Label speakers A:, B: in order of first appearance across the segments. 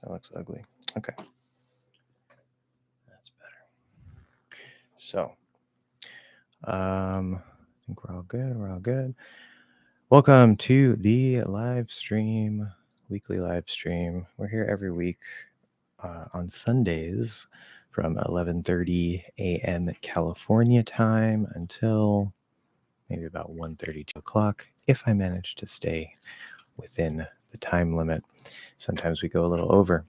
A: That looks ugly. Okay. That's better. So, I think we're all good. We're all good. Welcome to the live stream, weekly live stream. We're here every week on Sundays from 11:30 a.m. California time until maybe about 1:30, 2 o'clock, if I manage to stay within the time limit. Sometimes we go a little over.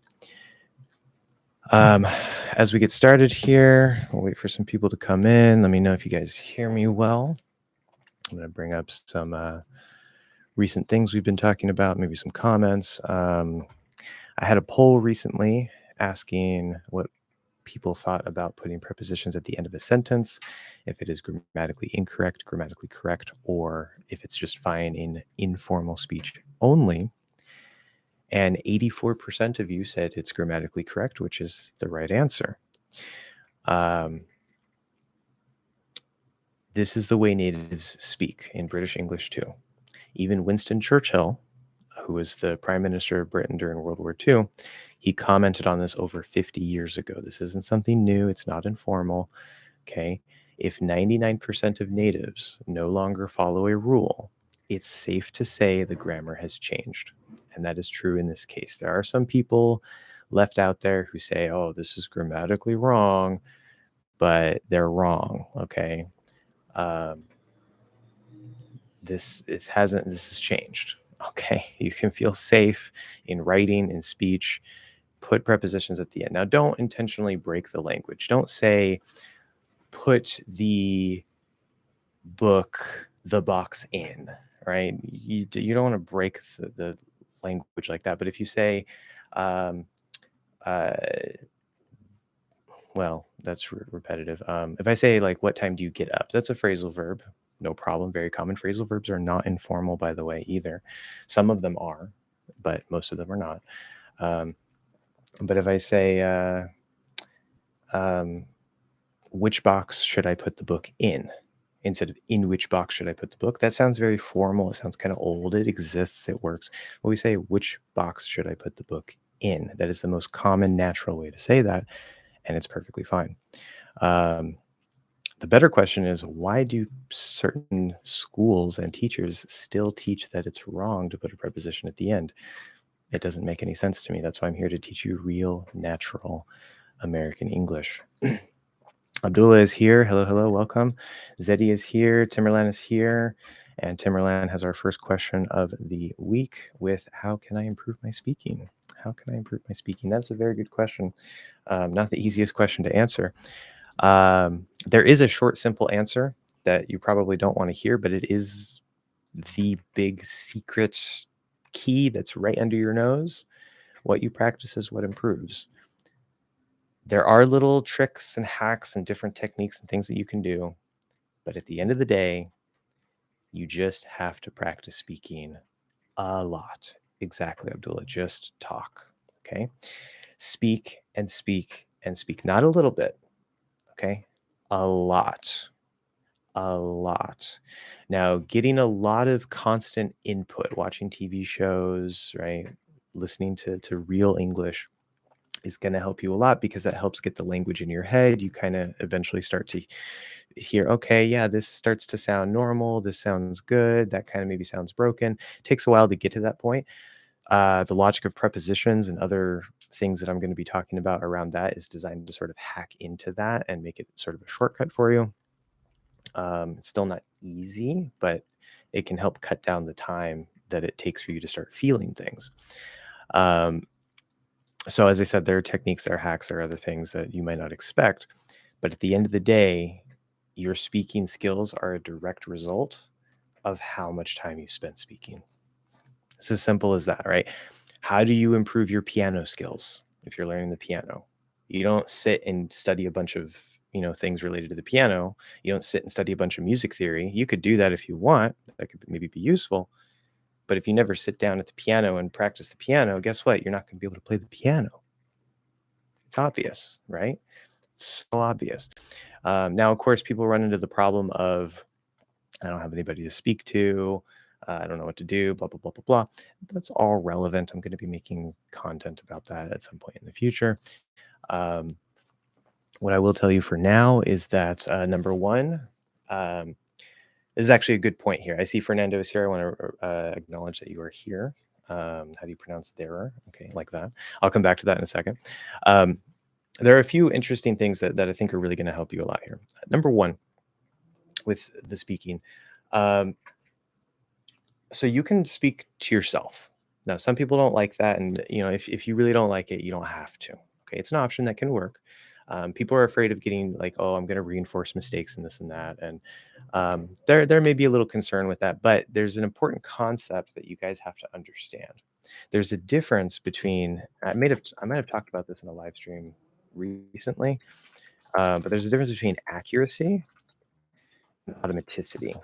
A: As we get started here, we'll wait for some people to come in. Let me know if you guys hear me well. I'm going to bring up some recent things we've been talking about, maybe some comments. I had a poll recently asking what people thought about putting prepositions at the end of a sentence, if it is grammatically incorrect, grammatically correct, or if it's just fine in informal speech only. And 84% of you said it's grammatically correct, which is the right answer. This is the way natives speak in British English too. Even Winston Churchill, who was the Prime Minister of Britain during World War II, he commented on this over 50 years ago. This isn't something new. It's not informal. Okay. If 99% of natives no longer follow a rule, it's safe to say the grammar has changed. And that is true in this case. There are some people left out there who say, oh, this is grammatically wrong, but they're wrong. Okay. This has changed. Okay. You can feel safe in writing, in speech. Put prepositions at the end. Now, don't intentionally break the language. Don't say, put the box in, right? You don't want to break the language like that. But if you say, well, that's repetitive. If I say, like, what time do you get up? That's a phrasal verb. No problem. Very common. Phrasal verbs are not informal, by the way, either. Some of them are, but most of them are not. But if I say, which box should I put the book in? Instead of in which box should I put the book? That sounds very formal. It sounds kind of old. It exists. It works. But we say, which box should I put the book in? That is the most common, natural way to say that. And it's perfectly fine. The better question is, why do certain schools and teachers still teach that it's wrong to put a preposition at the end? It doesn't make any sense to me. That's why I'm here to teach you real, natural American English. Abdullah is here. Hello, hello, welcome. Zeddy is here. Timberland is here. And Timberland has our first question of the week with, how can I improve my speaking? How can I improve my speaking? That's a very good question. Not the easiest question to answer. There is a short, simple answer that you probably don't want to hear, but it is the big secret key that's right under your nose. What you practice is what improves. There are little tricks and hacks and different techniques and things that you can do. But at the end of the day, you just have to practice speaking a lot. Exactly, Abdullah. Just talk. Okay. Speak and speak and speak. Not a little bit. Okay. A lot. A lot. Now, getting a lot of constant input, watching TV shows, right? Listening to real English is going to help you a lot, because that helps get the language in your head. You kind of eventually start to hear, okay, yeah, this starts to sound normal. This sounds good. That kind of maybe sounds broken. It takes a while to get to that point. The logic of prepositions and other things that I'm going to be talking about around that is designed to sort of hack into that and make it sort of a shortcut for you. It's still not easy, but it can help cut down the time that it takes for you to start feeling things. So as I said, there are techniques, there are hacks, there are other things that you might not expect. But at the end of the day, your speaking skills are a direct result of how much time you spend speaking. It's as simple as that, right? How do you improve your piano skills if you're learning the piano? You don't sit and study a bunch of things related to the piano. You don't sit and study a bunch of music theory. You could do that if you want. That could maybe be useful. But if you never sit down at the piano and practice the piano, guess what? You're not going to be able to play the piano. It's obvious, right? It's so obvious. Now, of course, people run into the problem of, I don't have anybody to speak to. I don't know what to do, blah, blah, blah, blah, blah. That's all relevant. I'm going to be making content about that at some point in the future. Um, what I will tell you for now is that number one, um, this is actually a good point here. I see Fernando is here. I want to acknowledge that you are here. How do you pronounce there? Okay, like that. I'll come back to that in a second. Um, there are a few interesting things that I think are really going to help you a lot here. Number one, with the speaking, um, so you can speak to yourself. Now, some people don't like that, and if you really don't like it, you don't have to. Okay, it's an option that can work. People are afraid of getting like, oh, I'm going to reinforce mistakes and this and that, and there may be a little concern with that. But there's an important concept that you guys have to understand. There's a difference between I might have talked about this in a live stream recently, but there's a difference between accuracy and automaticity.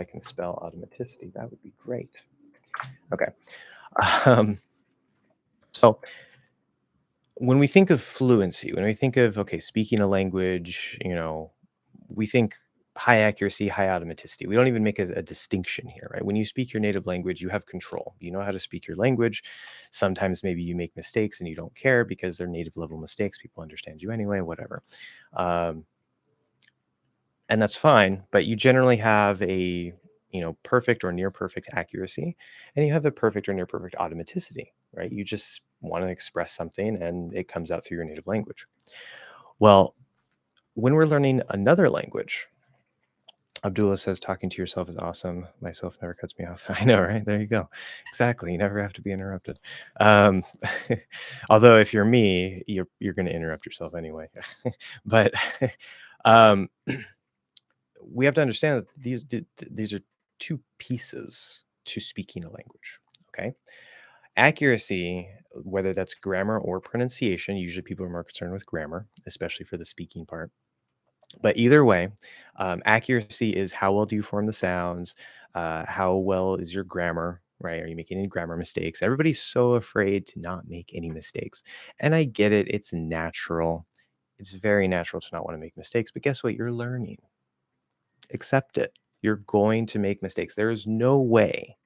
A: I can spell automaticity. That would be great. Okay. Um, so when we think of fluency, when we think of, okay, speaking a language, we think high accuracy, high automaticity. We don't even make a distinction here, right? When you speak your native language, you have control. You know how to speak your language. Sometimes maybe you make mistakes and you don't care because they're native level mistakes. People understand you anyway, whatever. Um, and that's fine, but you generally have a perfect or near perfect accuracy, and you have a perfect or near perfect automaticity, right? You just want to express something and it comes out through your native language. Well, when we're learning another language, Abdullah says talking to yourself is awesome. Myself never cuts me off. I know, right? There you go. Exactly. You never have to be interrupted. Um, although if you're me, you're going to interrupt yourself anyway. But um, we have to understand that these are two pieces to speaking a language. Okay, accuracy, whether that's grammar or pronunciation. Usually, people are more concerned with grammar, especially for the speaking part. But either way, accuracy is how well do you form the sounds, how well is your grammar. Right? Are you making any grammar mistakes? Everybody's so afraid to not make any mistakes. And I get it. It's natural. It's very natural to not want to make mistakes. But guess what? You're learning. Accept it. You're going to make mistakes. There is no way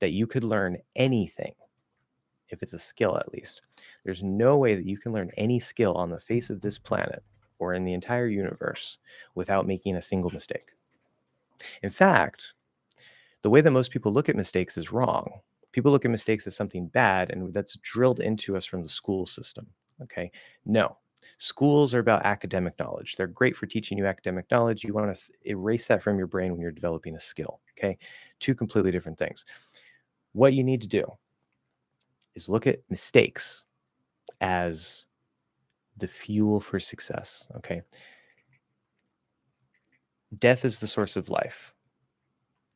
A: that you could learn anything, if it's a skill at least. There's no way that you can learn any skill on the face of this planet or in the entire universe without making a single mistake. In fact, the way that most people look at mistakes is wrong. People look at mistakes as something bad, and that's drilled into us from the school system. Okay. No, schools are about academic knowledge. They're great for teaching you academic knowledge. You want to erase that from your brain when you're developing a skill. Okay. Two completely different things. What you need to do is look at mistakes as the fuel for success. Okay. Death is the source of life,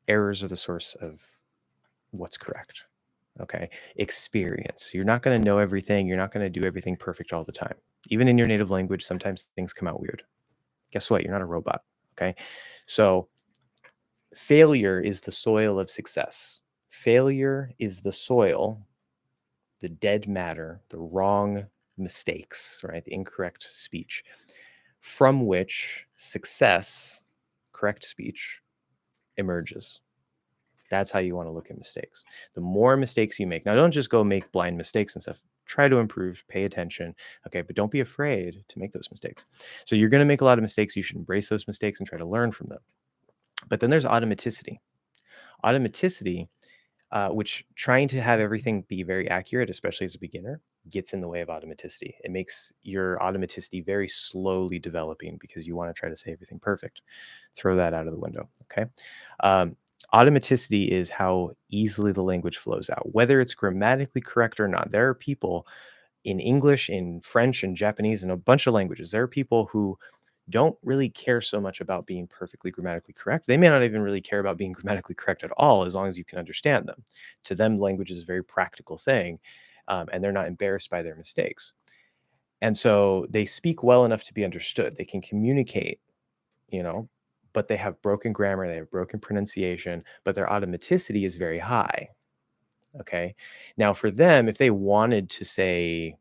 A: errors are the source of what's correct. Okay. Experience. You're not going to know everything. You're not going to do everything perfect all the time. Even in your native language, sometimes things come out weird. Guess what? You're not a robot. Okay. So failure is the soil of success. Failure is the soil, the dead matter, the wrong mistakes, right? The incorrect speech from which success, correct speech, emerges. That's how you want to look at mistakes. The more mistakes you make, now don't just go make blind mistakes and stuff. Try to improve, pay attention. Okay. But don't be afraid to make those mistakes. So you're going to make a lot of mistakes. You should embrace those mistakes and try to learn from them. But then there's automaticity. Automaticity, which trying to have everything be very accurate, especially as a beginner, gets in the way of automaticity. It makes your automaticity very slowly developing because you want to try to say everything perfect. Throw that out of the window. Okay. Um, automaticity is how easily the language flows out, whether it's grammatically correct or not. There are people in English, in French, and Japanese, and a bunch of languages. There are people who don't really care so much about being perfectly grammatically correct. They may not even really care about being grammatically correct at all, as long as you can understand them. To them, language is a very practical thing, and they're not embarrassed by their mistakes. And so they speak well enough to be understood. They can communicate, you know, but they have broken grammar, they have broken pronunciation, but their automaticity is very high. Okay. Now, for them, if they wanted to say,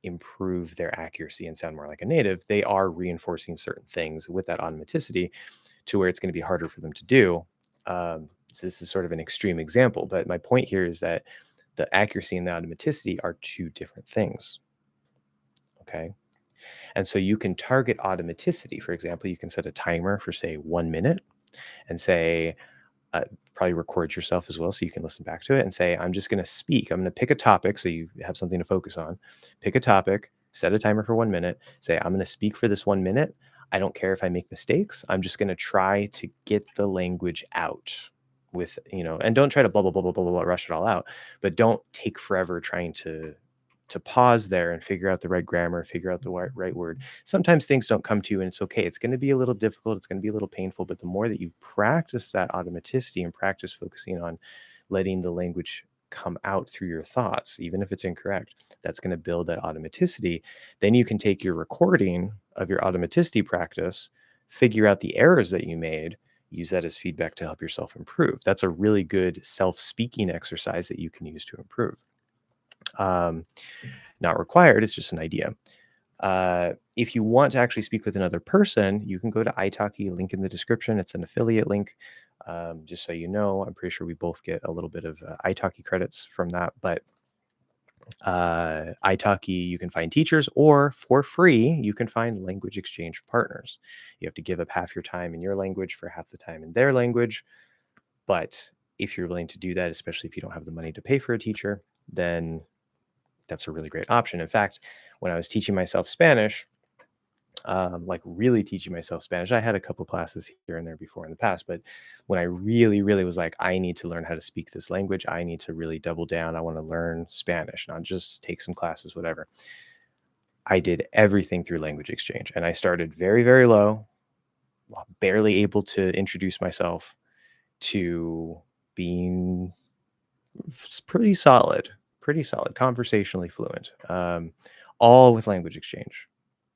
A: improve their accuracy and sound more like a native, they are reinforcing certain things with that automaticity to where it's going to be harder for them to do. So this is sort of an extreme example, but my point here is that the accuracy and the automaticity are two different things. Okay. And so you can target automaticity. For example, you can set a timer for, say, 1 minute and say, uh, probably record yourself as well so you can listen back to it and say, I'm just going to speak. I'm going to pick a topic so you have something to focus on. Pick a topic, set a timer for 1 minute, say, I'm going to speak for this 1 minute. I don't care if I make mistakes. I'm just going to try to get the language out with, and don't try to blah, blah, blah, blah, blah, blah, rush it all out, but don't take forever trying to pause there and figure out the right grammar, figure out the right word. Sometimes things don't come to you and it's okay. It's going to be a little difficult. It's going to be a little painful, but the more that you practice that automaticity and practice focusing on letting the language come out through your thoughts, even if it's incorrect, that's going to build that automaticity. Then you can take your recording of your automaticity practice, figure out the errors that you made, use that as feedback to help yourself improve. That's a really good self-speaking exercise that you can use to improve. Um, Not required, it's just an idea. If you want to actually speak with another person, you can go to italki, link in the description. It's an affiliate link. Just so you know, I'm pretty sure we both get a little bit of italki credits from that. But italki, you can find teachers, or for free, you can find language exchange partners. You have to give up half your time in your language for half the time in their language. But if you're willing to do that, especially if you don't have the money to pay for a teacher, then that's a really great option. In fact, when I was teaching myself Spanish, like really teaching myself Spanish, I had a couple classes here and there before in the past, but when I really, really was like, I need to learn how to speak this language, I need to really double down. I want to learn Spanish, not just take some classes, whatever. I did everything through language exchange, and I started very, very low, barely able to introduce myself, to being pretty solid, conversationally fluent, all with language exchange.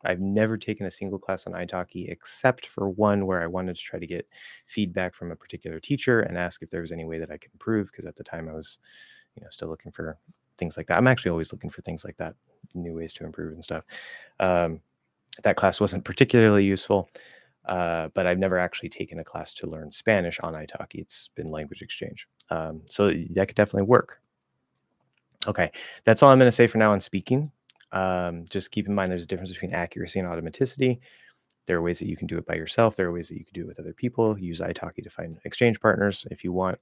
A: I've never taken a single class on italki except for one where I wanted to try to get feedback from a particular teacher and ask if there was any way that I could improve, because at the time I was, still looking for things like that. I'm actually always looking for things like that, new ways to improve and stuff. Um, that class wasn't particularly useful, but I've never actually taken a class to learn Spanish on italki. It's been language exchange. So that could definitely work. Okay, that's all I'm going to say for now on speaking. Just keep in mind there's a difference between accuracy and automaticity. There are ways that you can do it by yourself. There are ways that you can do it with other people. Use italki to find exchange partners if you want,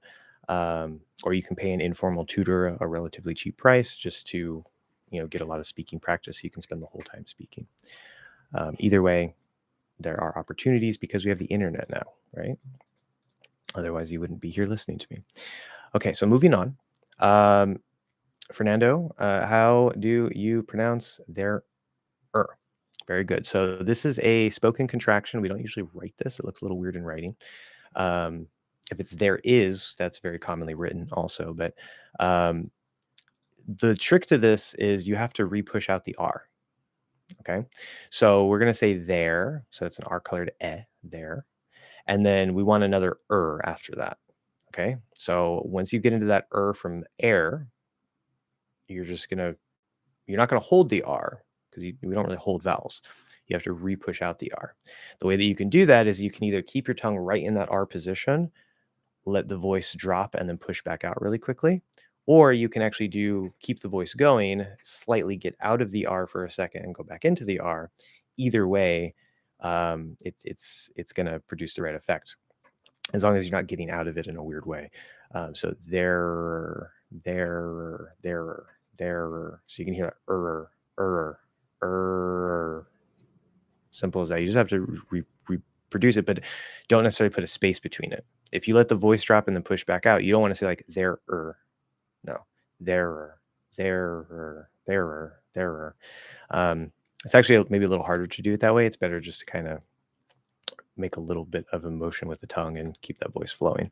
A: or you can pay an informal tutor a relatively cheap price just to, get a lot of speaking practice. You can spend the whole time speaking. Either way, there are opportunities because we have the internet now, right? Otherwise, you wouldn't be here listening to me. Okay, so moving on. Fernando, how do you pronounce their er? Very good. So this is a spoken contraction. We don't usually write this. It looks a little weird in writing. Um, if it's there is, that's very commonly written also. But um, the trick to this is you have to re-push out the R. Okay. So we're going to say there. So that's an R colored there. And then we want another after that. Okay. So once you get into that from air, you're not going to hold the R, because we don't really hold vowels. You have to re-push out the R. The way that you can do that is you can either keep your tongue right in that R position, let the voice drop, and then push back out really quickly. Or you can actually keep the voice going, slightly get out of the R for a second and go back into the R. Either way, it's going to produce the right effect, as long as you're not getting out of it in a weird way. So there. So you can hear that simple as that. You just have to reproduce it, but don't necessarily put a space between it. If you let the voice drop and then push back out, you don't want to say like there. No, there. It's actually maybe a little harder to do it that way. It's better just to kind of make a little bit of emotion with the tongue and keep that voice flowing.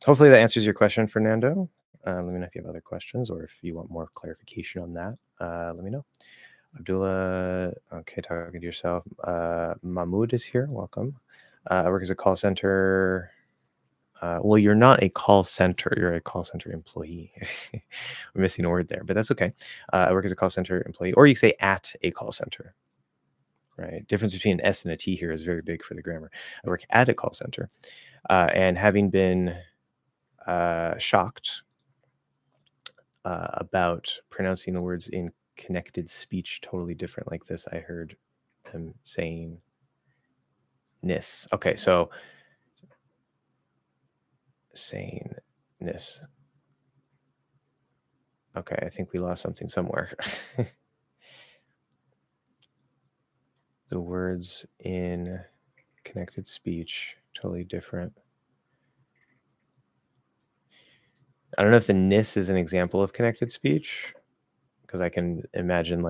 A: Hopefully that answers your question, Fernando. Let me know if you have other questions or if you want more clarification on that. Let me know. Abdullah, okay, talking to yourself. Mahmoud is here. Welcome. I work as a call center. Well, you're not a call center. You're a call center employee. We're missing a word there, but that's okay. I work as a call center employee, or you say at a call center, right? Difference between an S and a T here is very big for the grammar. I work at a call center, and having been shocked about pronouncing the words in connected speech totally different like this, I heard them saying "nis." Okay, so saying "nis." Okay, I think we lost something somewhere. The words in connected speech totally different. I don't know if the "nis" is an example of connected speech, because I can imagine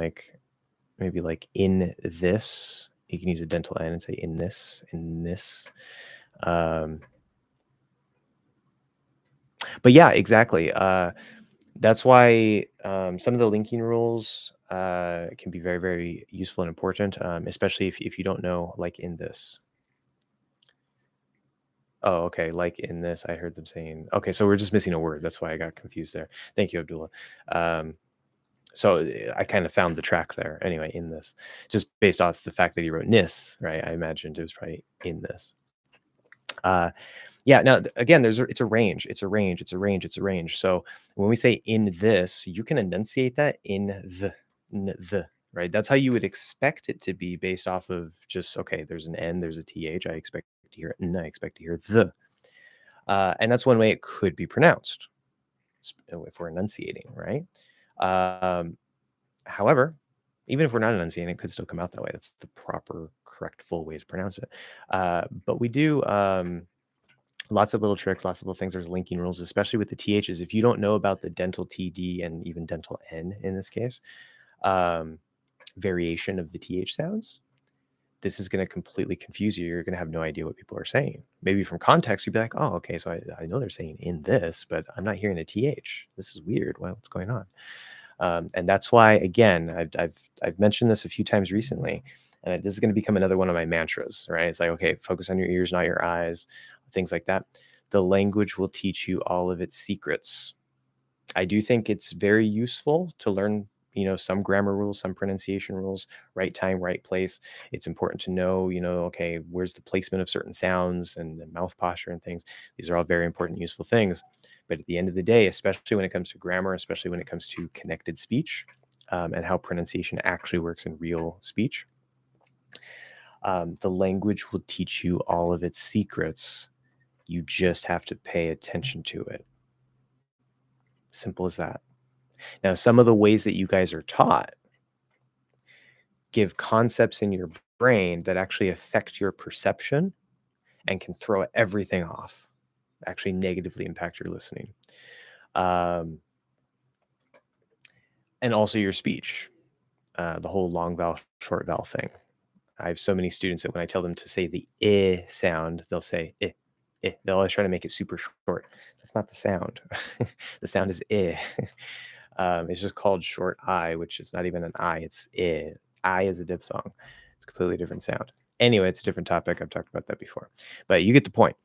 A: maybe in this. You can use a dental N and say in this, in this. But yeah, exactly. That's why some of the linking rules can be very, very useful and important, especially if you don't know, like in this. Oh, okay. Like in this, I heard them saying, okay, so we're just missing a word. That's why I got confused there. Thank you, Abdullah. So I kind of found the track there. Anyway, in this, just based off the fact that he wrote "nis," right? I imagined it was probably in this. Yeah. Now, again, it's a range. It's a range. It's a range. It's a range. So when we say "in this," you can enunciate that in the, right? That's how you would expect it to be based off of just, okay, there's an N, there's a TH. I expect to hear N. I expect to hear the. And that's one way it could be pronounced if we're enunciating, right? Um, However, even if we're not enunciating, it could still come out that way. That's the proper, correct, full way to pronounce it. But we do lots of little tricks, lots of little things. There's linking rules, especially with the THs. If you don't know about the dental TD and even dental N in this case, um, variation of the TH sounds, this is going to completely confuse you. You're going to have no idea what people are saying. Maybe from context, you'd be like, oh, okay, so I know they're saying in this, but I'm not hearing a TH. This is weird. What's going on? And that's why, again, I've mentioned this a few times recently, and this is going to become another one of my mantras, right? It's like, okay, focus on your ears, not your eyes, things like that. The language will teach you all of its secrets. I do think it's very useful to learn, some grammar rules, some pronunciation rules, right time, right place. It's important to know, okay, where's the placement of certain sounds and the mouth posture and things. These are all very important, useful things. But at the end of the day, especially when it comes to grammar, especially when it comes to connected speech, and how pronunciation actually works in real speech, the language will teach you all of its secrets. You just have to pay attention to it. Simple as that. Now, some of the ways that you guys are taught give concepts in your brain that actually affect your perception and can throw everything off, actually negatively impact your listening. And also your speech, the whole long vowel, short vowel thing. I have so many students that when I tell them to say the I sound, they'll say I, I. They'll always try to make it super short. That's not the sound. The sound is I. It's just called short I, which is not even an I, it's I. I is a diphthong. It's a completely different sound. Anyway, it's a different topic. I've talked about that before. But you get the point.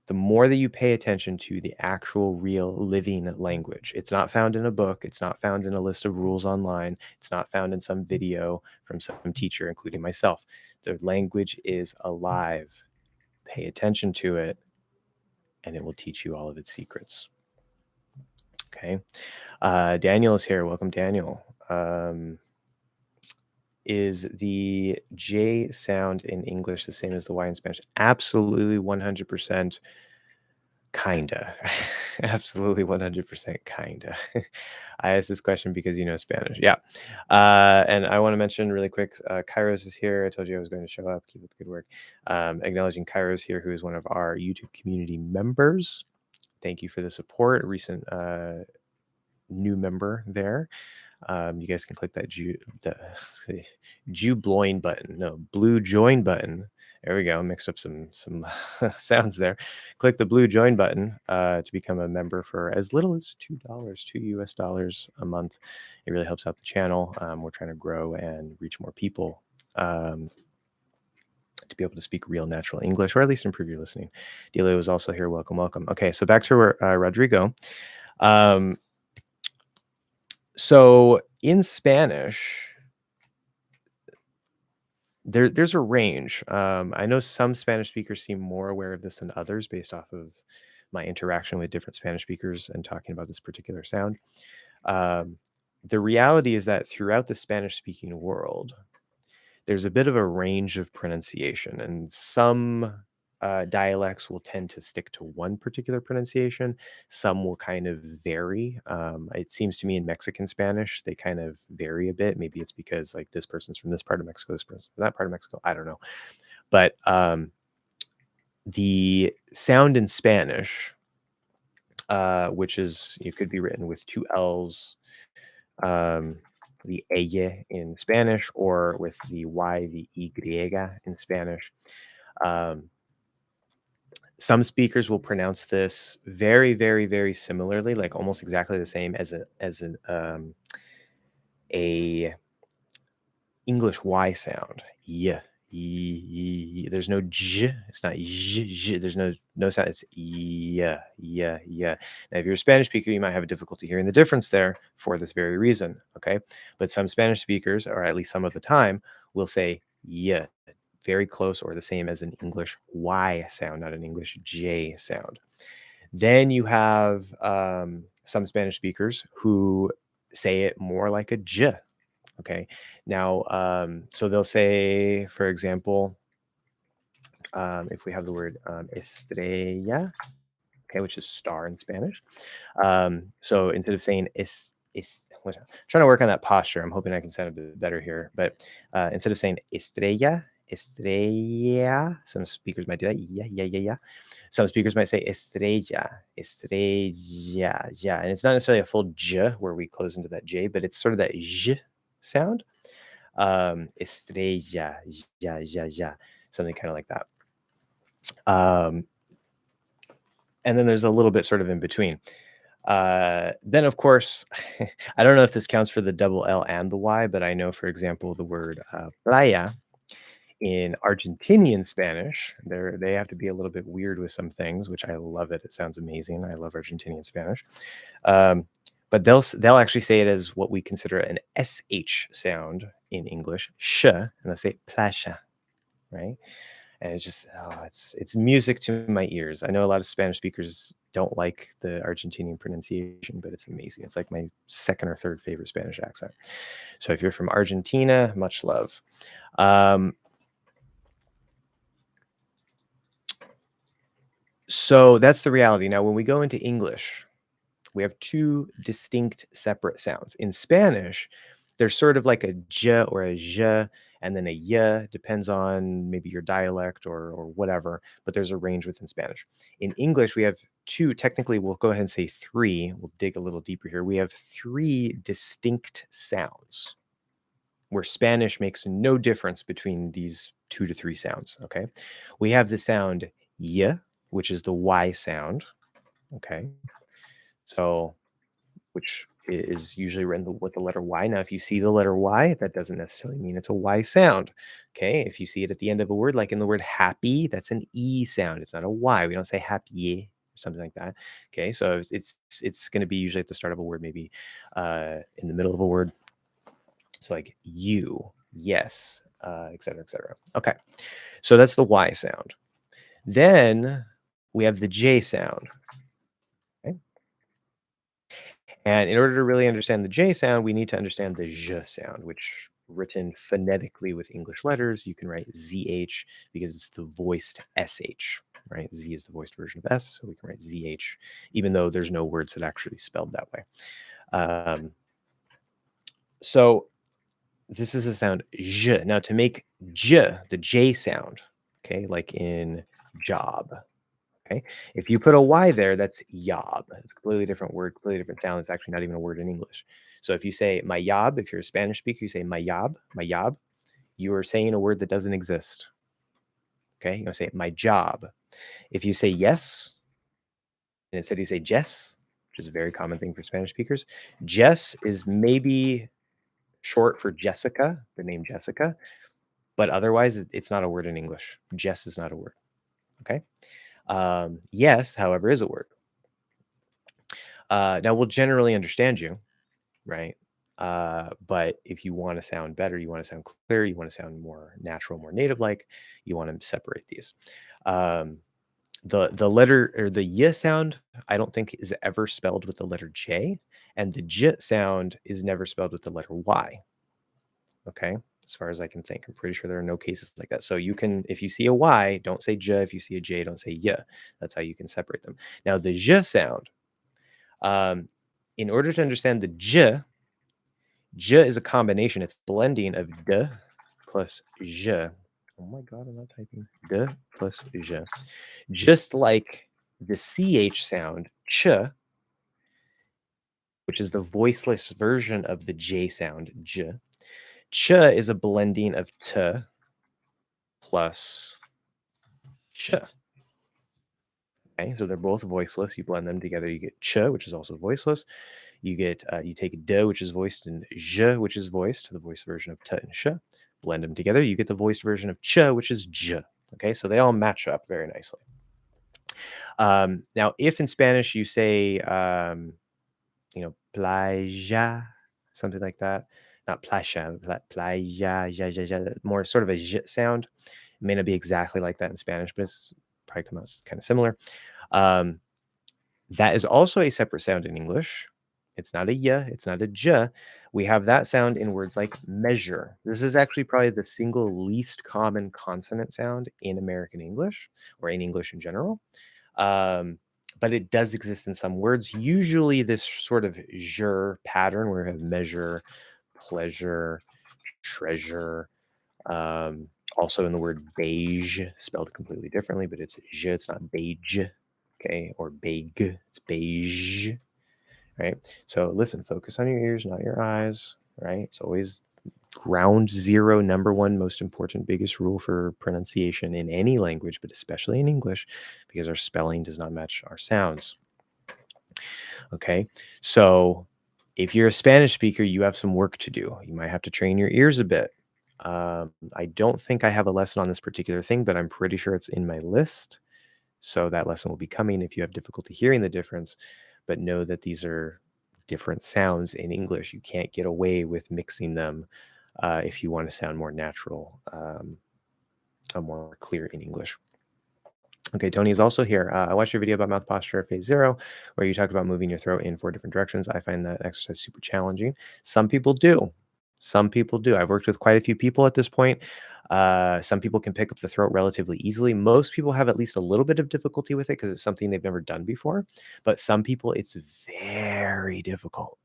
A: The more that you pay attention to the actual real living language, it's not found in a book, it's not found in a list of rules online, it's not found in some video from some teacher, including myself. The language is alive. Pay attention to it, and it will teach you all of its secrets. Okay. Daniel is here. Welcome, Daniel. Is the J sound in English the same as the Y in Spanish? Absolutely, 100%. Kinda. Absolutely 100% kinda. I asked this question because you know Spanish. Yeah. And I want to mention really quick, Kairos is here. I told you I was going to show up. Keep up the good work. Acknowledging Kairos here, who is one of our YouTube community members. Thank you for the support. A recent new member there. You guys can click that join button. No, blue join button. There we go. Mixed up some sounds there. Click the blue join button to become a member for as little as $2, $2 a month. It really helps out the channel. We're trying to grow and reach more people to be able to speak real natural English, or at least improve your listening. Delia was also here. Welcome, welcome. Okay, so back to Rodrigo. So in Spanish, There's a range. I know some Spanish speakers seem more aware of this than others based off of my interaction with different Spanish speakers and talking about this particular sound. Um, the reality is that throughout the Spanish speaking world, there's a bit of a range of pronunciation, and some dialects will tend to stick to one particular pronunciation. Some will kind of vary. It seems to me in Mexican Spanish, they kind of vary a bit. Maybe it's because like this person's from this part of Mexico, this person's from that part of Mexico. I don't know. But the sound in Spanish, which is it could be written with two L's, um, the ella in Spanish, or with the Y, the Y in Spanish. Um, some speakers will pronounce this very, very, very similarly, like almost exactly the same as a English Y sound. Yeah. There's no j. It's not j. There's no sound. It's yeah, yeah, yeah. Now, if you're a Spanish speaker, you might have a difficulty hearing the difference there for this very reason. Okay, but some Spanish speakers, or at least some of the time, will say yeah, very close or the same as an English Y sound, not an English J sound. Then you have some Spanish speakers who say it more like a j. Okay. Now, so they'll say, for example, if we have the word estrella, okay, which is star in Spanish. So instead of saying I'm trying to work on that posture. I'm hoping I can sound a bit better here. But instead of saying estrella, some speakers might do that. Yeah, yeah, yeah, yeah. Some speakers might say estrella, yeah. And it's not necessarily a full j where we close into that j, but it's sort of that j sound. Estrella, yeah, something kind of like that. Um, and then there's a little bit sort of in between. Then, of course, I don't know if this counts for the double L and the Y, but I know, for example, the word playa in Argentinian Spanish, they have to be a little bit weird with some things, which I love it. It sounds amazing. I love Argentinian Spanish. Um, but they'll actually say it as what we consider an SH sound in English, sh, and they'll say playa, right? And it's just it's music to my ears. I know a lot of Spanish speakers don't like the Argentinian pronunciation, but it's amazing. It's like my second or third favorite Spanish accent. So if you're from Argentina, much love. Um, so that's the reality. Now, when we go into English, we have two distinct separate sounds. In Spanish, there's sort of like a j or a zh and then a y, depends on maybe your dialect or whatever, but there's a range within Spanish. In English, we have two, technically, we'll go ahead and say three. We'll dig a little deeper here. We have three distinct sounds where Spanish makes no difference between these two to three sounds. Okay. We have the sound y, which is the Y sound. Okay. So which is usually written with the letter Y. Now, if you see the letter Y, that doesn't necessarily mean it's a Y sound. Okay. If you see it at the end of a word, like in the word happy, that's an E sound. It's not a Y. We don't say happy or something like that. Okay. So it's going to be usually at the start of a word, maybe in the middle of a word. So like you, yes, et cetera, et cetera. Okay. So that's the Y sound. Then we have the J sound. Okay? And in order to really understand the J sound, we need to understand the zh sound, which written phonetically with English letters, you can write ZH because it's the voiced SH, right? Z is the voiced version of S, so we can write ZH, even though there's no words that actually spelled that way. Um, so this is the sound zh. Now to make j, the J sound, okay, like in job, okay? If you put a Y there, that's yob. It's a completely different word, completely different sound. It's actually not even a word in English. So if you say my yob, if you're a Spanish speaker, you say my yob, you are saying a word that doesn't exist. Okay. You're going to say my job. If you say yes, and instead you say Jess, which is a very common thing for Spanish speakers, Jess is maybe short for Jessica, the name Jessica, but otherwise it's not a word in English. Jess is not a word. Okay. Yes, however, is a word. Now we'll generally understand you, right? But if you want to sound better, you want to sound clear, you want to sound more natural, more native-like, you want to separate these. Um, the letter or the y sound, I don't think is ever spelled with the letter J, and the j sound is never spelled with the letter Y. Okay, as far as I can think, I'm pretty sure there are no cases like that. So you can, if you see a Y, don't say j. If you see a J, don't say y. That's how you can separate them. Now the j sound, um, in order to understand the j is a combination. It's blending of d plus j. Oh my god, I'm not typing. D plus j. Just like the ch sound, ch, which is the voiceless version of the j sound, j. Ch is a blending of t plus ch. Okay, so they're both voiceless. You blend them together, you get ch, which is also voiceless. You get you take d, which is voiced, and j, which is voiced, the voiced version of t and sh. Blend them together, you get the voiced version of ch, which is j. Okay, so they all match up very nicely. Now, if in Spanish you say, playa, something like that, not playa, playa, ja, ja, ja, more sort of a j sound. It may not be exactly like that in Spanish, but it's probably come out kind of similar. Um, that is also a separate sound in English. It's not a y, it's not a j. We have that sound in words like measure. This is actually probably the single least common consonant sound in American English or in English in general. Um, but it does exist in some words. Usually, this sort of jur pattern where we have measure, pleasure, treasure. Um, Also in the word beige, spelled completely differently, but it's je, it's not beige, okay, or beige, it's beige, right? So listen, focus on your ears, not your eyes, right? It's always ground zero, number one, most important, biggest rule for pronunciation in any language, but especially in English, because our spelling does not match our sounds. Okay. So if you're a Spanish speaker, you have some work to do. You might have to train your ears a bit. I don't think I have a lesson on this particular thing, but I'm pretty sure it's in my list. So that lesson will be coming if you have difficulty hearing the difference. But know that these are different sounds in English. You can't get away with mixing them if you want to sound more natural, more clear in English. Okay, Tony is also here. I watched your video about mouth posture at phase 0, where you talked about moving your throat in 4 different directions. I find that exercise super challenging. Some people do. Some people do. I've worked with quite a few people at this point. Some people can pick up the throat relatively easily. Most people have at least a little bit of difficulty with it because it's something they've never done before. But some people, it's very difficult.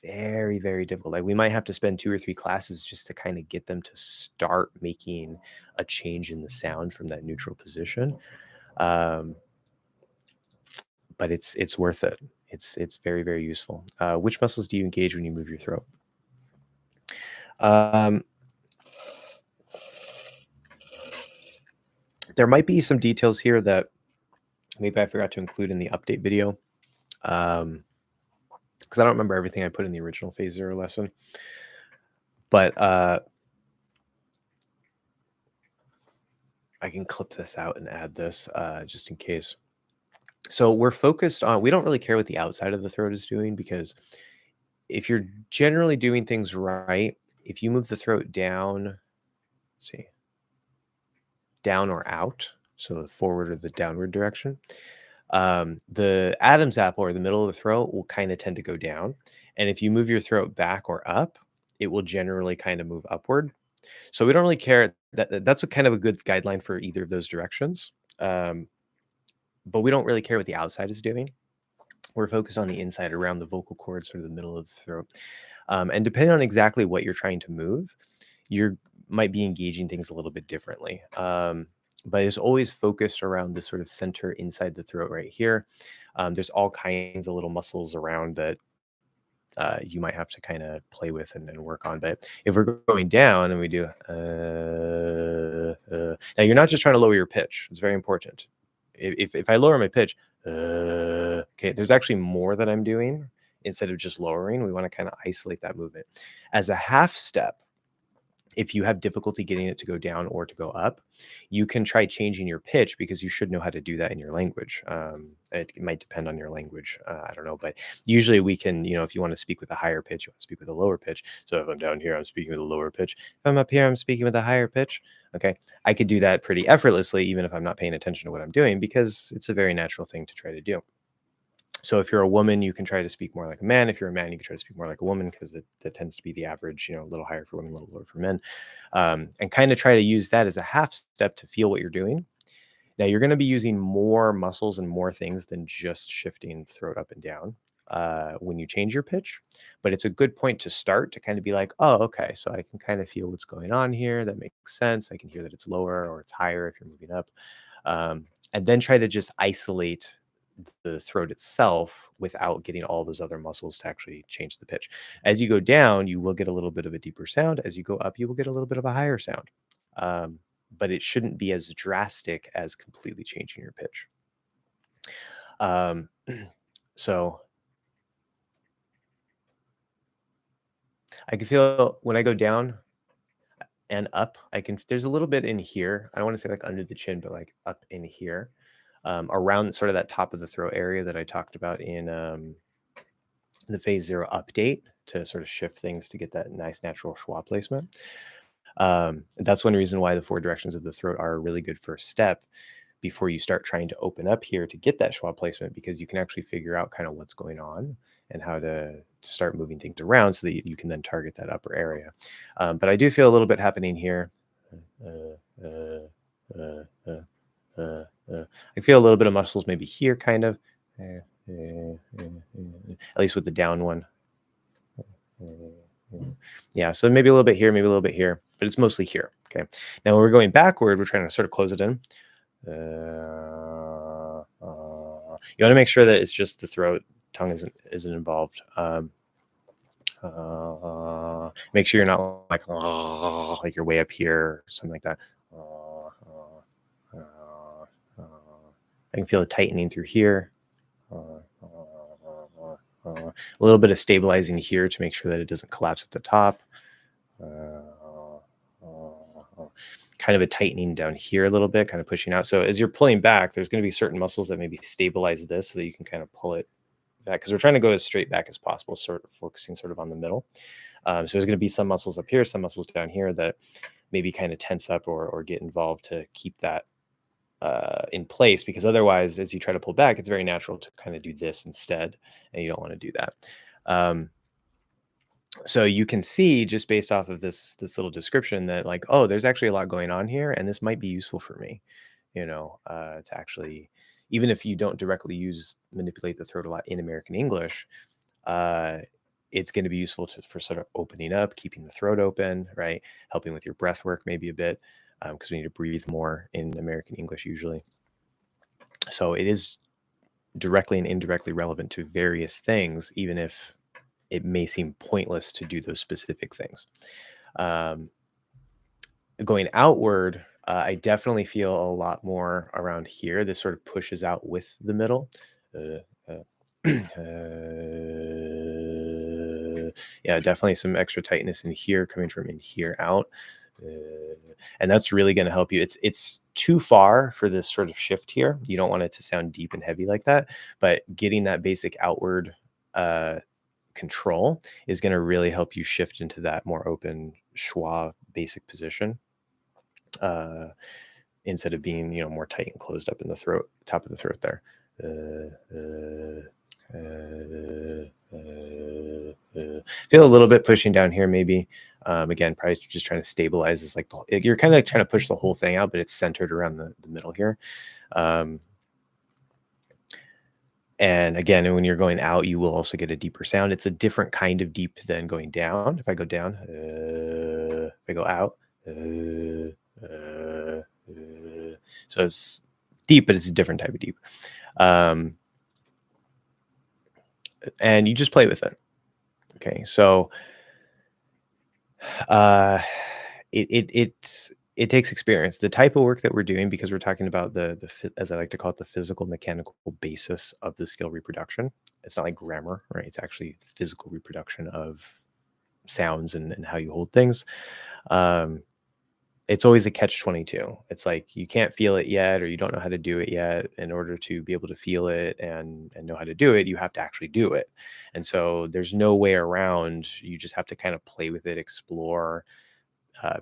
A: Very, very difficult. Like we might have to spend 2 or 3 classes just to kind of get them to start making a change in the sound from that neutral position. Um, but it's worth it. It's very, very useful. Which muscles do you engage when you move your throat? Um, there might be some details here that maybe I forgot to include in the update video. Because I don't remember everything I put in the original phase 0 lesson. But I can clip this out and add this just in case. So we're focused on, we don't really care what the outside of the throat is doing, because if you're generally doing things right, if you move the throat down, let's see, down or out, so the forward or the downward direction, the Adam's apple or the middle of the throat will kind of tend to go down. And if you move your throat back or up, it will generally kind of move upward. So we don't really care. That's a kind of a good guideline for either of those directions. But we don't really care what the outside is doing. We're focused on the inside around the vocal cords, sort of the middle of the throat. And depending on exactly what you're trying to move, you might be engaging things a little bit differently. But it's always focused around this sort of center inside the throat right here. There's all kinds of little muscles around that you might have to kind of play with and work on. But if we're going down and we do, now you're not just trying to lower your pitch. It's very important. If I lower my pitch, okay, there's actually more that I'm doing instead of just lowering. We want to kind of isolate that movement. As a half step, if you have difficulty getting it to go down or to go up, you can try changing your pitch because you should know how to do that in your language. It might depend on your language. I don't know, but usually we can, if you want to speak with a higher pitch, you want to speak with a lower pitch. So if I'm down here, I'm speaking with a lower pitch. If I'm up here, I'm speaking with a higher pitch. Okay. I could do that pretty effortlessly, even if I'm not paying attention to what I'm doing, because it's a very natural thing to try to do. So if you're a woman, you can try to speak more like a man. If you're a man, you can try to speak more like a woman because that tends to be the average, a little higher for women, a little lower for men. And kind of try to use that as a half step to feel what you're doing. Now, you're going to be using more muscles and more things than just shifting the throat up and down when you change your pitch. But it's a good point to start to kind of be like, oh, okay, so I can kind of feel what's going on here. That makes sense. I can hear that it's lower or it's higher if you're moving up. And then try to just isolate the throat itself without getting all those other muscles to actually change the pitch. As you go down, you will get a little bit of a deeper sound. As you go up, you will get a little bit of a higher sound. But it shouldn't be as drastic as completely changing your pitch. Um, so I can feel when I go down and up, there's a little bit in here. I don't want to say like under the chin, but like up in here, around sort of that top of the throat area that I talked about in the phase 0 update to sort of shift things to get that nice natural schwa placement. That's one reason why the 4 directions of the throat are a really good first step before you start trying to open up here to get that schwa placement, because you can actually figure out kind of what's going on and how to start moving things around so that you can then target that upper area. But I do feel a little bit happening here. I feel a little bit of muscles maybe here, kind of. At least with the down one. Yeah, so maybe a little bit here, maybe a little bit here, but it's mostly here. Okay. Now when we're going backward, we're trying to sort of close it in. You want to make sure that it's just the throat, tongue isn't involved. Make sure you're not like you're way up here, or something like that. I can feel it tightening through here. A little bit of stabilizing here to make sure that it doesn't collapse at the top. Kind of a tightening down here a little bit, kind of pushing out. So as you're pulling back, there's going to be certain muscles that maybe stabilize this so that you can kind of pull it back, because we're trying to go as straight back as possible, sort of focusing sort of on the middle. So there's going to be some muscles up here, some muscles down here that maybe kind of tense up or get involved to keep that in place, because otherwise, as you try to pull back, it's very natural to kind of do this instead, and you don't want to do that. So you can see just based off of this little description that like, oh, there's actually a lot going on here, and this might be useful for me, to actually, even if you don't directly manipulate the throat a lot in American English, it's going to be useful for sort of opening up, keeping the throat open, right? Helping with your breath work maybe a bit, because we need to breathe more in American English usually. So it is directly and indirectly relevant to various things, even if it may seem pointless to do those specific things. Going outward, I definitely feel a lot more around here. This sort of pushes out with the middle. Yeah, definitely some extra tightness in here coming from in here out. And that's really going to help you. It's too far for this sort of shift here. You don't want it to sound deep and heavy like that, but getting that basic outward control is going to really help you shift into that more open schwa basic position, instead of being more tight and closed up in the throat, top of the throat there. Feel a little bit pushing down here maybe. Again, probably just trying to stabilize. Is like you're kind of trying to push the whole thing out, but it's centered around the middle here. And again, when you're going out, you will also get a deeper sound. It's a different kind of deep than going down. If I go down, if I go out, so it's deep, but it's a different type of deep. And you just play with it. Okay, so it takes experience. The type of work that we're doing, because we're talking about the as I like to call it, the physical mechanical basis of the skill reproduction. It's not like grammar, right? It's actually physical reproduction of sounds and how you hold things. Um, it's always a catch-22. It's like you can't feel it yet, or you don't know how to do it yet. In order to be able to feel it and know how to do it, you have to actually do it. And so there's no way around. You just have to kind of play with it, explore,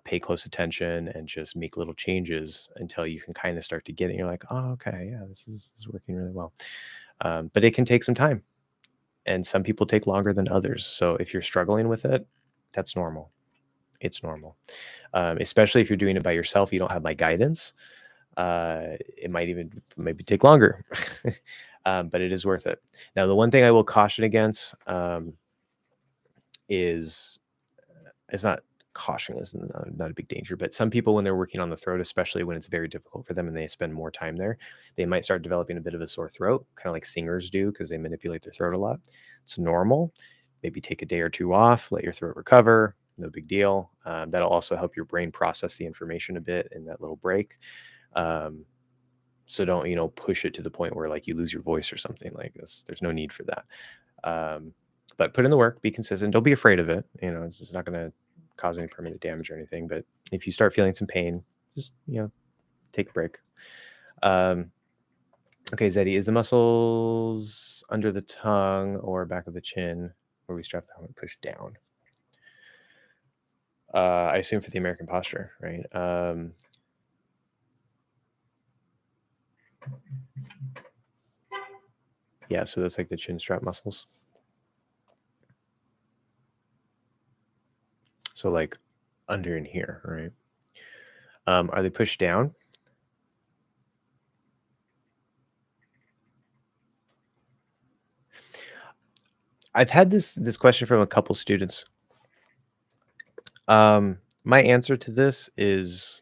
A: pay close attention, and just make little changes until you can kind of start to get it. You're like, oh, okay, yeah, this is working really well. But it can take some time, and some people take longer than others. So if you're struggling with it, that's normal. It's normal. Especially if you're doing it by yourself, you don't have my guidance. It might even maybe take longer, but it is worth it. Now, the one thing I will caution against is it's not caution is not a big danger, but some people when they're working on the throat, especially when it's very difficult for them and they spend more time there, they might start developing a bit of a sore throat, kind of like singers do because they manipulate their throat a lot. It's normal. Maybe take a day or two off, let your throat recover. No big deal. That'll also help your brain process the information a bit in that little break. Um, so don't, push it to the point where like you lose your voice or something like this. There's no need for that. Um, but put in the work, be consistent. Don't be afraid of it. It's not going to cause any permanent damage or anything. But if you start feeling some pain, just, take a break. Okay, Zeddy, is the muscles under the tongue or back of the chin where we strap the helmet pushed down? I assume for the American posture, right? Yeah, so that's like the chin strap muscles. So like under in here, right? Are they pushed down? I've had this question from a couple students. My answer to this is,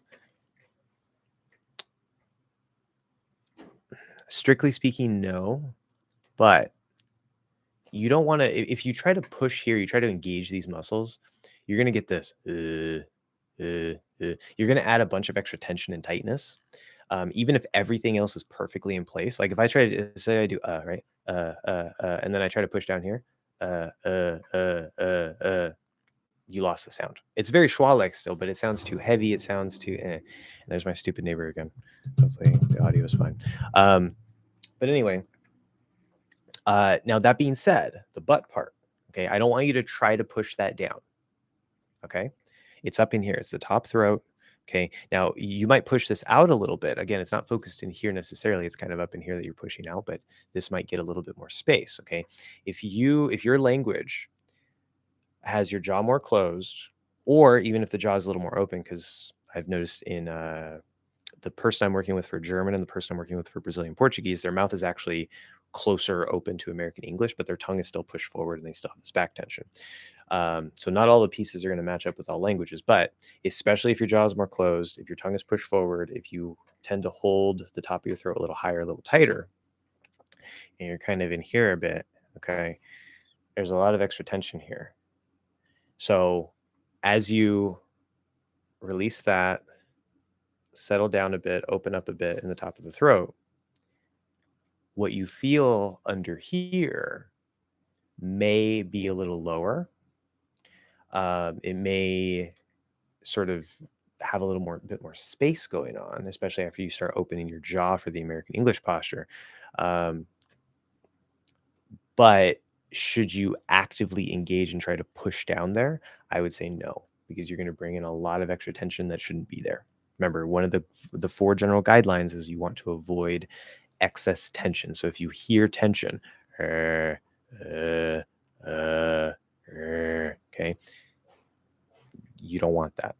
A: strictly speaking, no. But you don't want to. If you try to push here, you try to engage these muscles, you're gonna get this. You're gonna add a bunch of extra tension and tightness. Even if everything else is perfectly in place. Like if I try to say I do right, and then I try to push down here, you lost the sound. It's very schwa-like still, but it sounds too heavy. It sounds too. And there's my stupid neighbor again. Hopefully the audio is fine. But anyway, now that being said, the butt part. Okay, I don't want you to try to push that down. Okay, it's up in here. It's the top throat. Okay, now you might push this out a little bit. Again, it's not focused in here necessarily. It's kind of up in here that you're pushing out, but this might get a little bit more space. Okay, if your language has your jaw more closed, or even if the jaw is a little more open, because I've noticed in the person I'm working with for German and the person I'm working with for Brazilian Portuguese, their mouth is actually closer open to American English, but their tongue is still pushed forward and they still have this back tension. So not all the pieces are going to match up with all languages, but especially if your jaw is more closed, if your tongue is pushed forward, if you tend to hold the top of your throat a little higher, a little tighter, and you're kind of in here a bit, okay, there's a lot of extra tension here. So as you release that, settle down a bit, open up a bit in the top of the throat, what you feel under here may be a little lower. It may sort of have a bit more space going on, especially after you start opening your jaw for the American English posture. Um, but should you actively engage and try to push down there? I would say no, because you're going to bring in a lot of extra tension that shouldn't be there. Remember, one of the four general guidelines is you want to avoid excess tension. So if you hear tension, okay, you don't want that,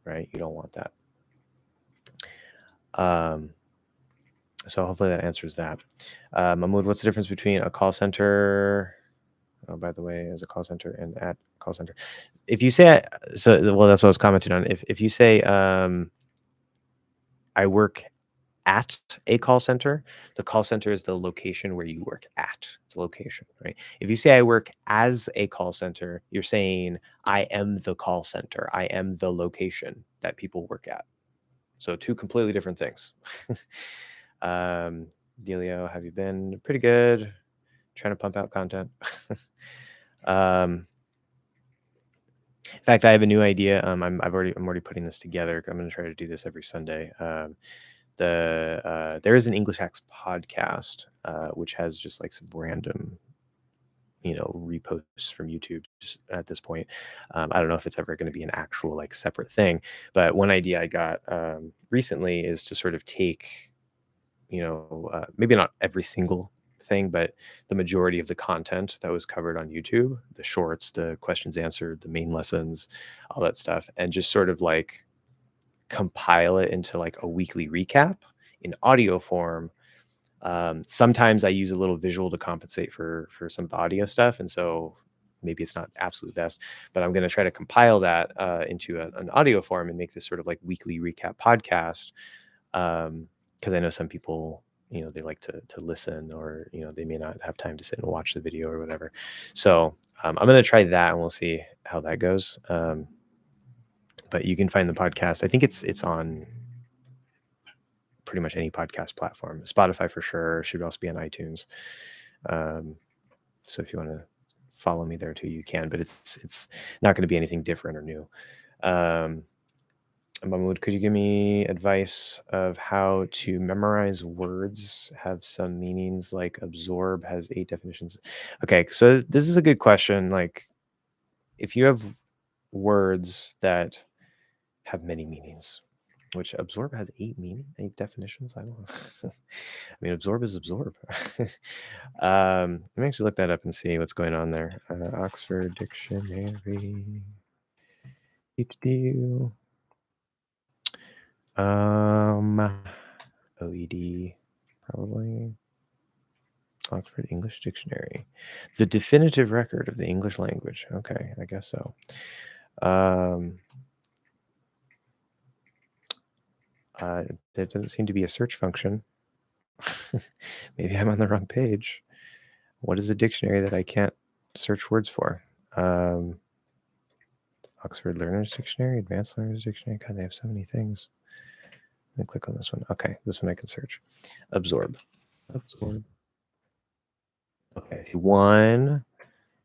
A: right? You don't want that. So hopefully that answers that. Mahmoud, what's the difference between a call center? Oh, by the way, as a call center and at call center. If you say, that's what I was commenting on. If you say, I work at a call center, the call center is the location where you work at. It's a location, right? If you say I work as a call center, you're saying I am the call center. I am the location that people work at. So two completely different things. Delio, have you been? Pretty good. Trying to pump out content. In fact, I have a new idea. I'm already putting this together. I'm going to try to do this every Sunday. There is an English Hacks podcast, which has just like some random, reposts from YouTube just at this point. I don't know if it's ever going to be an actual like separate thing, but one idea I got recently is to sort of take, maybe not every single thing, but the majority of the content that was covered on YouTube, the shorts, the questions answered, the main lessons, all that stuff, and just sort of like compile it into like a weekly recap in audio form. Sometimes I use a little visual to compensate for some of the audio stuff, and so maybe it's not absolute best, but I'm going to try to compile that into an audio form and make this sort of like weekly recap podcast. Because I know some people, they like to listen, or they may not have time to sit and watch the video or whatever. So I'm going to try that, and we'll see how that goes. But you can find the podcast. I think it's on pretty much any podcast platform. Spotify for sure. Should also be on iTunes. So if you want to follow me there too, you can. But it's not going to be anything different or new. Mahmoud, could you give me advice of how to memorize words, have some meanings, like absorb has 8 definitions? Okay, so this is a good question. Like, if you have words that have many meanings, which absorb has 8 definitions. I don't know. I mean, absorb is absorb. Let me actually look that up and see what's going on there. Oxford Dictionary. Do OED, probably. Oxford English Dictionary. The definitive record of the English language. Okay, I guess so. There doesn't seem to be a search function. Maybe I'm on the wrong page. What is a dictionary that I can't search words for? Oxford Learner's Dictionary, Advanced Learner's Dictionary. God, they have so many things. Let me click on this one. Okay, this one I can search. Absorb. Absorb. Okay, 1,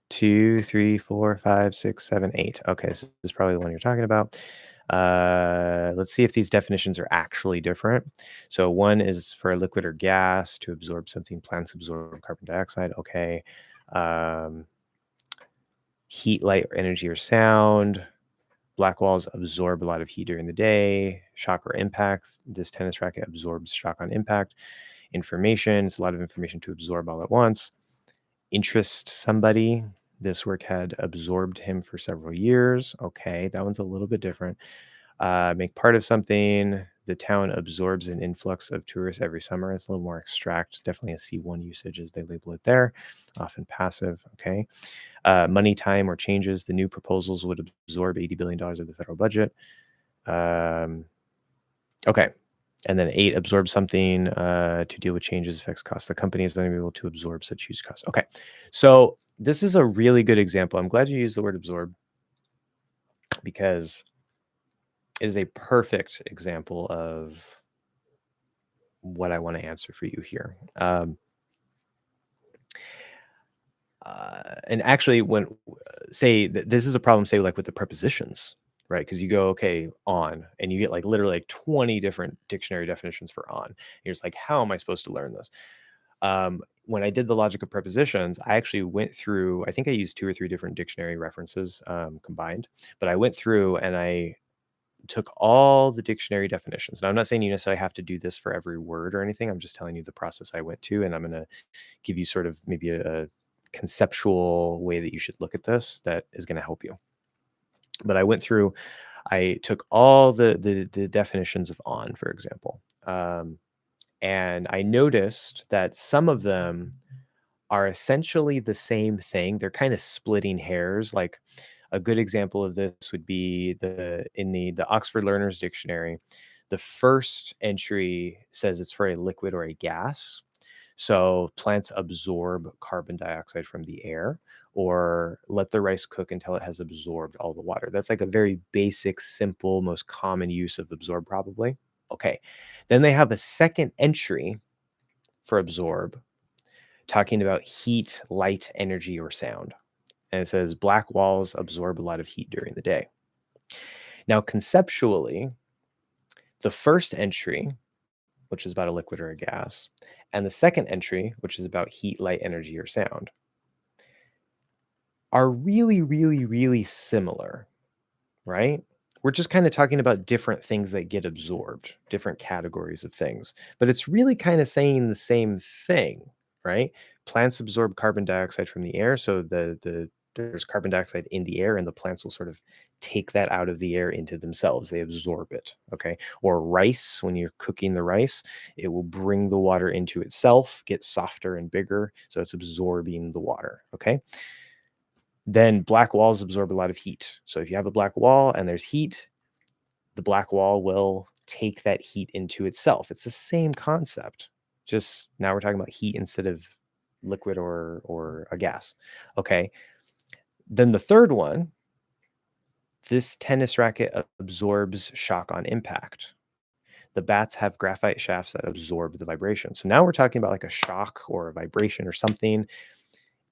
A: 2, 3, 4, 5, 6, 7, 8. Okay, so this is probably the one you're talking about. Let's see if these definitions are actually different. So 1 is for a liquid or gas to absorb something. Plants absorb carbon dioxide. Okay. Heat, light, or energy, or sound. Black walls absorb a lot of heat during the day. Shock or impact. This tennis racket absorbs shock on impact. Information. It's a lot of information to absorb all at once. Interest somebody. This work had absorbed him for several years. Okay, that one's a little bit different. Make part of something. The town absorbs an influx of tourists every summer. It's a little more abstract. Definitely a C1 usage as they label it there. Often passive. Okay. Money, time, or changes. The new proposals would absorb $80 billion of the federal budget. Okay. And then 8, absorb something to deal with changes, affects costs. The company is then able to absorb such huge costs. Okay. So this is a really good example. I'm glad you used the word absorb, because it is a perfect example of what I want to answer for you here. And actually, when say this is a problem, say like with the prepositions, right? Because you go, okay, on, and you get like literally like 20 different dictionary definitions for on. And you're just like, how am I supposed to learn this? When I did the logic of prepositions, I actually went through, I think I used 2 or 3 different dictionary references combined, but I went through and I took all the dictionary definitions. Now, I'm not saying you necessarily have to do this for every word or anything. I'm just telling you the process I went to, and I'm going to give you sort of maybe a conceptual way that you should look at this that is going to help you. But I went through, I took all the definitions of on, for example, and I noticed that some of them are essentially the same thing. They're kind of splitting hairs. Like a good example of this would be the Oxford Learner's Dictionary. The first entry says it's for a liquid or a gas. So plants absorb carbon dioxide from the air, or let the rice cook until it has absorbed all the water. That's like a very basic, simple, most common use of absorb, probably. Okay. Then they have a second entry for absorb, talking about heat, light, energy, or sound. And it says black walls absorb a lot of heat during the day. Now, conceptually, the first entry, which is about a liquid or a gas, and the second entry, which is about heat, light, energy, or sound, are really, really, really similar, right? We're just kind of talking about different things that get absorbed, different categories of things, but it's really kind of saying the same thing, right? Plants absorb carbon dioxide from the air, so there's carbon dioxide in the air, and the plants will sort of take that out of the air into themselves. They absorb it, okay? Or rice, when you're cooking the rice, it will bring the water into itself, get softer and bigger, so it's absorbing the water, okay? Then black walls absorb a lot of heat. So if you have a black wall and there's heat, the black wall will take that heat into itself. It's the same concept. Just now we're talking about heat instead of liquid or a gas. Okay. Then the third one, this tennis racket absorbs shock on impact. The bats have graphite shafts that absorb the vibration. So now we're talking about like a shock or a vibration or something.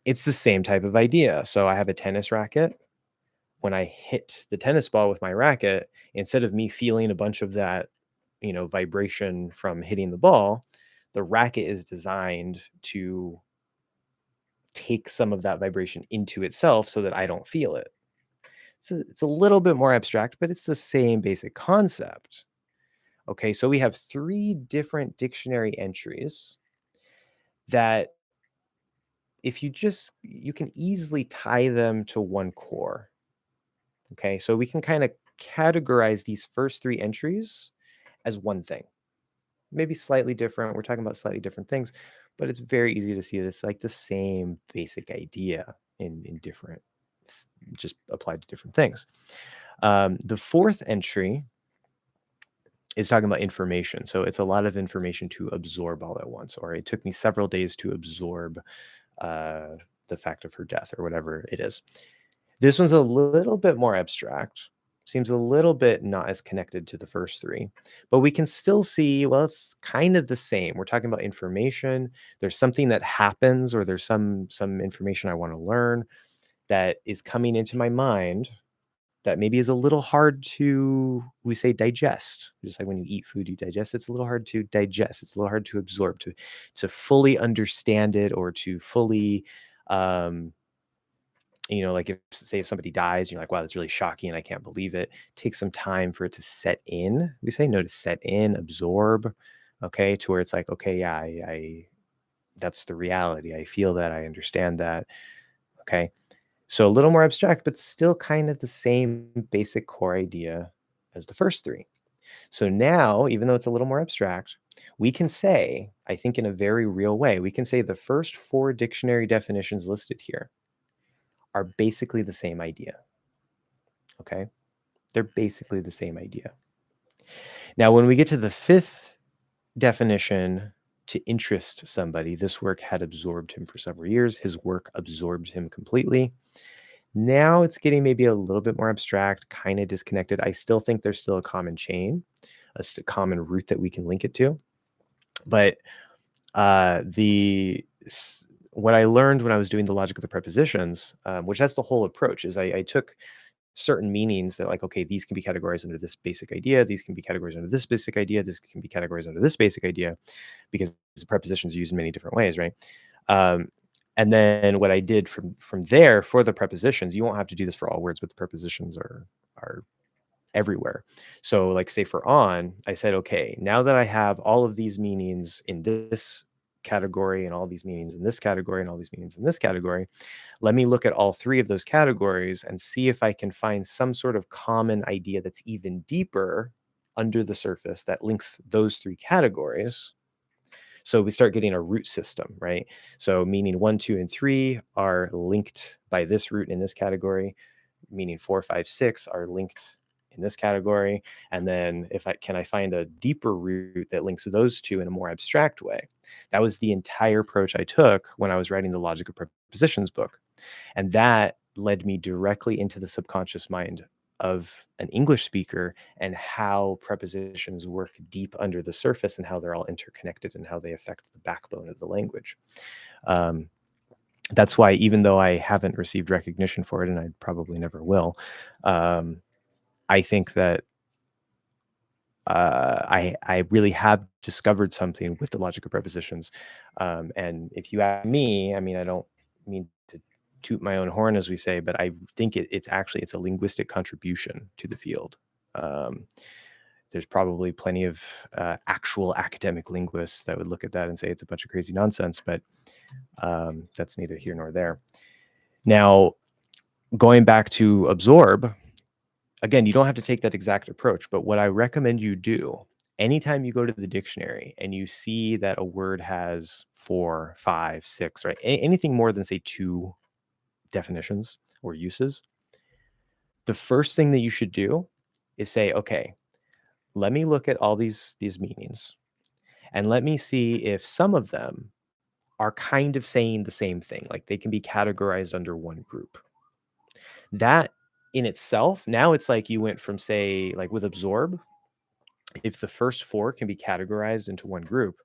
A: It's the same type of idea. So I have a tennis racket. When I hit the tennis ball with my racket, instead of me feeling a bunch of that, vibration from hitting the ball, the racket is designed to take some of that vibration into itself so that I don't feel it. So it's a little bit more abstract, but it's the same basic concept. Okay, so we have 3 different dictionary entries that if you can easily tie them to one core. Okay, so we can kind of categorize these first 3 entries as one thing. Maybe slightly different. We're talking about slightly different things, but it's very easy to see that it's like the same basic idea in different, just applied to different things. The fourth entry is talking about information. So it's a lot of information to absorb all at once, or it took me several days to absorb uh, the fact of her death, or whatever it is. This one's a little bit more abstract, seems a little bit not as connected to the first 3, but we can still see, well, it's kind of the same. We're talking about information. There's something that happens, or there's some information I want to learn that is coming into my mind that maybe is a little hard to, we say, digest. Just like when you eat food, you digest. It's a little hard to digest. It's a little hard to absorb, to fully understand it, or to fully um, like if say if somebody dies, you're like, wow, that's really shocking and I can't believe it. Take some time for it to set in. We say no, to set in, absorb, okay, to where it's like, okay, yeah, I that's the reality. I feel that, I understand that. Okay. So a little more abstract, but still kind of the same basic core idea as the first 3. So now, even though it's a little more abstract, we can say, I think in a very real way, we can say the first 4 dictionary definitions listed here are basically the same idea. Okay. They're basically the same idea. Now, when we get to the 5th definition, to interest somebody, this work had absorbed him for several years. His work absorbed him completely. Now it's getting maybe a little bit more abstract, kind of disconnected. I still think there's still a common chain, common root that we can link it to. But what I learned when I was doing the logic of the prepositions, which that's the whole approach, is I took certain meanings that, like, okay, these can be categorized under this basic idea, these can be categorized under this basic idea, this can be categorized under this basic idea, because the prepositions are used in many different ways, right? Um, and then what I did from there for the prepositions, you won't have to do this for all words, but the prepositions are everywhere. So like say for on, I said, okay, now that I have all of these meanings in this category and all these meanings in this category and all these meanings in this category, let me look at all 3 of those categories and see if I can find some sort of common idea that's even deeper under the surface that links those 3 categories. So we start getting a root system, right? So meaning 1, 2, and 3 are linked by this root in this category, meaning 4, 5, 6 are linked in this category. And then if I find a deeper root that links those 2 in a more abstract way. That was the entire approach I took when I was writing the Logic of Prepositions book. And that led me directly into the subconscious mind of an English speaker and how prepositions work deep under the surface and how they're all interconnected and how they affect the backbone of the language. Um, That's why, even though I haven't received recognition for it, and I probably never will, I think that I really have discovered something with the logic of prepositions. And if you ask me, I mean, I don't mean to toot my own horn, as we say, but I think it's a linguistic contribution to the field. Um, there's probably plenty of actual academic linguists that would look at that and say it's a bunch of crazy nonsense, but that's neither here nor there. Now, going back to absorb, again, you don't have to take that exact approach, but what I recommend you do anytime you go to the dictionary and you see that a word has 4, 5, 6, right? Anything more than, say, 2 definitions or uses, the first thing that you should do is say, okay, let me look at all these meanings and let me see if some of them are kind of saying the same thing, like they can be categorized under one group. That in itself, now it's like you went from, say, like with absorb, if the first 4 can be categorized into one group,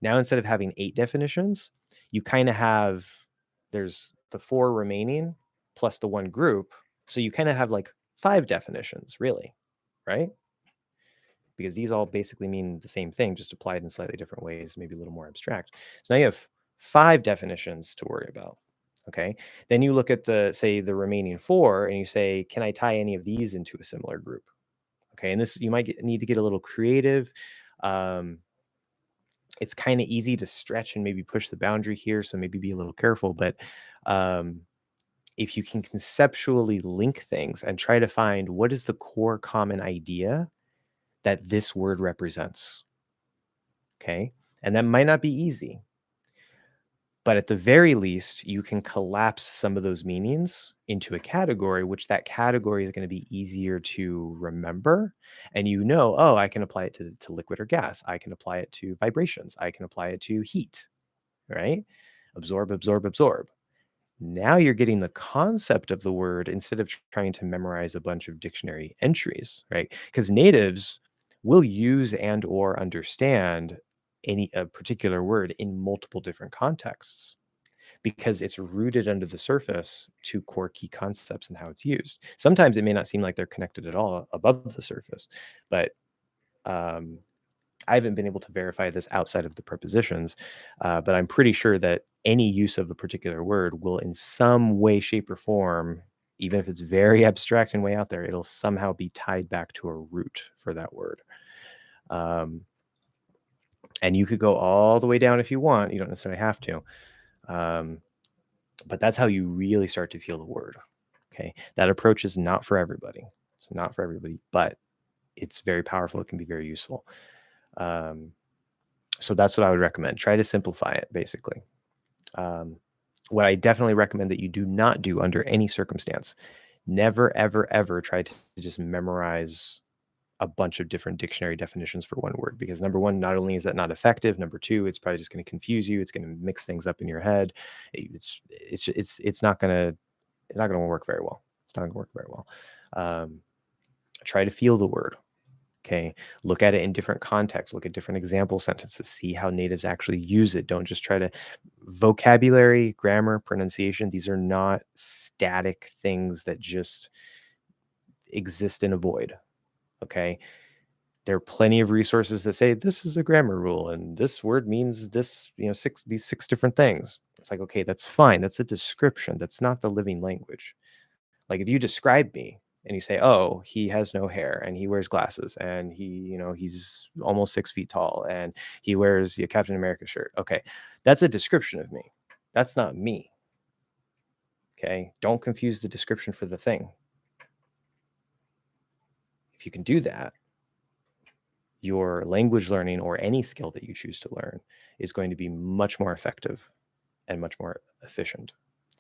A: now instead of having 8 definitions, you kind of have, there's the 4 remaining plus the one group. So you kind of have like 5 definitions, really, right? Because these all basically mean the same thing, just applied in slightly different ways, maybe a little more abstract. So now you have 5 definitions to worry about. Okay. Then you look at say, the remaining 4 and you say, can I tie any of these into a similar group? Okay. And this, you might need to get a little creative. Um, it's kind of easy to stretch and maybe push the boundary here. So maybe be a little careful. But um, if you can conceptually link things and try to find what is the core common idea that this word represents. Okay. And that might not be easy, but at the very least, you can collapse some of those meanings into a category, which that category is going to be easier to remember. And oh, I can apply it to liquid or gas. I can apply it to vibrations. I can apply it to heat, right? Absorb, absorb, absorb. Now you're getting the concept of the word instead of trying to memorize a bunch of dictionary entries, right? Because natives will use and or understand a particular word in multiple different contexts because it's rooted under the surface to core key concepts and how it's used. Sometimes it may not seem like they're connected at all above the surface, but um, I haven't been able to verify this outside of the prepositions, but I'm pretty sure that any use of a particular word will, in some way, shape, or form, even if it's very abstract and way out there, it'll somehow be tied back to a root for that word. And you could go all the way down if you want. You don't necessarily have to. But that's how you really start to feel the word. Okay. That approach is not for everybody. It's not for everybody, but it's very powerful. It can be very useful. So that's what I would recommend. Try to simplify it, basically. What I definitely recommend that you do not do under any circumstance, never, ever, ever try to just memorize a bunch of different dictionary definitions for one word, because number one, not only is that not effective, number two, it's probably just going to confuse you. It's going to mix things up in your head. It's not going to work very well. It's not going to work very well. Try to feel the word. Okay. Look at it in different contexts. Look at different example sentences. See how natives actually use it. Don't just try to vocabulary, grammar, pronunciation. These are not static things that just exist in a void. Okay. There are plenty of resources that say this is a grammar rule and this word means this, these 6 different things. It's like, okay, that's fine. That's a description. That's not the living language. Like if you describe me and you say, oh, he has no hair and he wears glasses and he's almost 6 feet tall and he wears a Captain America shirt. Okay. That's a description of me. That's not me. Okay. Don't confuse the description for the thing. If you can do that, your language learning or any skill that you choose to learn is going to be much more effective and much more efficient.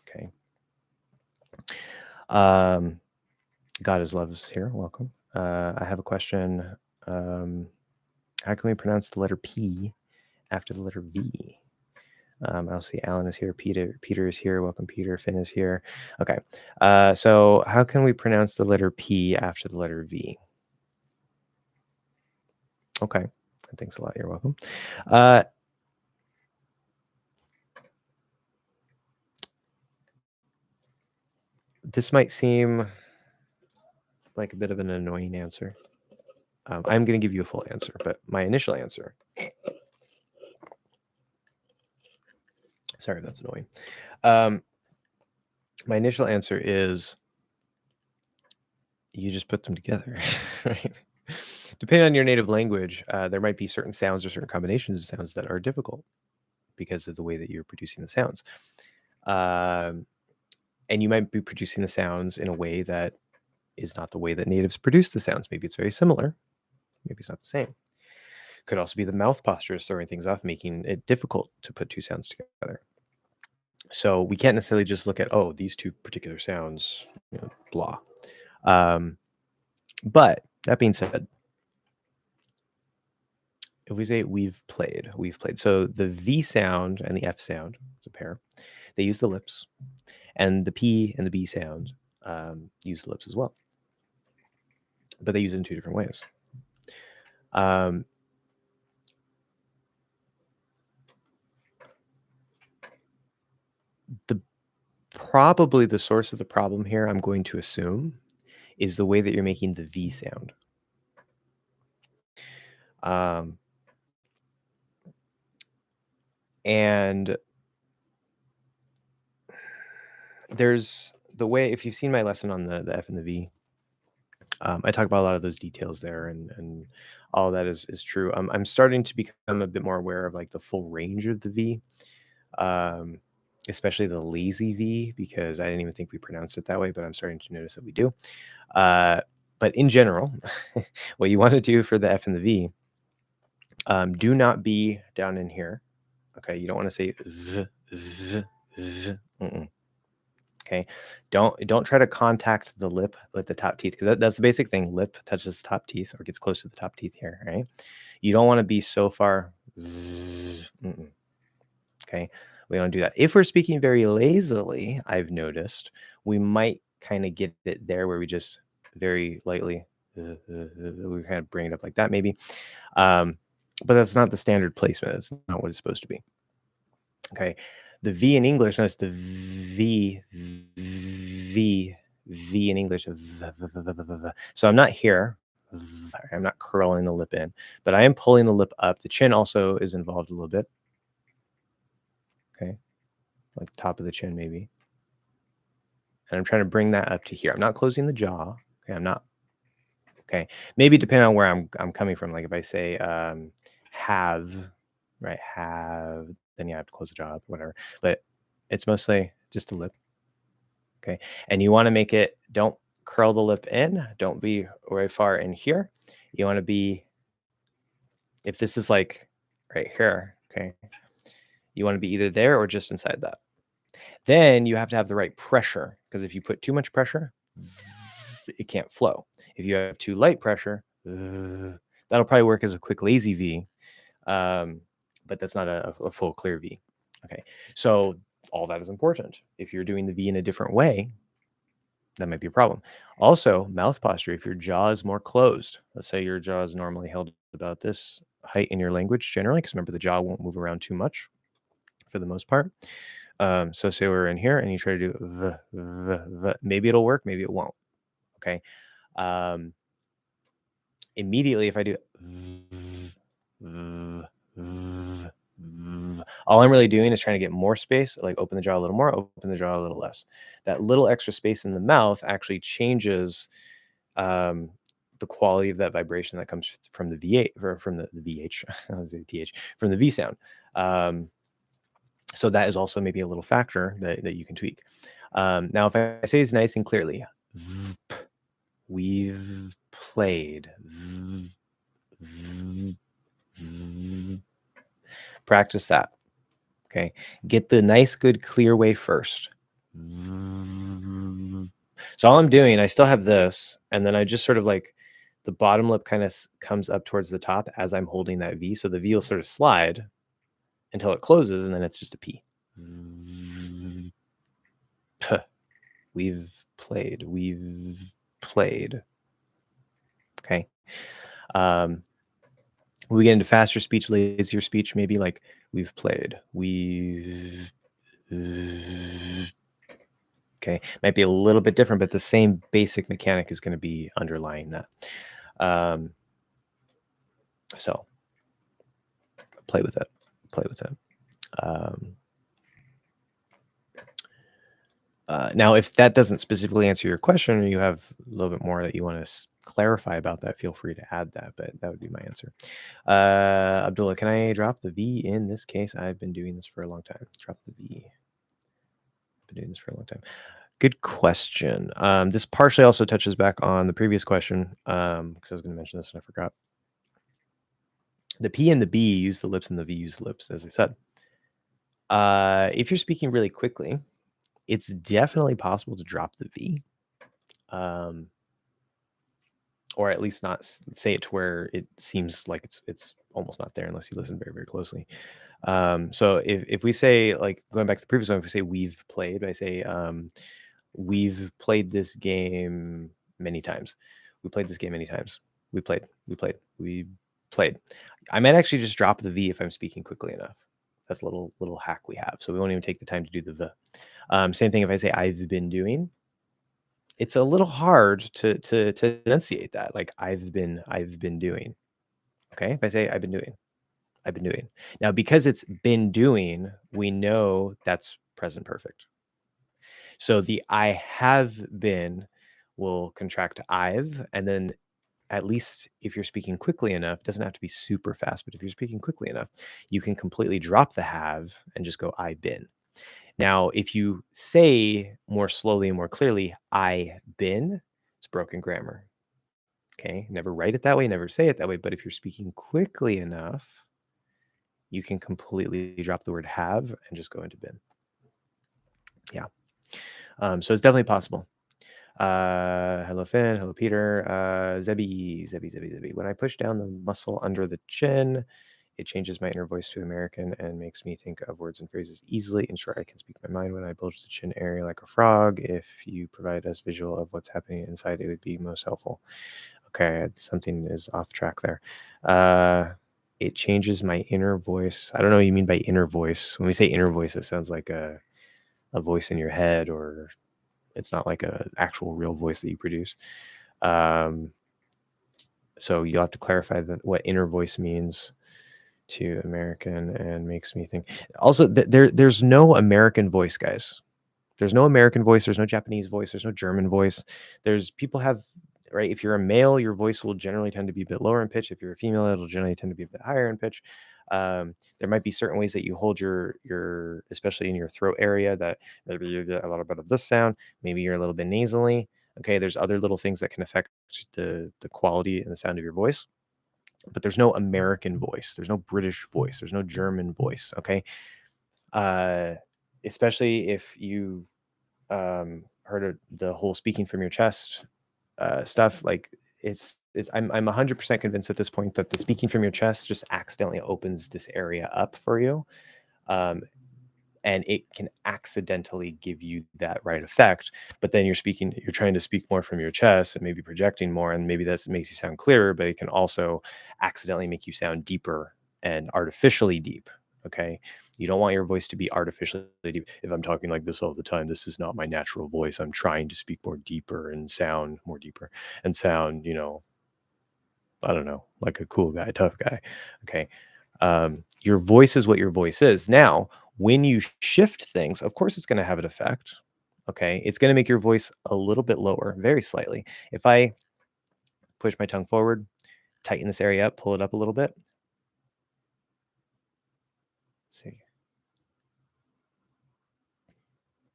A: Okay. God is love is here. Welcome. I have a question. How can we pronounce the letter P after the letter V? I'll see Alan is here. Peter is here. Welcome, Peter. Finn is here. Okay. So how can we pronounce the letter P after the letter V? Okay. Thanks a lot. You're welcome. This might seem like a bit of an annoying answer. I'm going to give you a full answer, but my initial answer. Sorry if that's annoying. My initial answer is you just put them together, right? Depending on your native language, there might be certain sounds or certain combinations of sounds that are difficult because of the way that you're producing the sounds. And you might be producing the sounds in a way that is not the way that natives produce the sounds. Maybe it's very similar. Maybe it's not the same. Could also be the mouth posture is throwing things off, making it difficult to put two sounds together. So we can't necessarily just look at, oh, these two particular sounds, blah. But that being said, if we say we've played. So the V sound and the F sound, it's a pair. They use the lips, and the P and the B sound use the lips as well. But they use it in two different ways. Probably the source of the problem here, I'm going to assume, is the way that you're making the V sound. And there's the way, if you've seen my lesson on the F and the V, I talk about a lot of those details there, and all that is true. I'm starting to become a bit more aware of like the full range of the V, especially the lazy V, because I didn't even think we pronounced it that way, but I'm starting to notice that we do. But in general, what you want to do for the F and the V, do not be down in here. Okay, you don't want to say okay, don't try to contact the lip with the top teeth, because that's the basic thing. Lip touches the top teeth or gets close to the top teeth here, right? You don't want to be so far. Okay, we don't do that. If we're speaking very lazily, I've noticed we might kind of get it there where we just very lightly we kind of bring it up like that, maybe. But that's not the standard placement. That's not what it's supposed to be. Okay. The V in English, notice the V in English. So I'm not here. I'm not curling the lip in, but I am pulling the lip up. The chin also is involved a little bit. Okay. Like the top of the chin, maybe. And I'm trying to bring that up to here. I'm not closing the jaw. Okay. I'm not. Okay. Maybe depending on where I'm coming from. Like if I say have, right? Have, then you have to close the jaw up, whatever. But it's mostly just the lip. Okay. And you want to make it, don't curl the lip in. Don't be very far in here. You want to be, if this is like right here, okay, you want to be either there or just inside that. Then you have to have the right pressure, because if you put too much pressure, it can't flow. If you have too light pressure, that'll probably work as a quick lazy V, but that's not a full clear V. Okay, so all that is important. If you're doing the V in a different way, that might be a problem. Also, mouth posture. If your jaw is more closed, let's say your jaw is normally held about this height in your language generally, because remember the jaw won't move around too much for the most part. So say we're in here and you try to do maybe it'll work, maybe it won't. Okay. Immediately, if I do all I'm really doing is trying to get more space, like open the jaw a little more, open the jaw a little less. That little extra space in the mouth actually changes the quality of that vibration that comes from the V8 or from the VH, I was TH, from the V sound. So that is also maybe a little factor that you can tweak. Now, if I say this nice and clearly, we've played. Practice that. Okay. Get the nice, good, clear way first. So all I'm doing, I still have this, and then I just sort of like the bottom lip kind of comes up towards the top as I'm holding that V. So the V will sort of slide until it closes, and then it's just a P. We've played. Okay. We get into faster speech, lazier speech, maybe like we've played. Okay. Okay, might be a little bit different, but the same basic mechanic is going to be underlying that. Um, so play with it. Play with it. Um, now, if that doesn't specifically answer your question, or you have a little bit more that you want to clarify about that, feel free to add that. But that would be my answer. Abdullah, can I drop the V in this case? I've been doing this for a long time. Drop the V. Been doing this for a long time. Good question. This partially also touches back on the previous question, because I was going to mention this and I forgot. The P and the B use the lips and the V use the lips, as I said. If you're speaking really quickly, it's definitely possible to drop the V, um, or at least not say it to where it seems like it's almost not there unless you listen very, very closely. So if we say, like, going back to the previous one, if we say we've played, I say, we've played this game many times. We played this game many times. We played. We played. I might actually just drop the V if I'm speaking quickly enough. That's a little hack we have. So we won't even take the time to do the. Same thing if I say I've been doing. It's a little hard to enunciate that. Like I've been doing. Okay. If I say I've been doing. Now, because it's been doing, we know that's present perfect. So the I have been will contract to I've, and then at least if you're speaking quickly enough, doesn't have to be super fast, but if you're speaking quickly enough, you can completely drop the have and just go I been. Now, if you say more slowly and more clearly, I been, it's broken grammar. Okay. Never write it that way, never say it that way. But if you're speaking quickly enough, you can completely drop the word have and just go into been. Yeah. So it's definitely possible. Hello, Finn. Hello, Peter. Zebby. When I push down the muscle under the chin, it changes my inner voice to American and makes me think of words and phrases easily. Ensure I can speak my mind when I bulge the chin area like a frog. If you provide us visual of what's happening inside, it would be most helpful. Okay, something is off track there. It changes my inner voice. I don't know what you mean by inner voice. When we say inner voice, it sounds like a voice in your head, or it's not like a actual real voice that you produce. So you'll have to clarify what inner voice means to American and makes me think. Also, there's no American voice, guys. There's no American voice. There's no Japanese voice. There's no German voice. There's people have, right? If you're a male, your voice will generally tend to be a bit lower in pitch. If you're a female, it'll generally tend to be a bit higher in pitch. There might be certain ways that you hold your, especially in your throat area, that maybe you get a little bit of this sound. Maybe you're a little bit nasally. Okay, there's other little things that can affect the quality and the sound of your voice. But there's no American voice. There's no British voice. There's no German voice. Okay, especially if you heard of the whole speaking from your chest stuff. Like I'm 100% convinced at this point that the speaking from your chest just accidentally opens this area up for you, um, and it can accidentally give you that right effect. But then you're trying to speak more from your chest and maybe projecting more, and maybe that makes you sound clearer, but it can also accidentally make you sound deeper and artificially deep. Okay, you don't want your voice to be artificially deep. If I'm talking like this all the time, this is not my natural voice. I'm trying to speak more deeper and sound more deeper and sound, I don't know, like a cool guy, tough guy. Okay. Your voice is what your voice is. Now, when you shift things, of course, it's going to have an effect. Okay. It's going to make your voice a little bit lower, very slightly. If I push my tongue forward, tighten this area up, pull it up a little bit. See.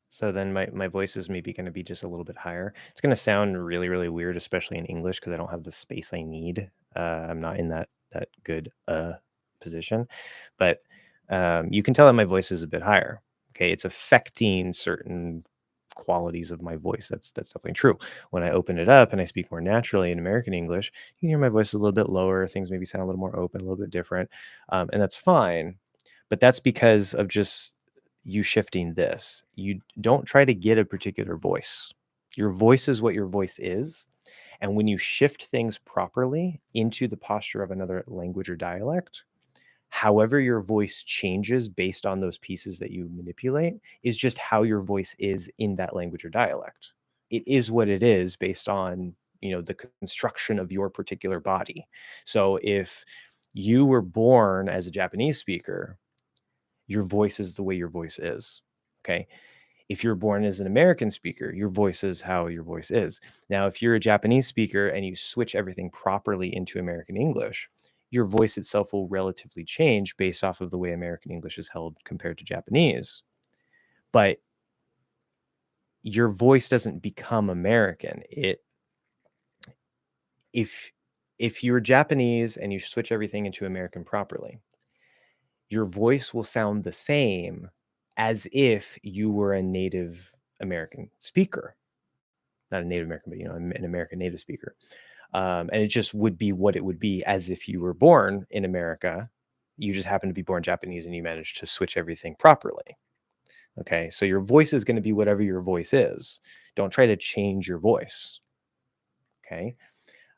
A: So then my voice is maybe going to be just a little bit higher. It's going to sound really, really weird, especially in English, because I don't have the space I need. I'm not in that good position, but you can tell that my voice is a bit higher. Okay, it's affecting certain qualities of my voice. That's definitely true. When I open it up and I speak more naturally in American English, you can hear my voice a little bit lower. Things maybe sound a little more open, a little bit different, and that's fine. But that's because of just you shifting this. You don't try to get a particular voice. Your voice is what your voice is. And when you shift things properly into the posture of another language or dialect, However your voice changes based on those pieces that you manipulate is just how your voice is in that language or dialect. It is what it is based on, the construction of your particular body. So if you were born as a Japanese speaker, your voice is the way your voice is. Okay. If you're born as an American speaker, your voice is how your voice is. Now, if you're a Japanese speaker and you switch everything properly into American English, your voice itself will relatively change based off of the way American English is held compared to Japanese. But your voice doesn't become American. If if you're Japanese and you switch everything into American properly, your voice will sound the same as if you were a native American speaker. Not a Native American, but an American native speaker. And it just would be what it would be as if you were born in America. You just happen to be born Japanese and you managed to switch everything properly. Okay. So your voice is going to be whatever your voice is. Don't try to change your voice. Okay.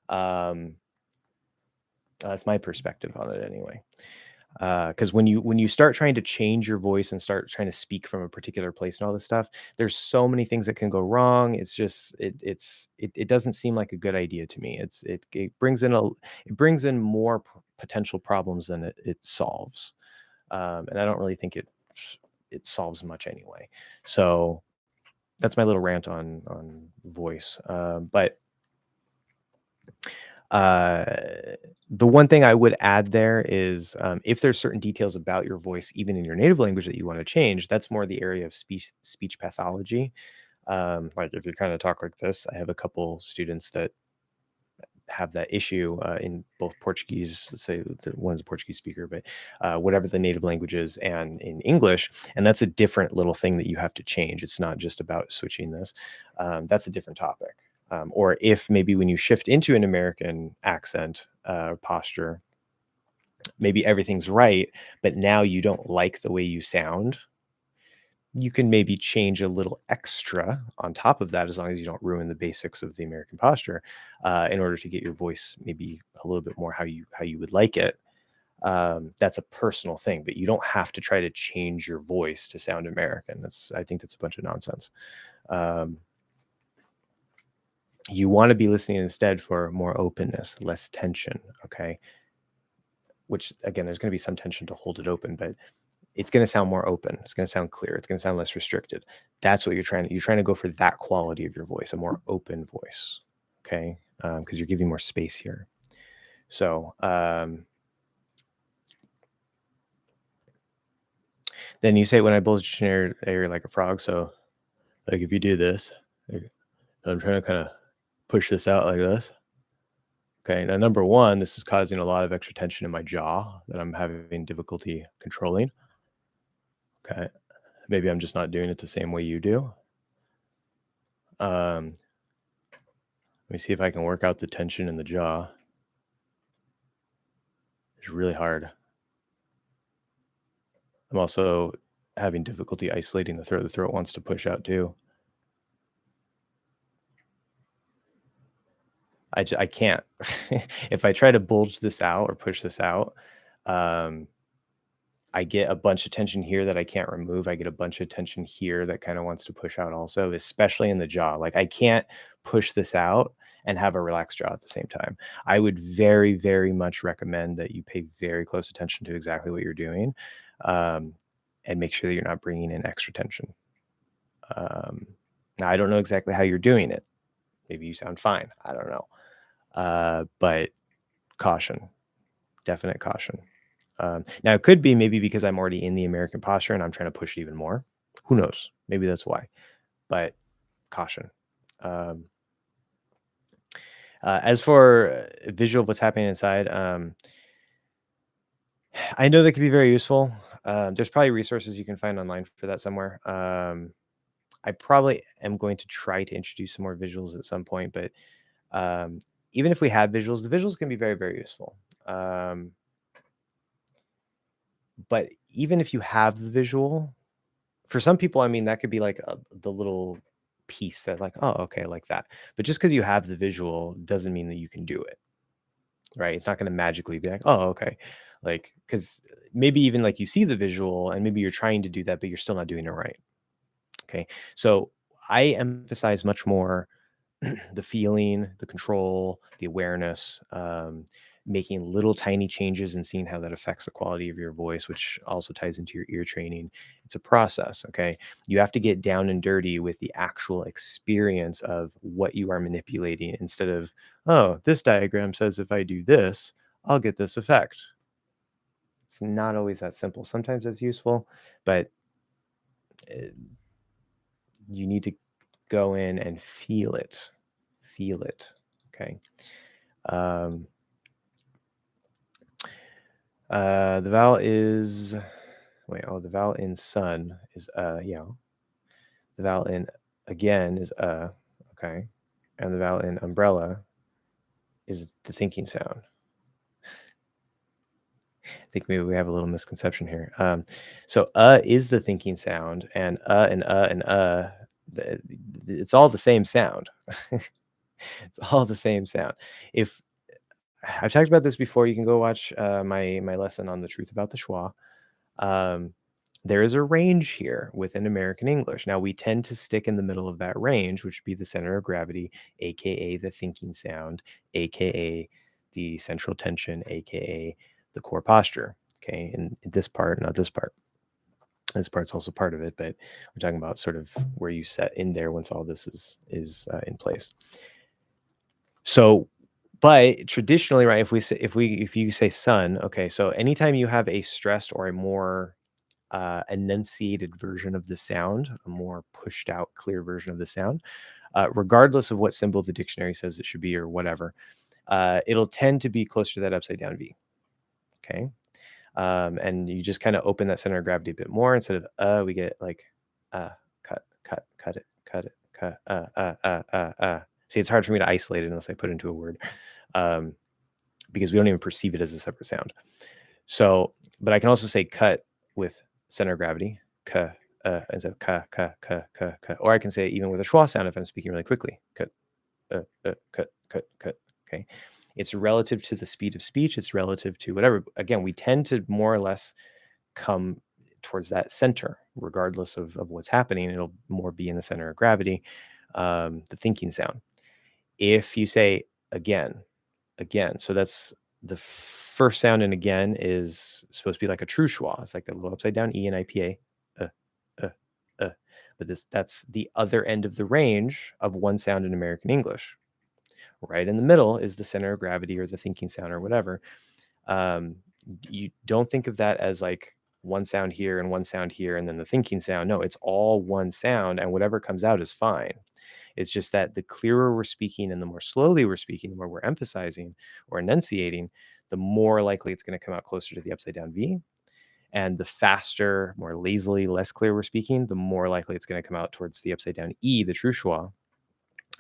A: Um, that's my perspective on it anyway. Because when you start trying to change your voice and start trying to speak from a particular place and all this stuff, there's so many things that can go wrong. It's just it doesn't seem like a good idea to me. It brings in more potential problems than it solves, and I don't really think it solves much anyway. So that's my little rant on voice. But uh, the one thing I would add there is, if there's certain details about your voice, even in your native language, that you want to change, that's more the area of speech pathology. Like if you kind of talk like this, I have a couple students that have that issue in both Portuguese. Let's say one's a Portuguese speaker, but whatever the native language is, and in English, and that's a different little thing that you have to change. It's not just about switching this. That's a different topic. Or if maybe when you shift into an American accent posture, maybe everything's right, but now you don't like the way you sound, you can maybe change a little extra on top of that, as long as you don't ruin the basics of the American posture, in order to get your voice maybe a little bit more how you would like it. That's a personal thing, but you don't have to try to change your voice to sound American. I think that's a bunch of nonsense. Um, you want to be listening instead for more openness, less tension. Okay. Which again, there's going to be some tension to hold it open, but it's going to sound more open. It's going to sound clear. It's going to sound less restricted. That's what you're trying to go for, that quality of your voice, a more open voice. Okay. Because you're giving more space here. So then you say, when I bulge in air like a frog. So like if you do this, I'm trying to kind of push this out like this. Okay. Now, number one, this is causing a lot of extra tension in my jaw that I'm having difficulty controlling. Okay. Maybe I'm just not doing it the same way you do. Let me see if I can work out the tension in the jaw. It's really hard. I'm also having difficulty isolating the throat. The throat wants to push out too. I can't. If I try to bulge this out or push this out, um, I get a bunch of tension here that I can't remove. I get a bunch of tension here that kind of wants to push out also, especially in the jaw. Like I can't push this out and have a relaxed jaw at the same time. I would very, very much recommend that you pay very close attention to exactly what you're doing, um, and make sure that you're not bringing in extra tension. Now, I don't know exactly how you're doing it. Maybe you sound fine. I don't know. But caution, definite caution. Now, it could be maybe because I'm already in the American posture and I'm trying to push it even more. Who knows? Maybe that's why. But caution. Um, as for visual of what's happening inside, I know that could be very useful. There's probably resources you can find online for that somewhere. I probably am going to try to introduce some more visuals at some point, but um, even if we have visuals, the visuals can be very, very useful. But even if you have the visual, for some people, I mean, that could be like the little piece that, like, oh, okay, like that. But just because you have the visual doesn't mean that you can do it, right? It's not going to magically be like, oh, okay. Like, because maybe even like you see the visual and maybe you're trying to do that, but you're still not doing it right. Okay. So I emphasize much more the feeling, the control, the awareness, making little tiny changes and seeing how that affects the quality of your voice, which also ties into your ear training. It's a process. Okay. You have to get down and dirty with the actual experience of what you are manipulating instead of, oh, this diagram says if I do this, I'll get this effect. It's not always that simple. Sometimes it's useful, but uh, you need to go in and feel it. Feel it. Okay. Um, the vowel is the vowel in sun is yeah. The vowel in again is okay. And the vowel in umbrella is the thinking sound. I think maybe we have a little misconception here. So is the thinking sound, and it's all the same sound. It's all the same sound. If I've talked about this before, you can go watch my lesson on the truth about the schwa. Um, there is a range here within American English. Now, we tend to stick in the middle of that range, which would be the center of gravity, aka the thinking sound, aka the central tension, aka the core posture. Okay, and this part, not this part. This part's also part of it, but we're talking about sort of where you set in there once all this is in place. So, but traditionally, right? If you say sun, okay. So anytime you have a stressed or a more enunciated version of the sound, a more pushed out, clear version of the sound, regardless of what symbol the dictionary says it should be or whatever, it'll tend to be closer to that upside down V. Okay. And you just kind of open that center of gravity a bit more. Instead of we get like cut it, See, it's hard for me to isolate it unless I put it into a word, because we don't even perceive it as a separate sound. So, but I can also say cut with center of gravity, instead of ka. Or I can say it even with a schwa sound if I'm speaking really quickly, cut. Okay. It's relative to the speed of speech. It's relative to whatever. Again, we tend to more or less come towards that center, regardless of what's happening. It'll more be in the center of gravity, the thinking sound. If you say again, so that's the first sound in again is supposed to be like a true schwa. It's like that little upside down E and IPA. Uh, uh, but that's the other end of the range of one sound in American English. Right in the middle is the center of gravity or the thinking sound or whatever. You don't think of that as like one sound here and one sound here and then the thinking sound. No, it's all one sound, and whatever comes out is fine. It's just that the clearer we're speaking and the more slowly we're speaking, the more we're emphasizing or enunciating, the more likely it's going to come out closer to the upside down V. And the faster, more lazily, less clear we're speaking, the more likely it's going to come out towards the upside down E, the true schwa.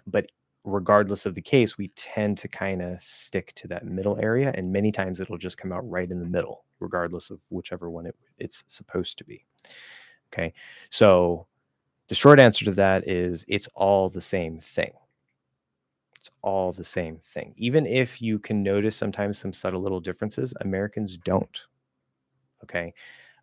A: But regardless of the case, we tend to kind of stick to that middle area. And many times it'll just come out right in the middle, regardless of whichever one it's supposed to be. Okay. So the short answer to that is it's all the same thing. It's all the same thing. Even if you can notice sometimes some subtle little differences, Americans don't. Okay.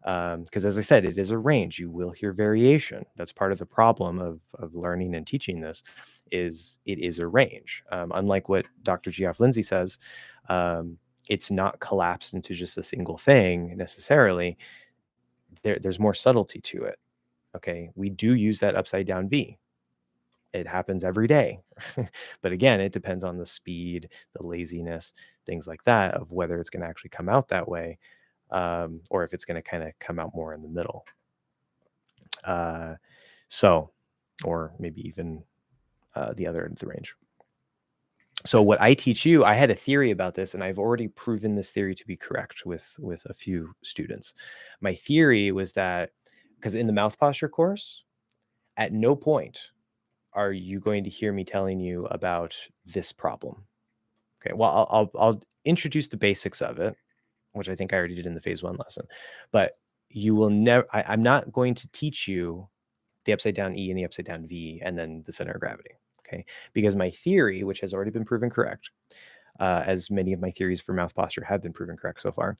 A: Because as I said, it is a range. You will hear variation. That's part of the problem of learning and teaching this is it is a range. Unlike what Dr. Geoff Lindsay says, it's not collapsed into just a single thing necessarily. There's more subtlety to it. Okay. We do use that upside down V. It happens every day. But again, it depends on the speed, the laziness, things like that, of whether it's going to actually come out that way, or if it's going to kind of come out more in the middle. So, or maybe even the other end of the range. So what I teach you, I had a theory about this, and I've already proven this theory to be correct with a few students. My theory was that because in the mouth posture course, at no point are you going to hear me telling you about this problem. Okay, well, I'll introduce the basics of it, which I think I already did in the phase 1 lesson, but you will never, I'm not going to teach you the upside down E and the upside down V and then the center of gravity. Okay, because my theory, which has already been proven correct, as many of my theories for mouth posture have been proven correct so far.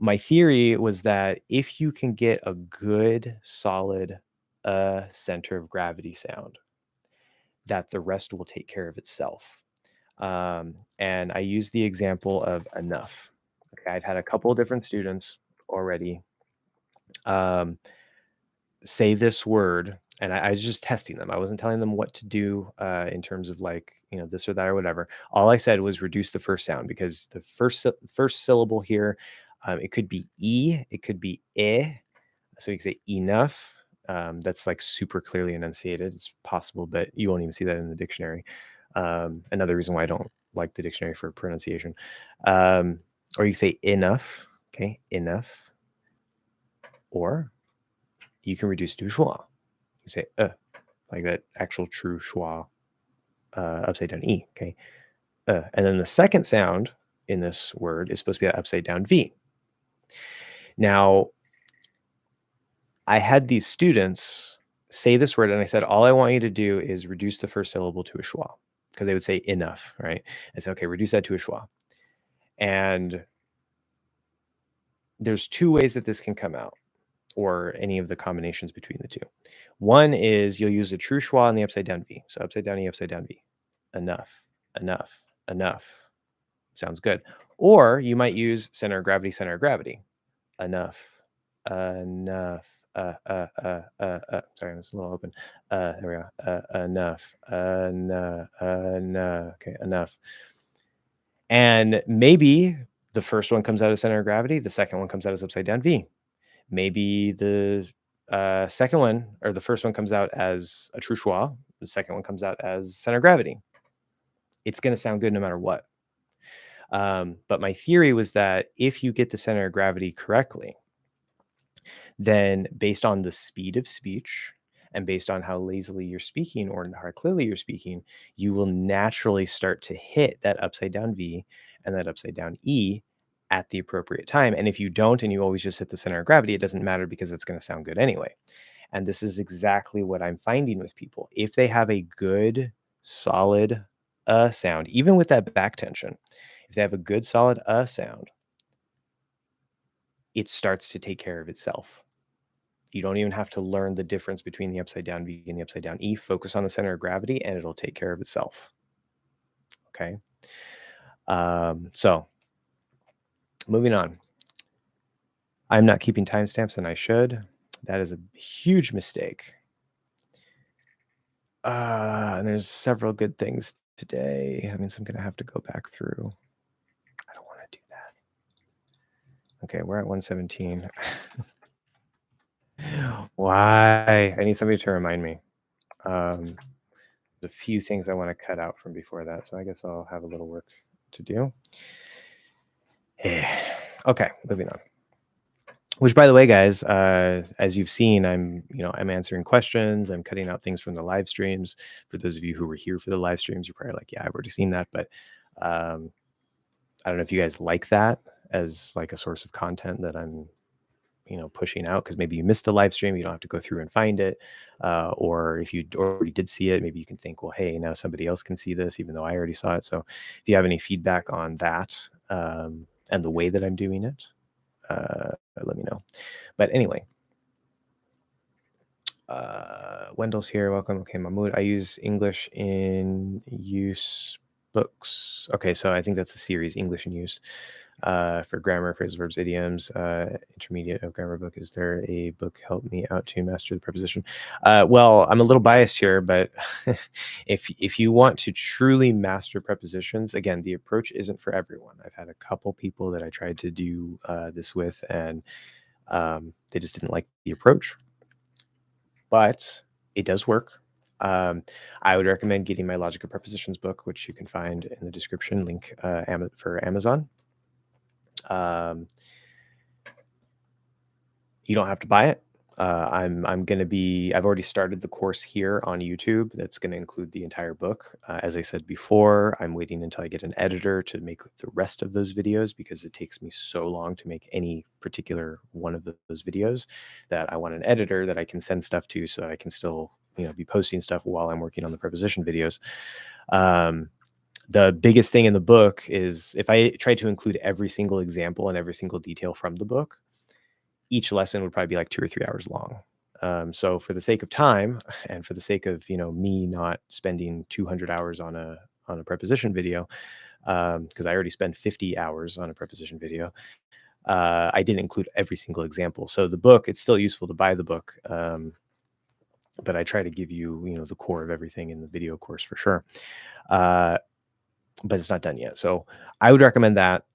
A: My theory was that if you can get a good, solid center of gravity sound, that the rest will take care of itself. And I use the example of enough. Okay, I've had a couple of different students already say this word, and I was just testing them. I wasn't telling them what to do in terms of like, this or that or whatever. All I said was reduce the first sound, because the first syllable here, it could be e, it could be eh. So you can say enough. That's like super clearly enunciated. It's possible, but you won't even see that in the dictionary. Another reason why I don't like the dictionary for pronunciation. Or you say enough. Okay, enough. Or you can reduce it to a schwa. You say like that actual true schwa, upside down e. Okay, and then the second sound in this word is supposed to be that upside down v. Now, I had these students say this word, and I said, all I want you to do is reduce the first syllable to a schwa, because they would say enough, right? I said, okay, reduce that to a schwa. And there's two ways that this can come out, or any of the combinations between the two. One is you'll use a true schwa in the upside down V. So upside down E, upside down V. Enough, enough, enough. Sounds good. Or you might use center of gravity, center of gravity. Enough, enough, sorry, it's a little open. There we go. Enough, enough, enough. Okay, enough. And maybe the first one comes out of center of gravity, the second one comes out as upside down V. Maybe the second one or the first one comes out as a true schwa. The second one comes out as center of gravity. It's going to sound good no matter what. But my theory was that if you get the center of gravity correctly, then based on the speed of speech and based on how lazily you're speaking or how clearly you're speaking, you will naturally start to hit that upside down V and that upside down E at the appropriate time. And if you don't, and you always just hit the center of gravity, it doesn't matter, because it's going to sound good anyway. And this is exactly what I'm finding with people. If they have a good, solid sound, even with that back tension, if they have a good, solid sound, it starts to take care of itself. You don't even have to learn the difference between the upside down V and the upside down E. Focus on the center of gravity and it'll take care of itself. Okay. So moving on. I'm not keeping timestamps, and I should. That is a huge mistake. And there's several good things today. I mean, so I'm going to have to go back through. I don't want to do that. Okay, we're at 117. Why? I need somebody to remind me. There's a few things I want to cut out from before that, so I guess I'll have a little work to do. Okay, moving on. Which, by the way, guys, as you've seen, I'm answering questions. I'm cutting out things from the live streams. For those of you who were here for the live streams, you're probably like, yeah, I've already seen that. But I don't know if you guys like that as like a source of content that I'm, pushing out, because maybe you missed the live stream. You don't have to go through and find it. Or if you already did see it, maybe you can think, well, hey, now somebody else can see this, even though I already saw it. So if you have any feedback on that and the way that I'm doing it, let me know. But anyway, Wendell's here. Welcome. Okay, Mahmoud. I use English in Use books. Okay, so I think that's a series, English in Use, for grammar, phrasal verbs, idioms, intermediate of grammar book. Is there a book help me out to master the preposition? Well, I'm a little biased here, but if you want to truly master prepositions, again, the approach isn't for everyone. I've had a couple people that I tried to do this with, and they just didn't like the approach. But it does work. I would recommend getting my Logic of Prepositions book, which you can find in the description link for Amazon. You don't have to buy it. I've already started the course here on YouTube. That's going to include the entire book. As I said before, I'm waiting until I get an editor to make the rest of those videos, because it takes me so long to make any particular one of those videos that I want an editor that I can send stuff to, so that I can still, be posting stuff while I'm working on the preposition videos. The biggest thing in the book is if I tried to include every single example and every single detail from the book, each lesson would probably be like 2 or 3 hours long. So for the sake of time and for the sake of, me not spending 200 hours on a preposition video, because I already spend 50 hours on a preposition video, I didn't include every single example. So the book, it's still useful to buy the book, but I try to give you, the core of everything in the video course for sure. But it's not done yet. So I would recommend that.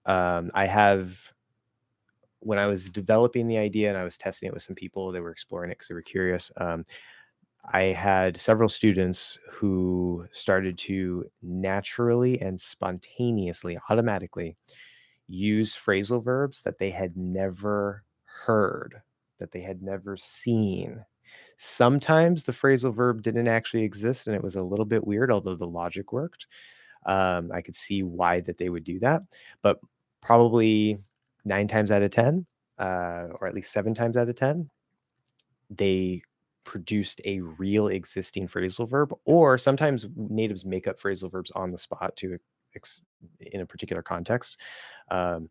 A: When I was developing the idea and I was testing it with some people, they were exploring it because they were curious. I had several students who started to naturally and spontaneously, automatically use phrasal verbs that they had never heard, that they had never seen. Sometimes the phrasal verb didn't actually exist and it was a little bit weird, although the logic worked. I could see why that they would do that, but probably 9 times out of 10, or at least 7 times out of 10, they produced a real existing phrasal verb, or sometimes natives make up phrasal verbs on the spot to in a particular context. Um,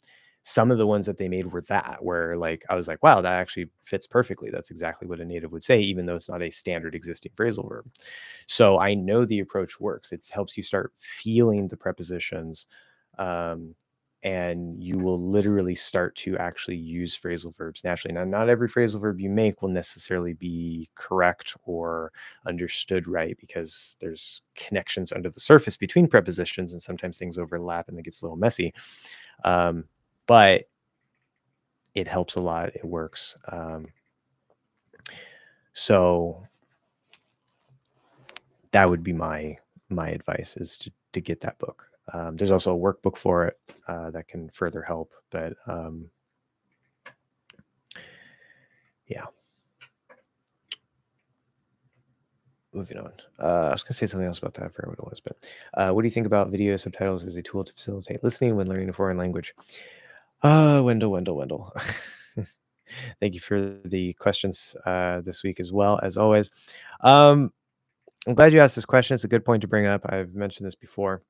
A: some of the ones that they made were where like I was like, wow, that actually fits perfectly. That's exactly what a native would say, even though it's not a standard existing phrasal verb. So I know the approach works. It helps you start feeling the prepositions, um, and you will literally start to actually use phrasal verbs naturally. Now, not every phrasal verb you make will necessarily be correct or understood right, because there's connections under the surface between prepositions, and sometimes things overlap and it gets a little messy. But it helps a lot. It works. So that would be my advice, is to get that book. There's also a workbook for it that can further help, but yeah. Moving on. I was going to say something else about that. I forgot what it was, but what do you think about video subtitles as a tool to facilitate listening when learning a foreign language? Wendell. Thank you for the questions this week as well, as always. I'm glad you asked this question. It's a good point to bring up. I've mentioned this before.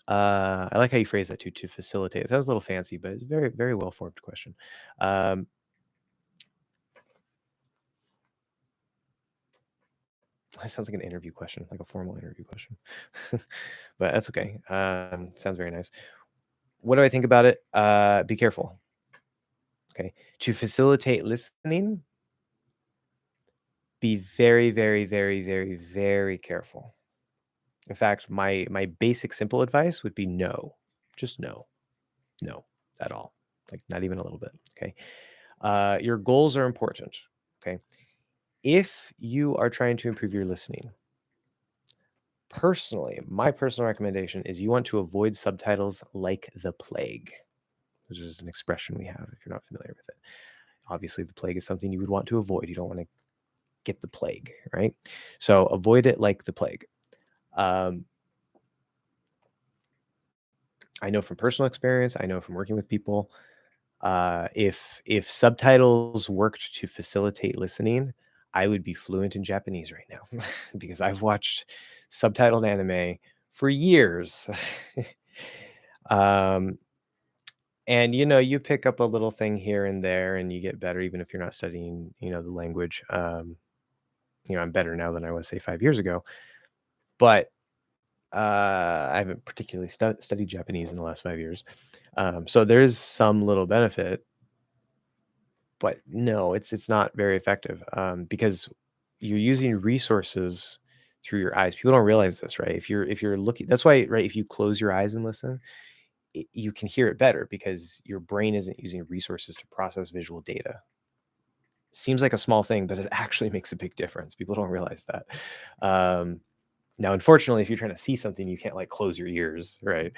A: I like how you phrase that to facilitate. It sounds a little fancy, but it's a very, very well formed question. It sounds like an interview question, like a formal interview question, but that's okay. Sounds very nice. What do I think about it? Be careful. Okay. To facilitate listening, be very, very, very, very, very careful. In fact, my basic simple advice would be no. Just no. No at all. Like not even a little bit. Okay. Your goals are important. Okay. If you are trying to improve your listening, personally, my personal recommendation is you want to avoid subtitles like the plague, which is an expression we have if you're not familiar with it. Obviously, the plague is something you would want to avoid. You don't want to get the plague, right? So avoid it like the plague. I know from personal experience, I know from working with people, if subtitles worked to facilitate listening, I would be fluent in Japanese right now because I've watched subtitled anime for years. um, and you pick up a little thing here and there, and you get better, even if you're not studying, the language. I'm better now than I was, say, 5 years ago, but I haven't particularly studied Japanese in the last 5 years. So there's some little benefit, but no, it's not very effective, because you're using resources through your eyes. People don't realize this, right? If you're looking, that's why, right? If you close your eyes and listen, you can hear it better because your brain isn't using resources to process visual data. Seems like a small thing, but it actually makes a big difference. People don't realize that. Now, unfortunately, if you're trying to see something, you can't like close your ears, right?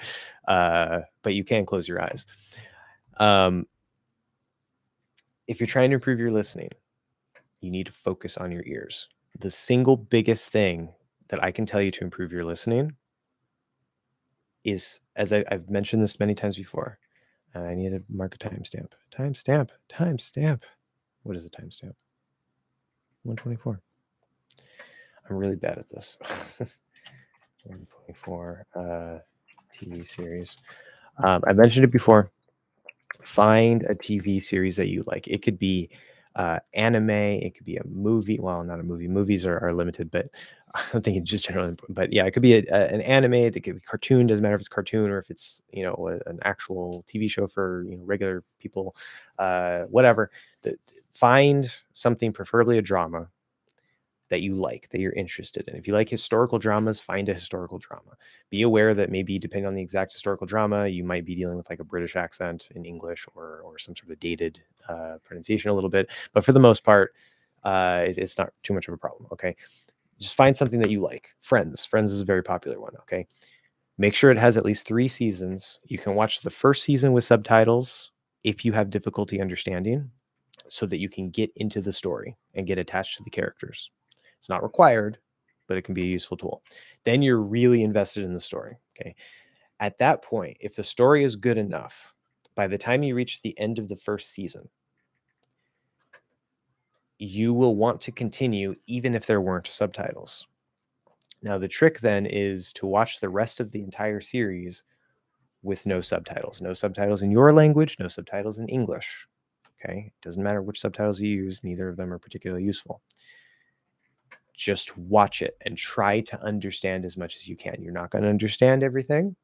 A: But you can close your eyes. If you're trying to improve your listening, you need to focus on your ears. The single biggest thing that I can tell you to improve your listening is, as I've mentioned this many times before, and I need to mark a timestamp. Timestamp. What is a timestamp? 124. I'm really bad at this. 2024 TV series. I mentioned it before. Find a TV series that you like. It could be anime. It could be a movie. Well, not a movie. Movies are limited, but I'm thinking just generally. But yeah, it could be an anime. It could be cartoon. Doesn't matter if it's cartoon or if it's an actual TV show for regular people. Whatever. Find something, preferably a drama, that you like, that you're interested in. If you like historical dramas, find a historical drama. Be aware that maybe depending on the exact historical drama, you might be dealing with like a British accent in English or some sort of dated pronunciation a little bit. But for the most part, it's not too much of a problem. Okay. Just find something that you like. Friends is a very popular one. Okay. Make sure it has at least 3 seasons. You can watch the first season with subtitles if you have difficulty understanding, so that you can get into the story and get attached to the characters. It's not required, but it can be a useful tool. Then you're really invested in the story. Okay. At that point, if the story is good enough, by the time you reach the end of the first season, you will want to continue even if there weren't subtitles. Now, the trick then is to watch the rest of the entire series with no subtitles. No subtitles in your language, no subtitles in English. Okay. It doesn't matter which subtitles you use, neither of them are particularly useful. Just watch it and try to understand as much as you can. You're not going to understand everything.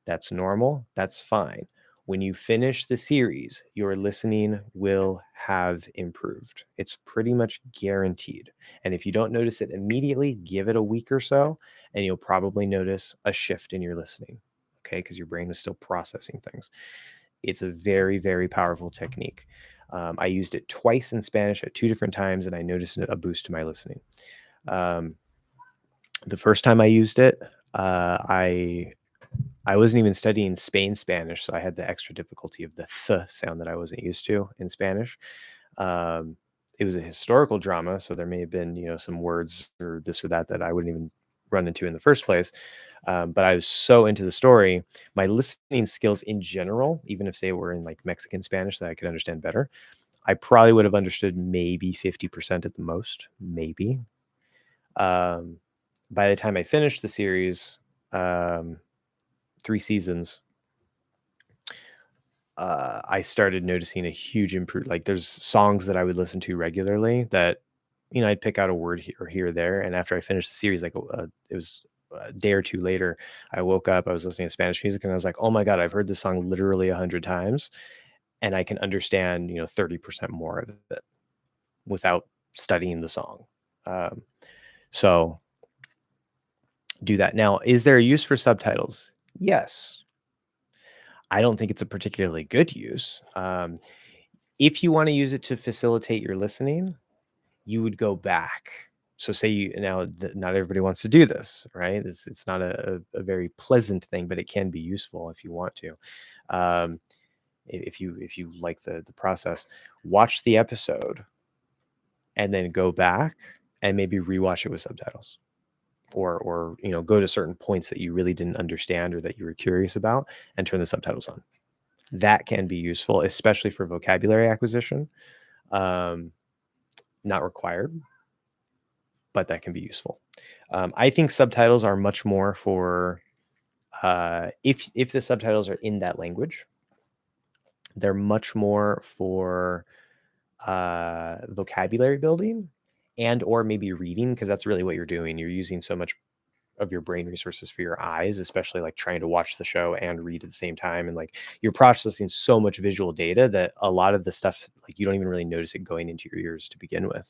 A: That's normal. That's fine. When you finish the series, your listening will have improved. It's pretty much guaranteed. And if you don't notice it immediately, give it a week or so, and you'll probably notice a shift in your listening. Okay, because your brain is still processing things. It's a very, very powerful technique. I used it twice in Spanish at 2 different times, and I noticed a boost to my listening. The first time I used it, I wasn't even studying Spain Spanish, so I had the extra difficulty of the th sound that I wasn't used to in Spanish. It was a historical drama, so there may have been some words or this or that I wouldn't even run into in the first place. But I was so into the story, my listening skills in general, even if say we're in like Mexican Spanish that I could understand better, I probably would have understood maybe 50% at the most, maybe. By the time I finished the series, 3 seasons, I started noticing a huge improvement. Like there's songs that I would listen to regularly that, I'd pick out a word here or there. And after I finished the series, like it was a day or two later, I woke up, I was listening to Spanish music and I was like, oh my God, I've heard this song literally 100 times and I can understand, 30% more of it without studying the song. So do that. Now, is there a use for subtitles? Yes. I don't think it's a particularly good use. If you want to use it to facilitate your listening, you would go back. So say not everybody wants to do this, right? It's not a very pleasant thing, but it can be useful if you want to. Um, if you like the process, watch the episode and then go back and maybe rewatch it with subtitles. Or go to certain points that you really didn't understand or that you were curious about and turn the subtitles on. That can be useful, especially for vocabulary acquisition. Not required, but that can be useful. I think subtitles are much more for if the subtitles are in that language, they're much more for vocabulary building and or maybe reading, because that's really what you're doing. You're using so much of your brain resources for your eyes, especially like trying to watch the show and read at the same time. And like you're processing so much visual data that a lot of the stuff, like you don't even really notice it going into your ears to begin with.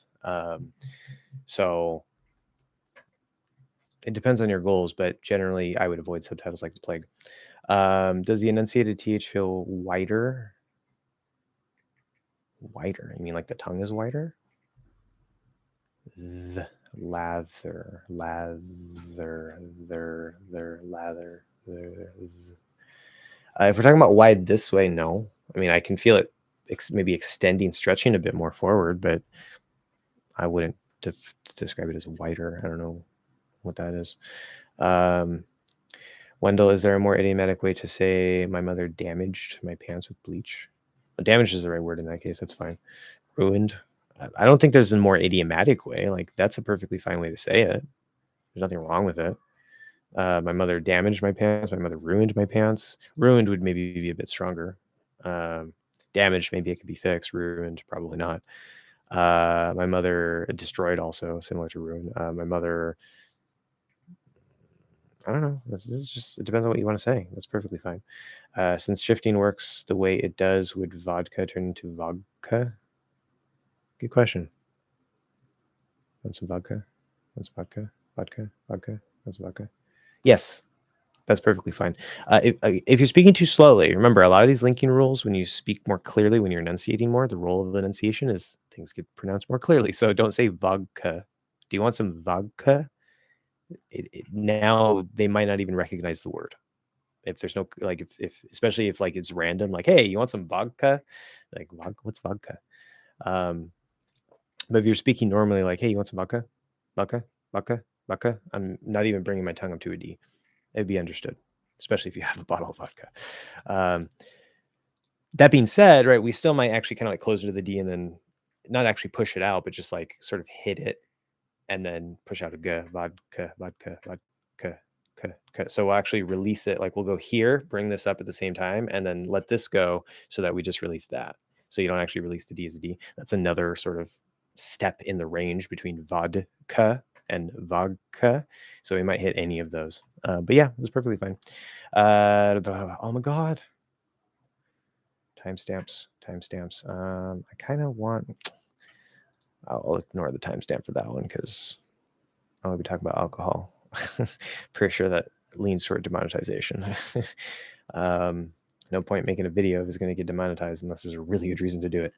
A: So it depends on your goals, but generally I would avoid subtitles like the plague. Does the enunciated TH feel wider? Wider? You mean like the tongue is wider? The lather, lather, lather. If we're talking about wide this way, no. I mean, I can feel it maybe extending, stretching a bit more forward, but I wouldn't describe it as wider. I don't know what that is. Wendell, is there a more idiomatic way to say my mother damaged my pants with bleach? Damaged is the right word in that case. That's fine. Ruined. I don't think there's a more idiomatic way. Like that's a perfectly fine way to say it. There's nothing wrong with it. My mother damaged my pants. My mother ruined my pants. Ruined would maybe be a bit stronger. Damaged, maybe it could be fixed. Ruined, probably not. My mother destroyed, also similar to ruin. My mother, I don't know. This is just, it depends on what you want to say. That's perfectly fine. Since shifting works the way it does, would vodka turn into vodka? Good question. Want some vodka? Want some vodka? Vodka? Vodka? Want some vodka? Yes, that's perfectly fine. If you're speaking too slowly, remember a lot of these linking rules, when you speak more clearly, when you're enunciating more, the role of the enunciation is things get pronounced more clearly. So don't say vodka. Do you want some vodka? Now they might not even recognize the word. If there's no, like, if especially if like it's random, like, hey, you want some vodka? Like, what's vodka? But if you're speaking normally, like, hey, you want some vodka? Vodka? Vodka? Vodka? I'm not even bringing my tongue up to a D. It'd be understood, especially if you have a bottle of vodka. That being said, right, we still might actually kind of like close it to the D and then not actually push it out, but just like sort of hit it and then push out a G, vodka, vodka, vodka. So we'll actually release it. Like we'll go here, bring this up at the same time, and then let this go so that we just release that. So you don't actually release the D as a D. That's another sort of step in the range between vodka and vodka. So we might hit any of those. But yeah, it's perfectly fine. Oh my God. Timestamps. I kind of want, I'll ignore the timestamp for that one because I'll be talking about alcohol. Pretty sure that leans toward demonetization. No point making a video if it's going to get demonetized unless there's a really good reason to do it.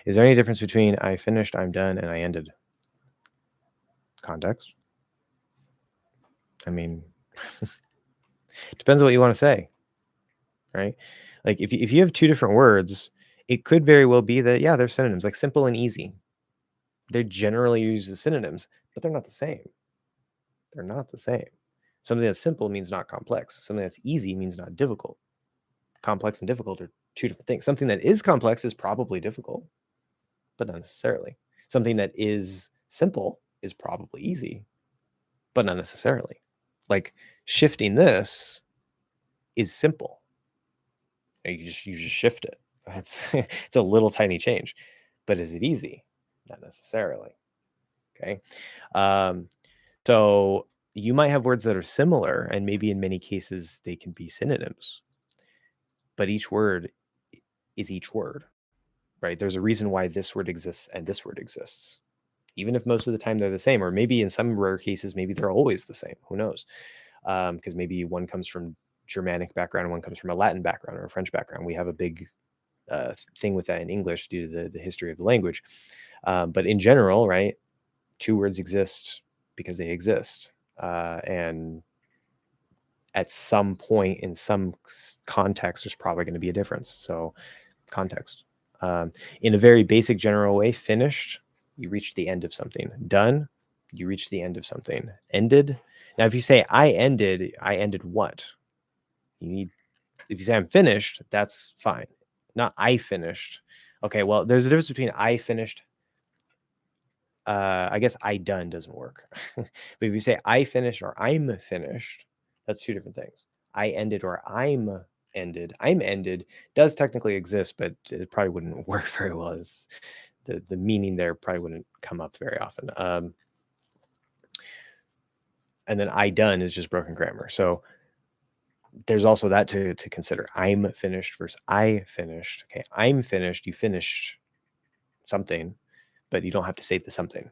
A: Is there any difference between I finished, I'm done, and I ended? Context. I mean, depends on what you want to say, right? Like if you have two different words, it could very well be that, yeah, they're synonyms, like simple and easy. They're generally used as synonyms, but they're not the same. They're not the same. Something that's simple means not complex. Something that's easy means not difficult. Complex and difficult are two different things. Something that is complex is probably difficult, but not necessarily. Something that is simple is probably easy, but not necessarily. Like shifting this is simple. You just shift it. It's a little tiny change, but is it easy? Not necessarily. Okay. So you might have words that are similar, and maybe in many cases they can be synonyms, but each word is each word, right? There's a reason why this word exists and this word exists, even if most of the time they're the same, or maybe in some rare cases, maybe they're always the same. Who knows? Because maybe one comes from Germanic background, one comes from a Latin background or a French background. We have a big thing with that in English due to the history of the language. But in general, right, two words exist because they exist. And at some point in some context, there's probably going to be a difference. So context. In a very basic general way, finished, you reach the end of something. Done, you reach the end of something. Ended. Now, if you say I ended what? You need, if you say I'm finished, that's fine. Not I finished. Okay, well, there's a difference between I finished. I guess I done doesn't work. But if you say I finished or I'm finished, that's two different things. I ended or I'm ended. I'm ended does technically exist, but it probably wouldn't work very well. As the meaning there probably wouldn't come up very often. And then I done is just broken grammar. So there's also that to consider. I'm finished versus I finished. Okay, I'm finished. You finished something, but you don't have to say the something,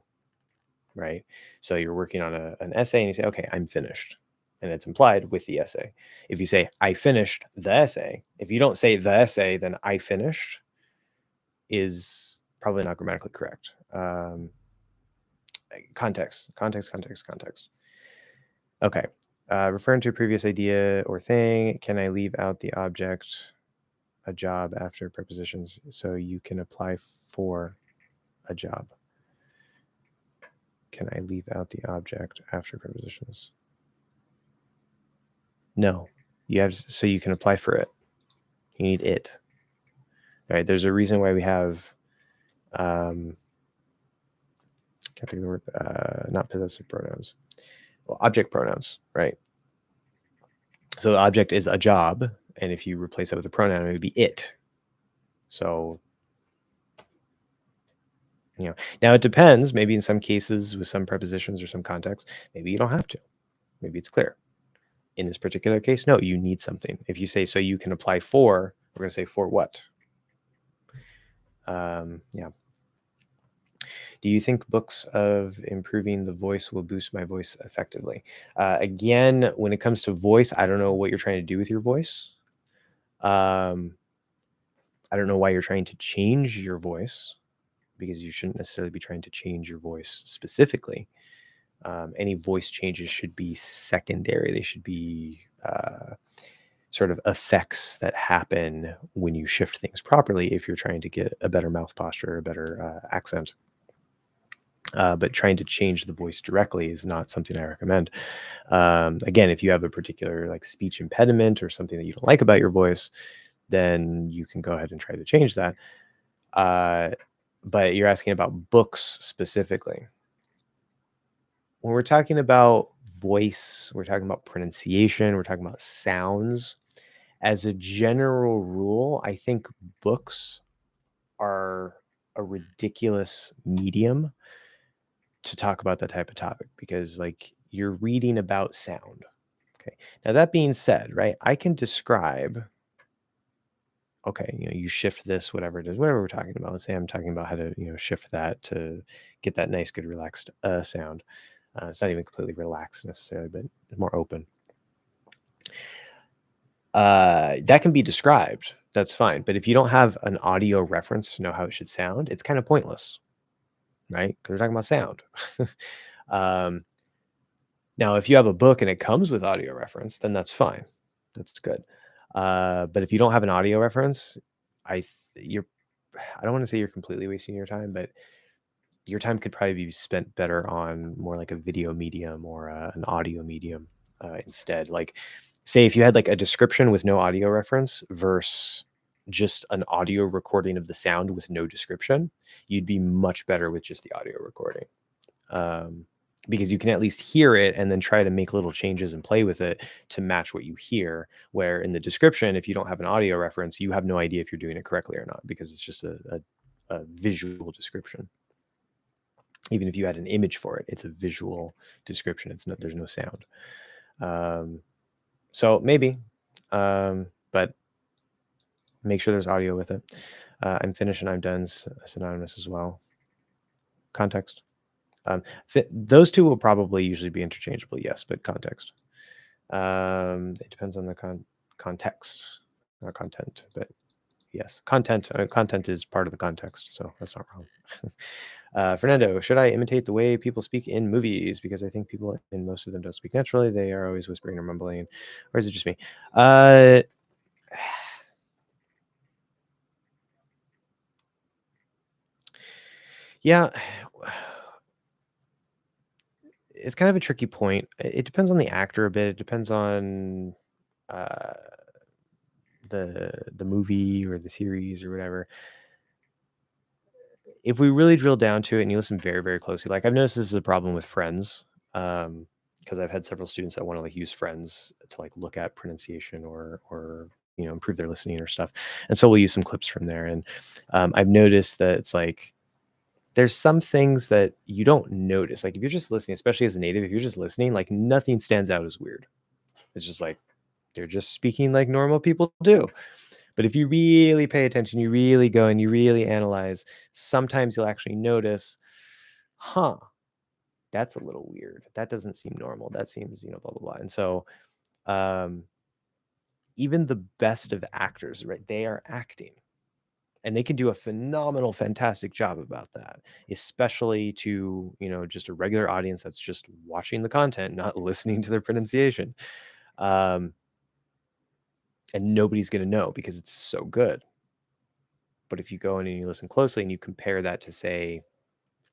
A: right? So you're working on an essay and you say, okay, I'm finished. And it's implied with the essay. If you say, I finished the essay, if you don't say the essay, then I finished is probably not grammatically correct. Context. Okay. Referring to a previous idea or thing, can I leave out the object, a job after prepositions so you can apply for a job? Can I leave out the object after prepositions? No, you have, so you can apply for it. You need it, right? There's a reason why we have, can't think of the word, not possessive pronouns. Well, object pronouns, right? So the object is a job, and if you replace it with a pronoun, it would be it. So, now it depends. Maybe in some cases with some prepositions or some contexts, maybe you don't have to. Maybe it's clear. In this particular case, no, you need something. If you say, so you can apply for, we're going to say for what? Yeah. Do you think books of improving the voice will boost my voice effectively? Again, when it comes to voice, I don't know what you're trying to do with your voice. Um, I don't know why you're trying to change your voice, because you shouldn't necessarily be trying to change your voice specifically. Any voice changes should be secondary. They should be sort of effects that happen when you shift things properly if you're trying to get a better mouth posture, a better accent. But trying to change the voice directly is not something I recommend. Again, if you have a particular like speech impediment or something that you don't like about your voice, then you can go ahead and try to change that. But you're asking about books specifically. When we're talking about voice, we're talking about pronunciation, we're talking about sounds. As a general rule, I think books are a ridiculous medium to talk about that type of topic, because like you're reading about sound. Okay. Now that being said, right, I can describe, okay, you shift this, whatever it is, whatever we're talking about. Let's say I'm talking about how to, shift that to get that nice, good, relaxed sound. It's not even completely relaxed necessarily, but more open. That can be described. That's fine. But if you don't have an audio reference to know how it should sound, it's kind of pointless, right? Because we're talking about sound. um, Now, if you have a book and it comes with audio reference, then that's fine. That's good. But if you don't have an audio reference, you're I don't want to say you're completely wasting your time, but your time could probably be spent better on more like a video medium or an audio medium instead. Like, say if you had like a description with no audio reference versus just an audio recording of the sound with no description, you'd be much better with just the audio recording. Um, because you can at least hear it and then try to make little changes and play with it to match what you hear. Where in the description, if you don't have an audio reference, you have no idea if you're doing it correctly or not, because it's just a visual description. Even if you had an image for it, it's a visual description. It's not, there's no sound. So maybe, but make sure there's audio with it. I'm finished and I'm done, synonymous as well. Context. Those two will probably usually be interchangeable, yes, but context. It depends on the context, not content, but yes, content. Content is part of the context, so that's not wrong. Fernando, should I imitate the way people speak in movies? Because I think people in most of them don't speak naturally. They are always whispering or mumbling. Or is it just me? Yeah, it's kind of a tricky point. It depends on the actor a bit. It depends on uh, the movie or the series or whatever. If we really drill down to it and you listen very, very closely, like I've noticed this is a problem with Friends, because I've had several students that want to like use Friends to like look at pronunciation or improve their listening or stuff, and so we'll use some clips from there. And I've noticed that it's like there's some things that you don't notice. Like if you're just listening, especially as a native, if you're just listening, like nothing stands out as weird. It's just like they're just speaking like normal people do. But if you really pay attention, you really go and you really analyze, sometimes you'll actually notice, huh, that's a little weird. That doesn't seem normal. That seems, blah, blah, blah. And so um, even the best of actors, right, they are acting. And they can do a phenomenal, fantastic job about that, especially to, just a regular audience that's just watching the content, not listening to their pronunciation. Um, and nobody's going to know because it's so good. But if you go in and you listen closely and you compare that to, say,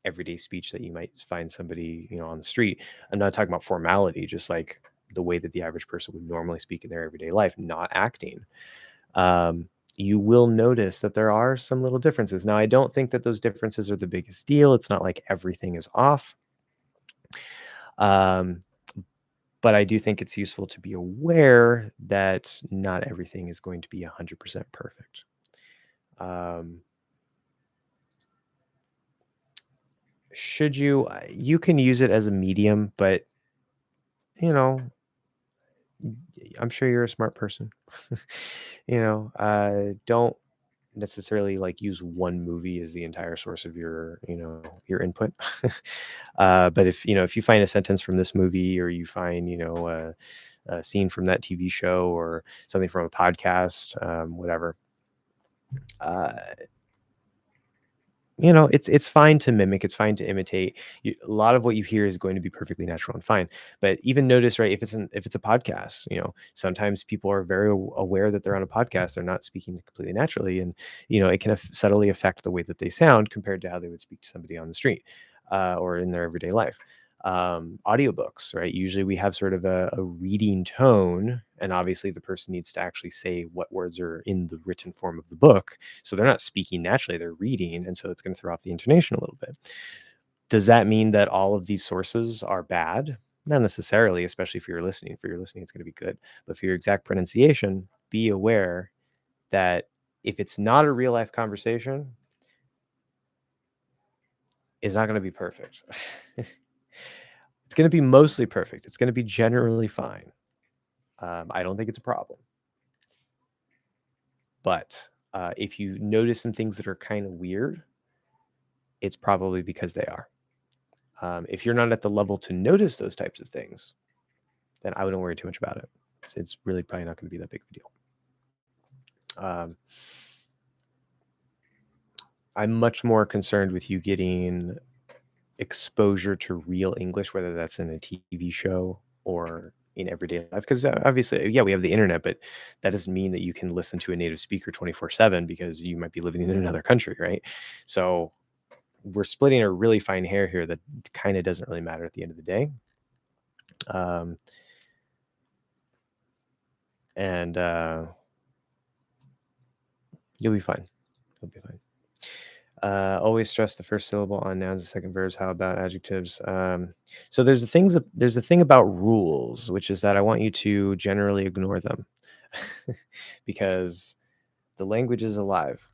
A: everyday speech that you might find somebody, on the street, I'm not talking about formality, just like the way that the average person would normally speak in their everyday life, not acting. You will notice that there are some little differences. Now, I don't think that those differences are the biggest deal. It's not like everything is off. But I do think it's useful to be aware that not everything is going to be 100% perfect. Um, should you? You can use it as a medium, but you know, I'm sure you're a smart person. Don't necessarily like use one movie as the entire source of your input. But if you find a sentence from this movie, or you find a scene from that TV show, or something from a podcast, whatever, uh, it's fine to mimic, it's fine to imitate. A lot of what you hear is going to be perfectly natural and fine. But even notice, right, if it's a podcast, sometimes people are very aware that they're on a podcast, they're not speaking completely naturally, and it can subtly affect the way that they sound compared to how they would speak to somebody on the street, or in their everyday life. Audiobooks, right? Usually we have sort of a reading tone, and obviously the person needs to actually say what words are in the written form of the book. So they're not speaking naturally, they're reading. And so it's going to throw off the intonation a little bit. Does that mean that all of these sources are bad? Not necessarily, especially if you're listening. For your listening, it's going to be good. But for your exact pronunciation, be aware that if it's not a real life conversation, it's not going to be perfect. It's going to be mostly perfect. It's going to be generally fine. I don't think it's a problem. But if you notice some things that are kind of weird, it's probably because they are. If you're not at the level to notice those types of things, then I wouldn't worry too much about it. It's really probably not going to be that big of a deal. I'm much more concerned with you getting exposure to real English, whether that's in a TV show or in everyday life. Because obviously, yeah, we have the internet, but that doesn't mean that you can listen to a native speaker 24/7, because you might be living in another country, right? So we're splitting a really fine hair here that kind of doesn't really matter at the end of the day. And you'll be fine. You'll be fine. Always stress the first syllable on nouns and second verbs. How about adjectives? So there's a thing about rules, which is that I want you to generally ignore them, because the language is alive.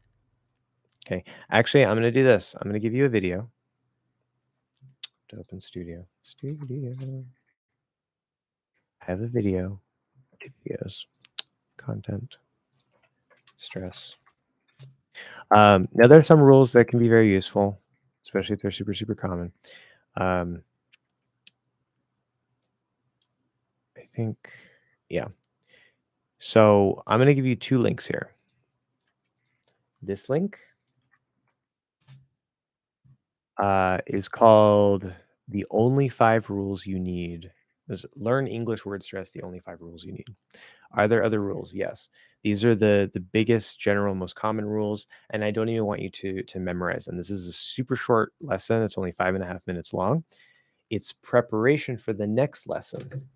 A: Okay. Actually, I'm going to do this. I'm going to give you a video to open Studio. I have a video. Videos. Content. Stress. Now there are some rules that can be very useful, especially if they're super, super common. I think, yeah. So I'm going to give you two links here. This link is called The Only 5 Rules You Need. Learn English Word Stress, The Only 5 Rules You Need. Are there other rules? Yes. These are the biggest, general, most common rules, and I don't even want you to memorize them. This is a super short lesson. It's only 5.5 minutes long. It's preparation for the next lesson,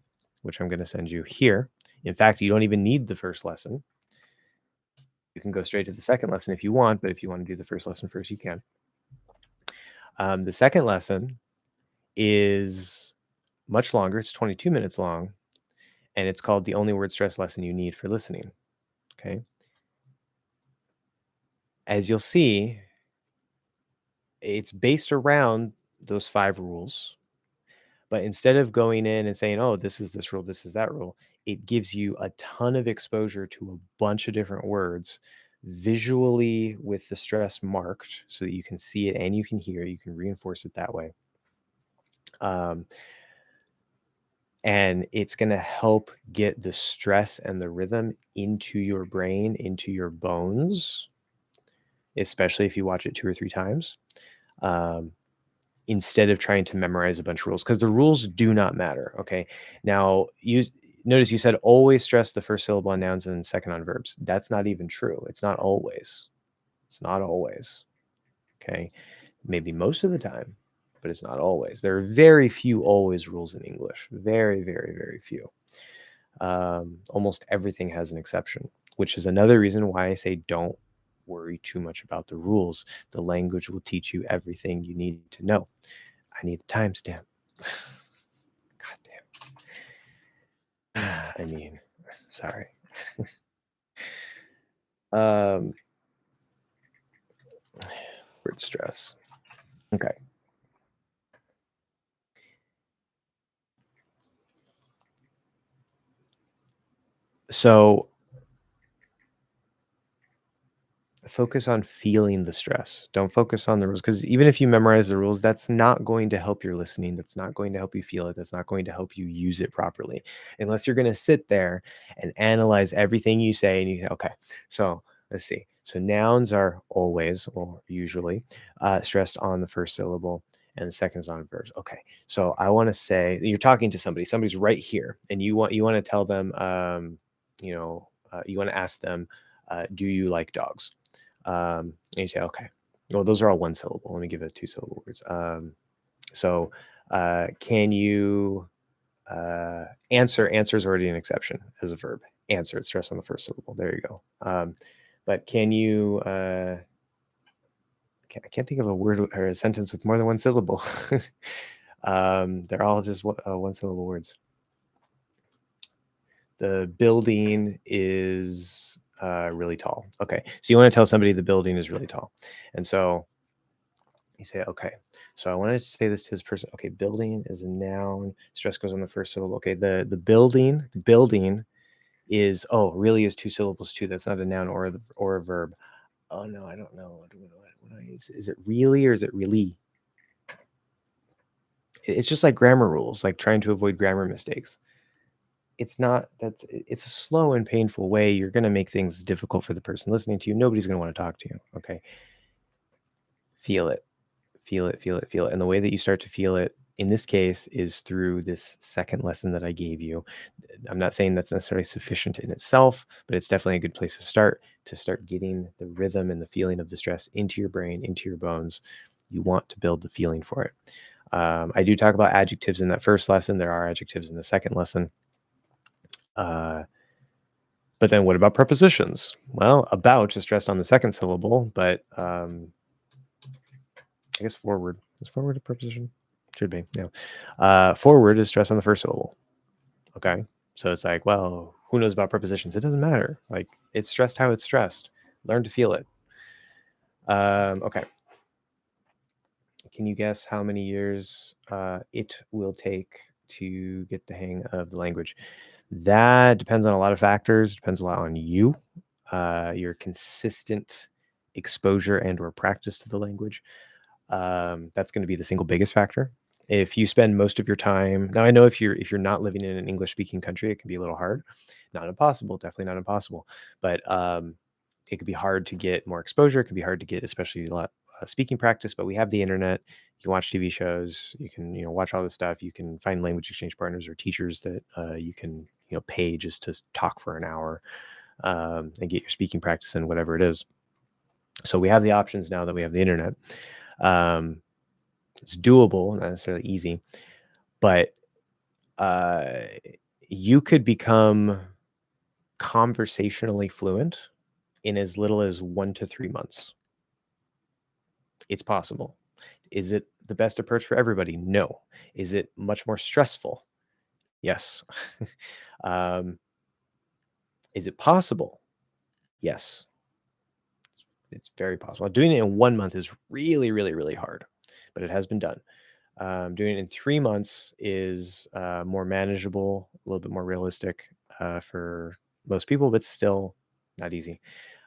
A: which I'm going to send you here. In fact, you don't even need the first lesson. You can go straight to the second lesson if you want, but if you want to do the first lesson first, you can. The second lesson is much longer. It's 22 minutes long, and it's called The Only Word Stress Lesson You Need for Listening. Okay. As you'll see, it's based around those 5 rules, but instead of going in and saying, oh, this is this rule, this is that rule, it gives you a ton of exposure to a bunch of different words visually with the stress marked so that you can see it and you can hear it. You can reinforce it that way. And it's going to help get the stress and the rhythm into your brain, into your bones, especially if you watch it 2 or 3 times, instead of trying to memorize a bunch of rules, because the rules do not matter. Okay. Now, notice you said always stress the first syllable on nouns and second on verbs. That's not even true. It's not always. It's not always. Okay. Maybe most of the time, but it's not always. There are very few always rules in English. Very, very, very few. Almost everything has an exception, which is another reason why I say don't worry too much about the rules. The language will teach you everything you need to know. I need the timestamp. God damn. I mean, sorry. Um, word stress. Okay. So focus on feeling the stress. Don't focus on the rules because even if you memorize the rules, that's not going to help your listening. That's not going to help you feel it. That's not going to help you use it properly unless you're going to sit there and analyze everything you say and you say, okay, so let's see. So nouns are always or usually stressed on the first syllable and the second is on verbs. Okay. So I want to say you're talking to somebody, somebody's right here and you want to tell them, you want to ask them, do you like dogs? And you say, okay, well, those are all one syllable. Let me give it two syllable words. So, can you answer? Answer is already an exception as a verb. Answer, it's stressed on the first syllable. There you go. But can you? I can't think of a word or a sentence with more than one syllable. They're all just one syllable words. The building is really tall. Okay, so you want to tell somebody the building is really tall, and so you say, okay, so I wanted to say this to this person. Okay, building is a noun. Stress goes on the first syllable. Okay, the building is really is two syllables too. That's not a noun or a verb. Oh no, I don't know. Is it really or is it really? It's just like grammar rules, like trying to avoid grammar mistakes. It's a slow and painful way. You're going to make things difficult for the person listening to you. Nobody's going to want to talk to you. Okay, feel it. Feel it, feel it, feel it. And the way that you start to feel it in this case is through this second lesson that I gave you. I'm not saying that's necessarily sufficient in itself, but it's definitely a good place to start getting the rhythm and the feeling of the stress into your brain, into your bones. You want to build the feeling for it. I do talk about adjectives in that first lesson. There are adjectives in the second lesson. But then what about prepositions? Well, about is stressed on the second syllable, but I guess forward. Is forward a preposition? Should be, yeah. Forward is stressed on the first syllable. Okay. So it's like, well, who knows about prepositions? It doesn't matter. Like it's stressed how it's stressed. Learn to feel it. Okay. Can you guess how many years it will take to get the hang of the language? That depends on a lot of factors. Depends a lot on you, your consistent exposure and or practice to the language. That's going to be the single biggest factor. If you spend most of your time now, I know if you're not living in an English speaking country, it can be a little hard. Not impossible, definitely not impossible, but it could be hard to get more exposure. It can be hard to get, especially a lot speaking practice. But we have the internet. You can watch TV shows. You can watch all this stuff. You can find language exchange partners or teachers that you can pay just to talk for an hour and get your speaking practice in whatever it is. So we have the options now that we have the internet. It's doable, not necessarily easy, but uh, you could become conversationally fluent in as little as 1 to 3 months. It's possible. Is it the best approach for everybody? No. Is it much more stressful? Yes. um, is it possible? Yes. It's very possible. Doing it in 1 month is really, really, really hard, but it has been done. Doing it in 3 months is more manageable, a little bit more realistic for most people, but still not easy.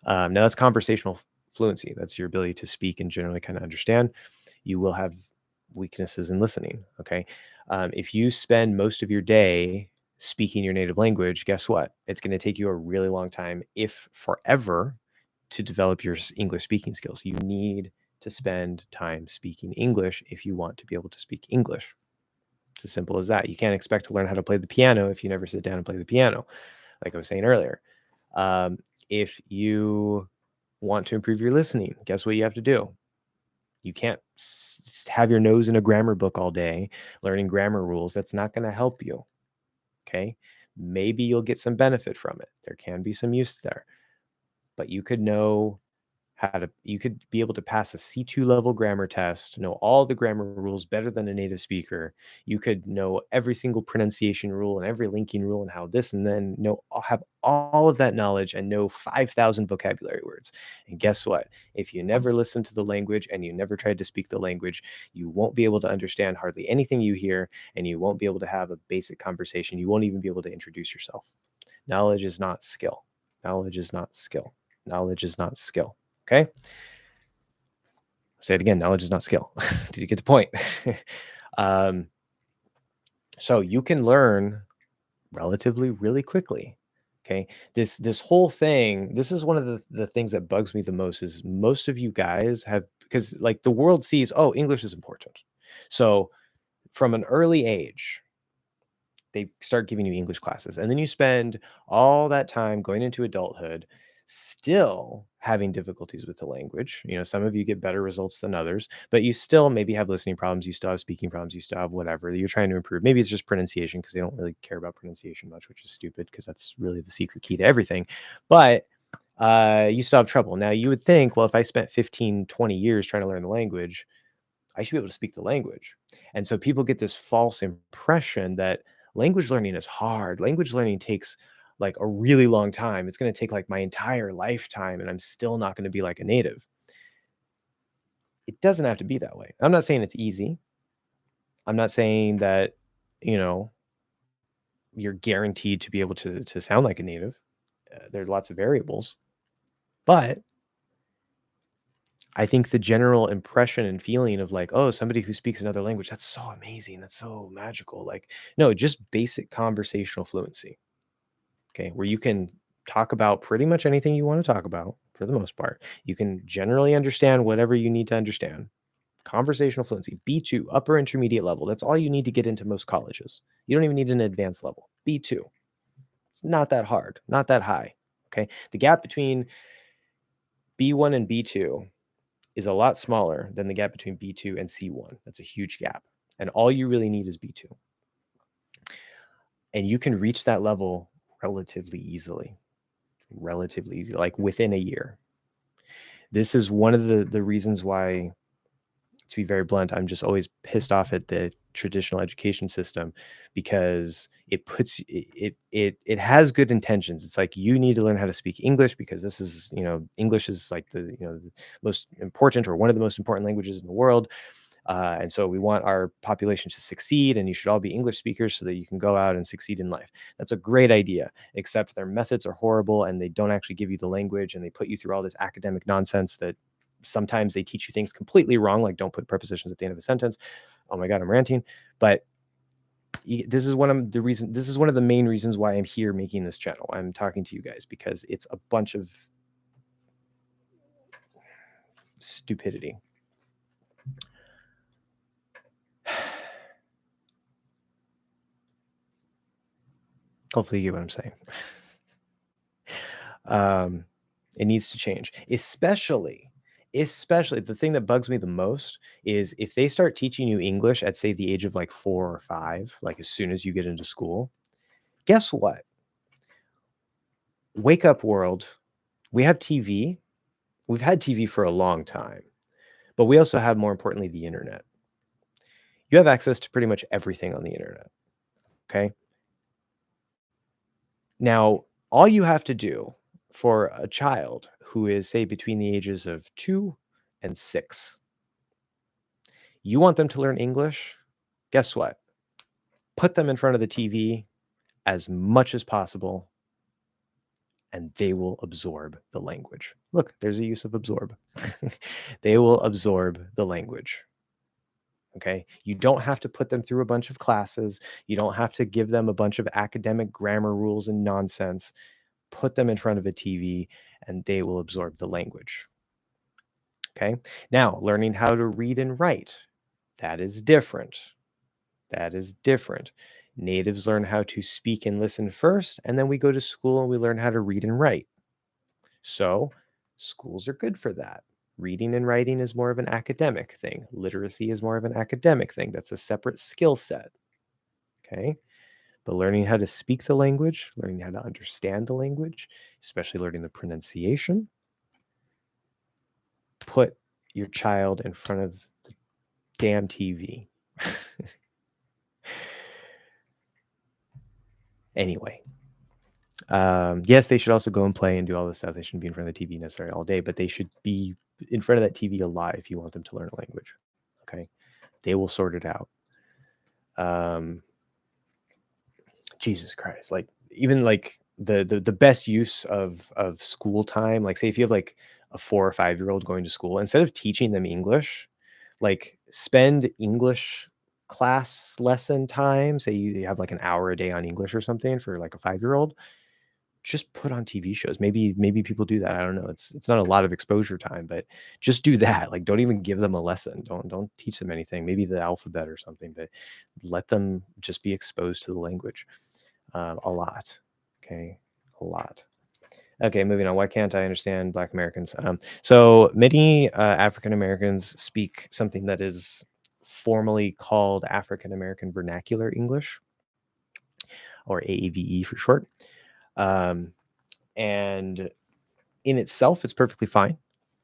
A: Now, that's conversational fluency. That's your ability to speak and generally kind of understand. You will have weaknesses in listening. Okay. If you spend most of your day speaking your native language, guess what? It's going to take you a really long time, if forever, to develop your English speaking skills. You need to spend time speaking English if you want to be able to speak English. It's as simple as that. You can't expect to learn how to play the piano if you never sit down and play the piano, like I was saying earlier. If you want to improve your listening, guess what you have to do? You can't have your nose in a grammar book all day learning grammar rules. That's not going to help you. Okay. Maybe you'll get some benefit from it. There can be some use there, but you could know you could be able to pass a C2 level grammar test, know all the grammar rules better than a native speaker. You could know every single pronunciation rule and every linking rule and how this, and then have all of that knowledge and know 5,000 vocabulary words. And guess what? If you never listen to the language and you never tried to speak the language, you won't be able to understand hardly anything you hear, and you won't be able to have a basic conversation. You won't even be able to introduce yourself. Knowledge is not skill. Knowledge is not skill. Knowledge is not skill. Okay? I'll say it again. Knowledge is not skill. Did you get the point? So you can learn relatively really quickly. Okay. This whole thing, this is one of the things that bugs me the most is most of you guys have, because like the world sees, oh, English is important. So from an early age, they start giving you English classes. And then you spend all that time going into adulthood, still having difficulties with the language. You know, some of you get better results than others, but you still maybe have listening problems. You still have speaking problems. You still have whatever you're trying to improve. Maybe it's just pronunciation because they don't really care about pronunciation much, which is stupid because that's really the secret key to everything. But you still have trouble. Now, you would think, well, if I spent 15, 20 years trying to learn the language, I should be able to speak the language. And so people get this false impression that language learning is hard. Language learning takes like a really long time. It's going to take like my entire lifetime and I'm still not going to be like a native. It doesn't have to be that way. I'm not saying it's easy. I'm not saying that, you know, you're guaranteed to be able to sound like a native. There are lots of variables. But I think the general impression and feeling of like, oh, somebody who speaks another language, that's so amazing. That's so magical. Like, no, just basic conversational fluency. Okay. Where you can talk about pretty much anything you want to talk about for the most part. You can generally understand whatever you need to understand. Conversational fluency, B2, upper intermediate level. That's all you need to get into most colleges. You don't even need an advanced level. B2. It's not that hard, not that high. Okay. The gap between B1 and B2 is a lot smaller than the gap between B2 and C1. That's a huge gap. And all you really need is B2. And you can reach that level relatively easily, like within a year. This is one of the reasons why, to be very blunt, I'm just always pissed off at the traditional education system because it puts it has good intentions. It's like you need to learn how to speak English because this is, you know, English is like the most important or one of the most important languages in the world. And so we want our population to succeed, and you should all be English speakers so that you can go out and succeed in life. That's a great idea, except their methods are horrible and they don't actually give you the language and they put you through all this academic nonsense that sometimes they teach you things completely wrong, like don't put prepositions at the end of a sentence. Oh my God, I'm ranting. But this is one of the main reasons why I'm here making this channel. I'm talking to you guys because it's a bunch of stupidity. Hopefully you get what I'm saying. It needs to change, especially the thing that bugs me the most is if they start teaching you English at, say, the age of like 4 or 5, like as soon as you get into school. Guess what? Wake up, world. We have TV. We've had TV for a long time, but we also have, more importantly, the internet. You have access to pretty much everything on the internet. Okay. Now, all you have to do for a child who is, say, between the ages of 2 and 6, you want them to learn English? Guess what? Put them in front of the TV as much as possible, and they will absorb the language. Look, there's a use of absorb. They will absorb the language. Okay. You don't have to put them through a bunch of classes. You don't have to give them a bunch of academic grammar rules and nonsense. Put them in front of a TV and they will absorb the language. Okay. Now, learning how to read and write, that is different. That is different. Natives learn how to speak and listen first, and then we go to school and we learn how to read and write. So schools are good for that. Reading and writing is more of an academic thing. Literacy is more of an academic thing. That's a separate skill set. Okay. But learning how to speak the language, learning how to understand the language, especially learning the pronunciation, put your child in front of the damn TV. Anyway, yes, they should also go and play and do all this stuff. They shouldn't be in front of the TV necessarily all day, but they should be in front of that TV a lot if you want them to learn a language. Okay, they will sort it out. Jesus Christ, like even like the best use of school time, like say if you have like a 4 or 5-year-old going to school, instead of teaching them English, like spend English class lesson time. Say you have like an hour a day on English or something for like a 5-year-old. Just put on TV shows. Maybe people do that. I don't know. It's not a lot of exposure time, but just do that. Like don't even give them a lesson. Don't teach them anything. Maybe the alphabet or something, but let them just be exposed to the language. A lot. Okay, a lot. Okay, moving on. Why can't I understand Black Americans? So many African Americans speak something that is formally called African American Vernacular English, or AAVE for short. And in itself, it's perfectly fine.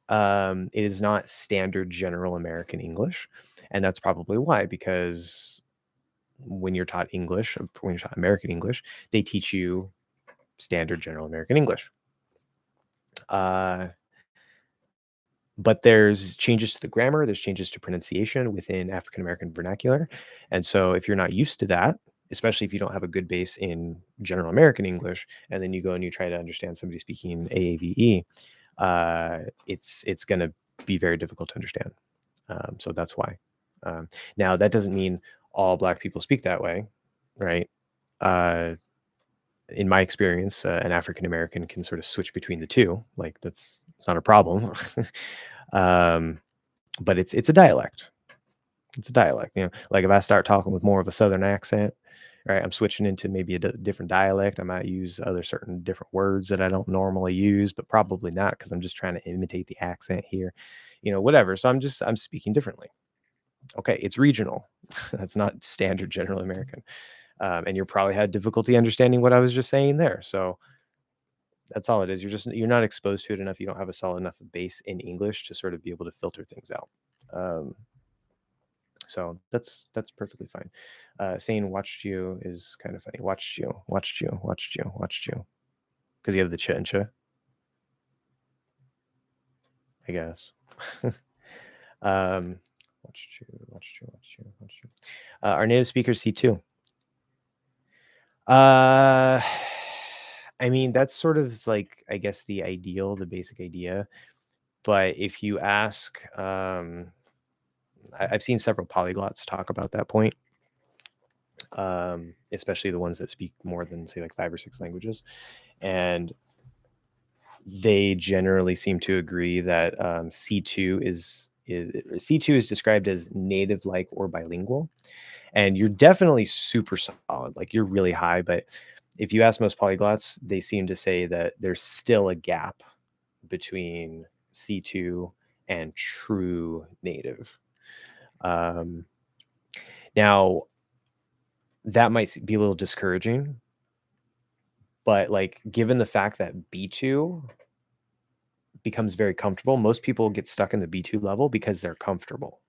A: It is not standard general American English. And that's probably why, because when you're taught English, when you're taught American English, they teach you standard general American English. But there's changes to the grammar, there's changes to pronunciation within African American vernacular. And so if you're not used to that, especially if you don't have a good base in general American English, and then you go and you try to understand somebody speaking AAVE, it's going to be very difficult to understand. So that's why. Now, that doesn't mean all Black people speak that way, right? In my experience, an African American can sort of switch between the two. Like that's not a problem. But it's a dialect. It's a dialect. You know, like if I start talking with more of a Southern accent, right, I'm switching into maybe a different dialect. I might use other certain different words that I don't normally use, but probably not because I'm just trying to imitate the accent here, you know, whatever. So I'm speaking differently. Okay, it's regional. That's not standard general American. And you probably had difficulty understanding what I was just saying there. So that's all it is. You're not exposed to it enough. You don't have a solid enough base in English to sort of be able to filter things out. So that's perfectly fine. Saying watched you is kind of funny. Watched you, watched you, watched you, watched you. Because you have the ch and ch, I guess. Watched you, watched you, watched you, watched you. Our native speakers see too. Uh, I mean, that's sort of like, I guess, the ideal, the basic idea. But if you ask, I've seen several polyglots talk about that point, especially the ones that speak more than, say, like 5 or 6 languages. And they generally seem to agree that C2 is C2 is described as native-like or bilingual. And you're definitely super solid, like you're really high. But if you ask most polyglots, they seem to say that there's still a gap between C2 and true native. Now, that might be a little discouraging, but like given the fact that B2 becomes very comfortable, most people get stuck in the B2 level because they're comfortable.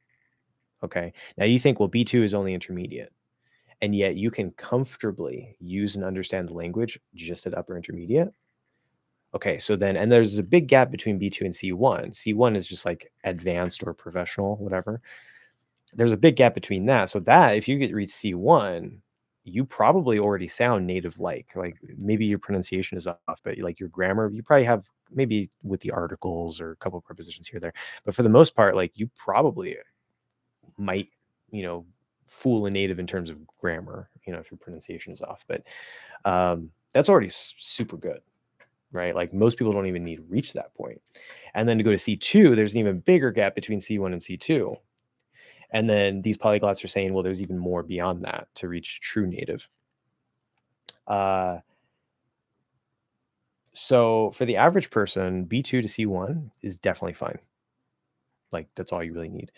A: Okay. Now you think, well, B2 is only intermediate, and yet you can comfortably use and understand the language just at upper intermediate. Okay. So then, and there's a big gap between B2 and C1. C1 is just like advanced or professional, whatever. There's a big gap between that. So that if you get reach C1, you probably already sound native like maybe your pronunciation is off, but like your grammar, you probably have maybe with the articles or a couple of prepositions here or there. But for the most part, like you probably might, you know, fool a native in terms of grammar, you know, if your pronunciation is off. But that's already super good, right? Like most people don't even need to reach that point. And then to go to C2, there's an even bigger gap between C1 and C2. And then these polyglots are saying, well, there's even more beyond that to reach true native. So for the average person, B2 to C1 is definitely fine. Like that's all you really need.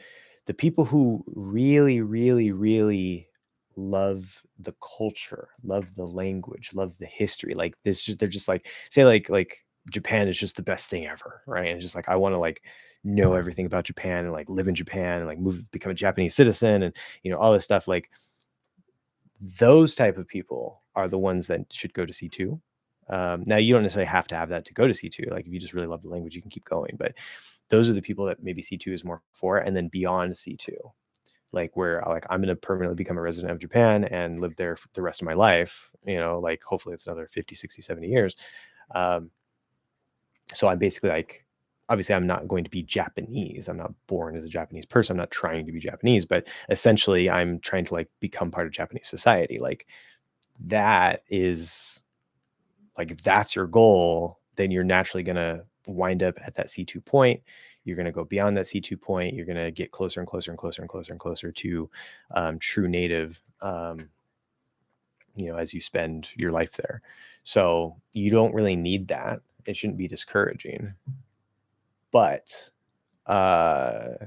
A: The people who really, really, really love the culture, love the language, love the history, like this, they're just like, say like Japan is just the best thing ever, right? And just like I want to like know everything about Japan and like live in Japan and like move become a Japanese citizen and all this stuff. Like those type of people are the ones that should go to C2. Now you don't necessarily have to have that to go to C2. Like if you just really love the language, you can keep going. But those are the people that maybe C2 is more for, and then beyond C2, like where like I'm going to permanently become a resident of Japan and live there for the rest of my life, like hopefully it's another 50, 60, 70 years. Um, so I'm basically like, obviously I'm not going to be Japanese. I'm not born as a Japanese person. I'm not trying to be Japanese, but essentially I'm trying to like become part of Japanese society. Like that is like, if that's your goal, then you're naturally going to wind up at that C2 point. You're going to go beyond that C2 point. You're going to get closer and closer and closer and closer and closer to true native, as you spend your life there. So you don't really need that. It shouldn't be discouraging. But yeah,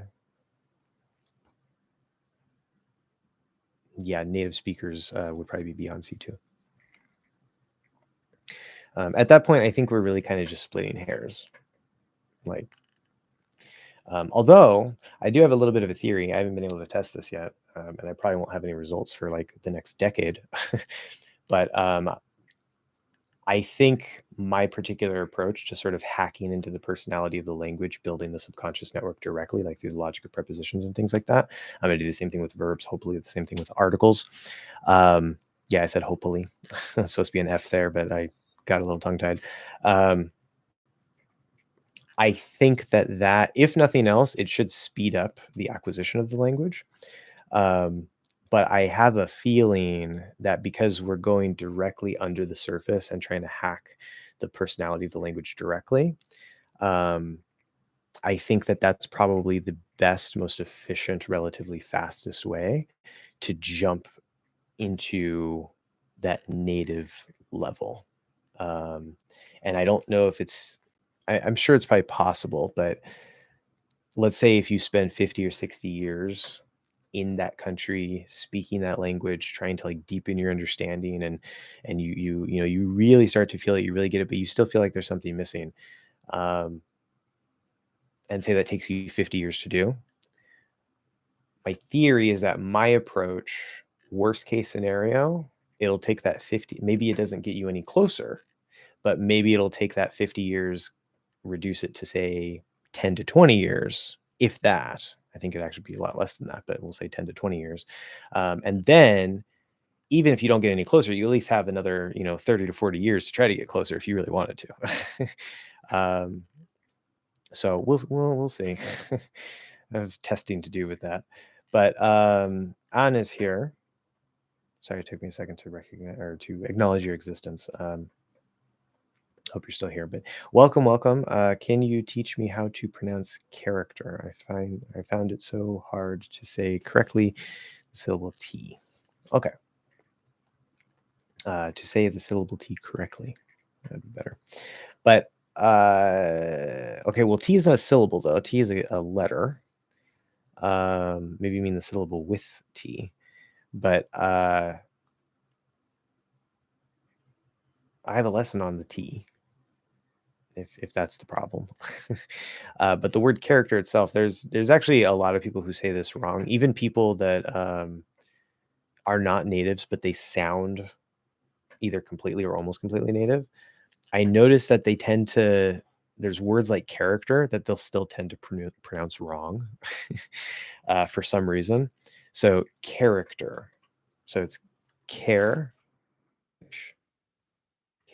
A: native speakers would probably be beyond C2. At that point, I think we're really kind of just splitting hairs. Like, although I do have a little bit of a theory. I haven't been able to test this yet, and I probably won't have any results for like the next decade. But I think my particular approach to sort of hacking into the personality of the language, building the subconscious network directly, like through the logic of prepositions and things like that. I'm going to do the same thing with verbs, hopefully the same thing with articles. Yeah, I said hopefully. That's supposed to be an F there, but I got a little tongue-tied. I think that if nothing else, it should speed up the acquisition of the language. But I have a feeling that because we're going directly under the surface and trying to hack the personality of the language directly, um, I think that that's probably the best, most efficient, relatively fastest way to jump into that native level. And I don't know if I'm sure it's probably possible, but let's say if you spend 50 or 60 years in that country speaking that language, trying to like deepen your understanding, and you really start to feel it, you really get it, but you still feel like there's something missing, um and say that takes you 50 years to do. My theory is that my approach, worst case scenario, it'll take that 50, maybe it doesn't get you any closer, but maybe it'll take that 50 years, reduce it to say 10 to 20 years, if that. I think it'd actually be a lot less than that, but we'll say 10 to 20 years. And then even if you don't get any closer, you at least have another, 30 to 40 years to try to get closer if you really wanted to. um, so we'll see. I have testing to do with that. But Anna's here. Sorry, it took me a second to recognize or to acknowledge your existence. Hope you're still here, but welcome. Can you teach me how to pronounce character? I found it so hard to say correctly the syllable T. Okay. To say the syllable T correctly, that'd be better. But okay, well, T is not a syllable though. T is a letter. Maybe you mean the syllable with T, but I have a lesson on the T. If that's the problem. But the word character itself, there's actually a lot of people who say this wrong. Even people that are not natives, but they sound either completely or almost completely native. I notice that they tend to. There's words like character that they'll still tend to pronounce wrong for some reason. So character. So it's care,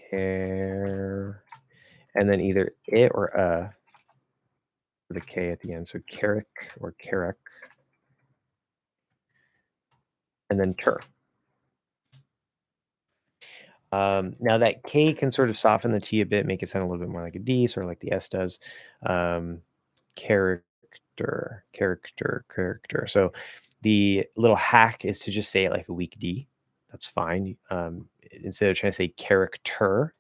A: care, and then either it or with a K at the end. So Carrick or Carrick, and then Tur. Now that K can sort of soften the T a bit, make it sound a little bit more like a D, sort of like the S does. Character. So the little hack is to just say it like a weak D. That's fine. Instead of trying to say character,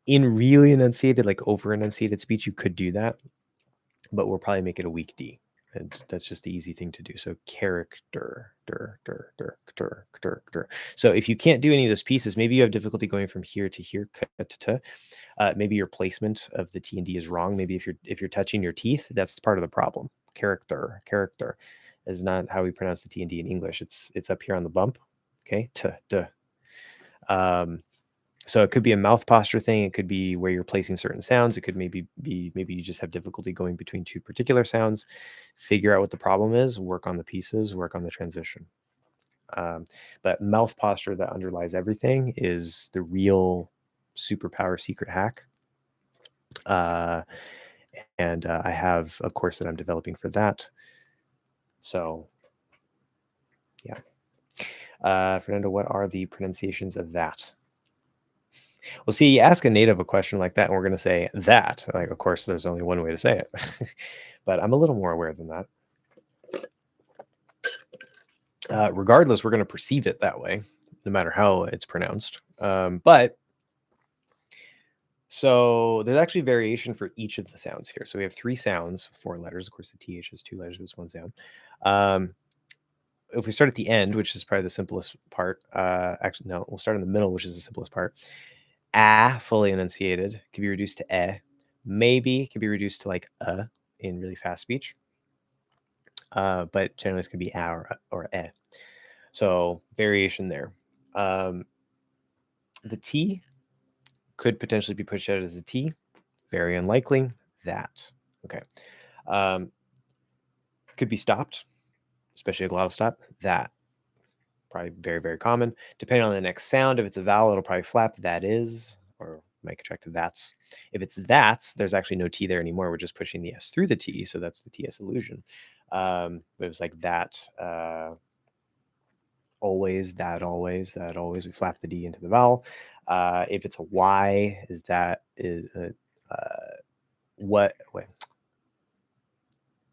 A: in really enunciated, like over enunciated speech, you could do that, but we'll probably make it a weak D. And that's just the easy thing to do. So character, der. So if you can't do any of those pieces, maybe you have difficulty going from here to here, to. Maybe your placement of the T and D is wrong. Maybe if you're touching your teeth, that's part of the problem. Character is not how we pronounce the T and D in English. It's up here on the bump. Okay, so it could be a mouth posture thing. It could be where you're placing certain sounds. It could maybe you just have difficulty going between two particular sounds. Figure out what the problem is, work on the pieces, work on the transition. But mouth posture that underlies everything is the real superpower secret hack. And I have a course that I'm developing for that. So yeah. Fernando, what are the pronunciations of that? Well, see, you ask a native a question like that, and we're going to say that. Like, of course, there's only one way to say it. But I'm a little more aware than that. Regardless, we're going to perceive it that way, no matter how it's pronounced. But so there's actually variation for each of the sounds here. So we have 3 sounds, 4 letters. Of course, the TH is 2 letters, but it's 1 sound. If we start at the end, which is probably the simplest part, actually, no, we'll start in the middle, which is the simplest part. Fully enunciated, can be reduced to maybe can be reduced to like in really fast speech. But generally it's going to be or So variation there. The T could potentially be pushed out as a T. Very unlikely. That. Okay. Could be stopped, especially a glottal stop. That. Probably very, very common. Depending on the next sound, if it's a vowel, it'll probably flap. That is, or might contract to that's. If it's that's, there's actually no T there anymore. We're just pushing the S through the T, so that's the TS illusion. But it was like that. Always, that always, that always. We flap the D into the vowel. If it's a Y, what? Wait.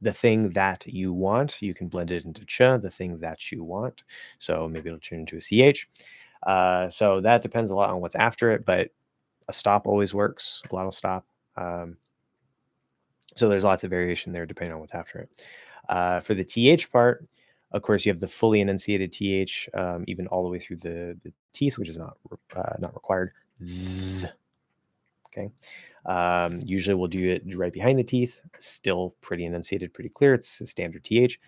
A: The thing that you want, you can blend it into ch, the thing that you want. So maybe it'll turn into a CH. So that depends a lot on what's after it, but a stop always works, a glottal stop. So there's lots of variation there depending on what's after it. For the TH part, of course, you have the fully enunciated TH, even all the way through the teeth, which is not required. Okay. Usually we'll do it right behind the teeth. Still pretty enunciated, pretty clear. It's a standard TH.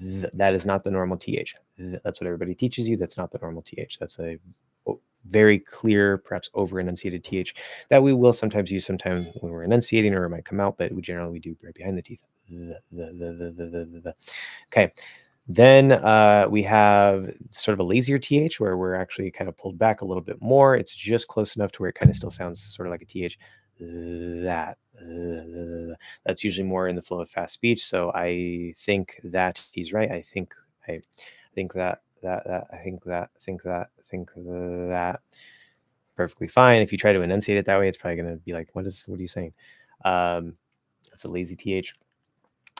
A: That is not the normal TH. That's what everybody teaches you. That's not the normal TH. That's a very clear, perhaps over enunciated TH that we will sometimes use sometime when we're enunciating, or it might come out, but we generally do right behind the teeth. Okay. Then we have sort of a lazier TH where we're actually kind of pulled back a little bit more. It's just close enough to where it kind of still sounds sort of like a TH. That's usually more in the flow of fast speech. So I think that he's right. I think that. Perfectly fine. If you try to enunciate it that way, it's probably going to be like, what are you saying? That's a lazy TH.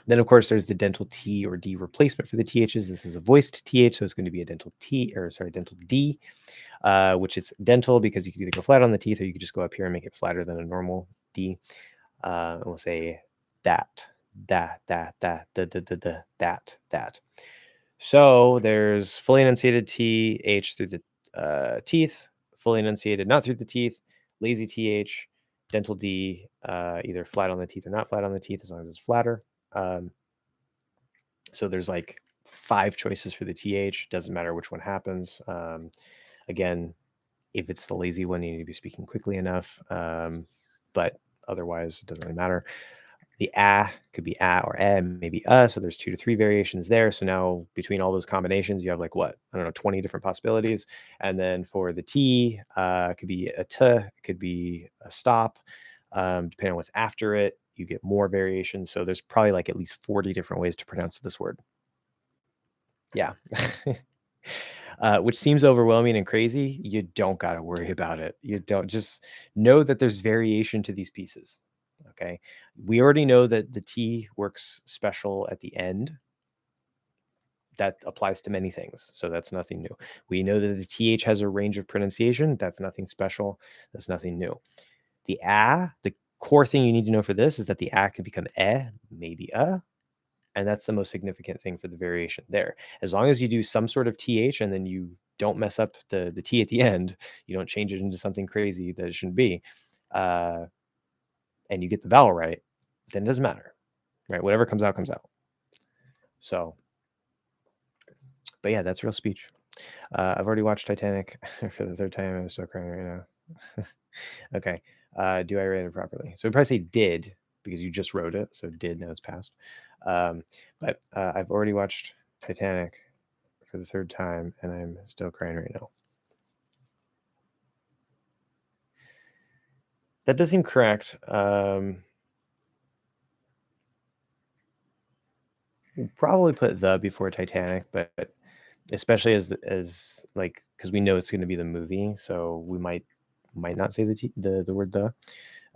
A: Then, of course, there's the dental T or D replacement for the THs. This is a voiced TH, so it's going to be a dental dental D, which is dental because you could either go flat on the teeth or you could just go up here and make it flatter than a normal D. And we'll say that. So there's fully enunciated TH through the teeth, fully enunciated not through the teeth, lazy TH, dental D, either flat on the teeth or not flat on the teeth as long as it's flatter. So there's like 5 choices for the TH. Doesn't matter which one happens. Again, if it's the lazy one, you need to be speaking quickly enough. But otherwise, it doesn't really matter. The could be or maybe so there's 2 to 3 variations there. So now between all those combinations, you have like what? I don't know, 20 different possibilities. And then for the T, it could be a T, it could be a stop. Depending on what's after it, you get more variations. So there's probably like at least 40 different ways to pronounce this word. Yeah. Which seems overwhelming and crazy. You don't got to worry about it. You don't, just know that there's variation to these pieces. Okay. We already know that the T works special at the end. That applies to many things. So that's nothing new. We know that the TH has a range of pronunciation. That's nothing special. That's nothing new. The core thing you need to know for this is that the a can become maybe and that's the most significant thing for the variation there. As long as you do some sort of th and then you don't mess up the t at the end, you don't change it into something crazy that it shouldn't be, uh, and you get the vowel right, then it doesn't matter, right? Whatever comes out, comes out. So, but yeah, that's real speech. I've already watched Titanic for the third time. I'm still crying right now. Okay. Do I write it properly? So we probably say did because you just wrote it. So did, now it's past. But I've already watched Titanic for the third time and I'm still crying right now. That does seem correct. We'll probably put the before Titanic, but especially as like because we know it's going to be the movie, so we might not say the word the.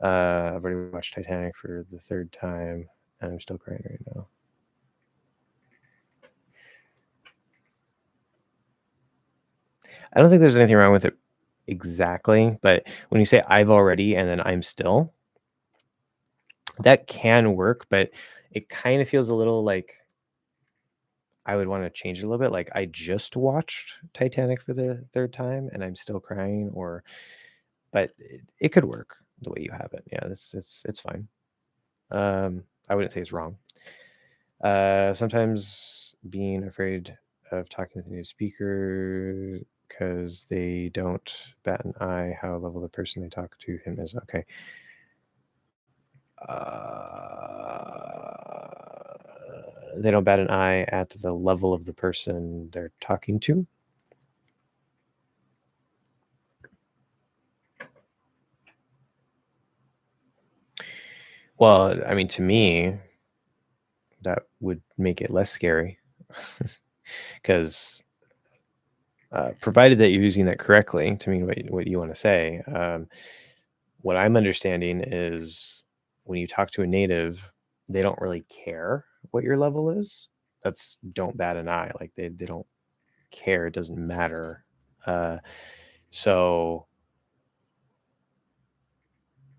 A: I've already watched Titanic for the third time, and I'm still crying right now. I don't think there's anything wrong with it exactly, but when you say I've already and then I'm still, that can work, but it kind of feels a little like I would want to change it a little bit. Like I just watched Titanic for the third time and I'm still crying, or but it could work the way you have it. Yeah, it's fine. I wouldn't say it's wrong. Sometimes being afraid of talking with a new speaker because they don't bat an eye how level the person they talk to him is. Okay. They don't bat an eye at the level of the person they're talking to. Well, I mean, to me, that would make it less scary because provided that you're using that correctly to mean what you want to say. What I'm understanding is when you talk to a native, they don't really care what your level is. That's don't bat an eye. Like they don't care. It doesn't matter. Uh, so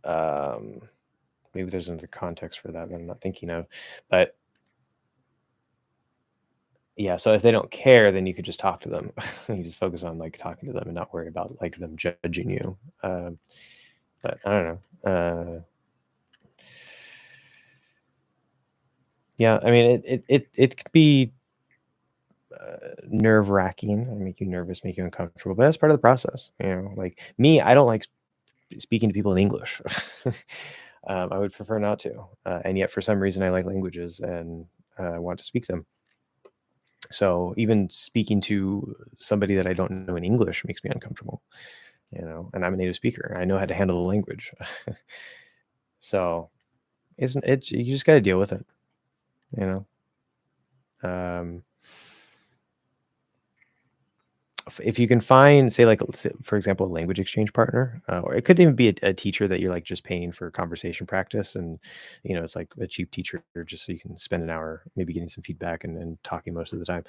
A: um, maybe there's another context for that I'm not thinking of. But yeah, so if they don't care, then you could just talk to them. You just focus on like talking to them and not worry about like them judging you. But I don't know. Yeah, I mean, it could be nerve wracking and make you nervous, make you uncomfortable, but that's part of the process. You know, like me, I don't like speaking to people in English. I would prefer not to, and yet for some reason, I like languages and want to speak them. So even speaking to somebody that I don't know in English makes me uncomfortable. You know, and I'm a native speaker. I know how to handle the language. So isn't it? You just got to deal with it. You know. If you can find, say, like, for example, a language exchange partner, or it could even be a teacher that you're like just paying for conversation practice, and you know it's like a cheap teacher just so you can spend an hour maybe getting some feedback and talking most of the time.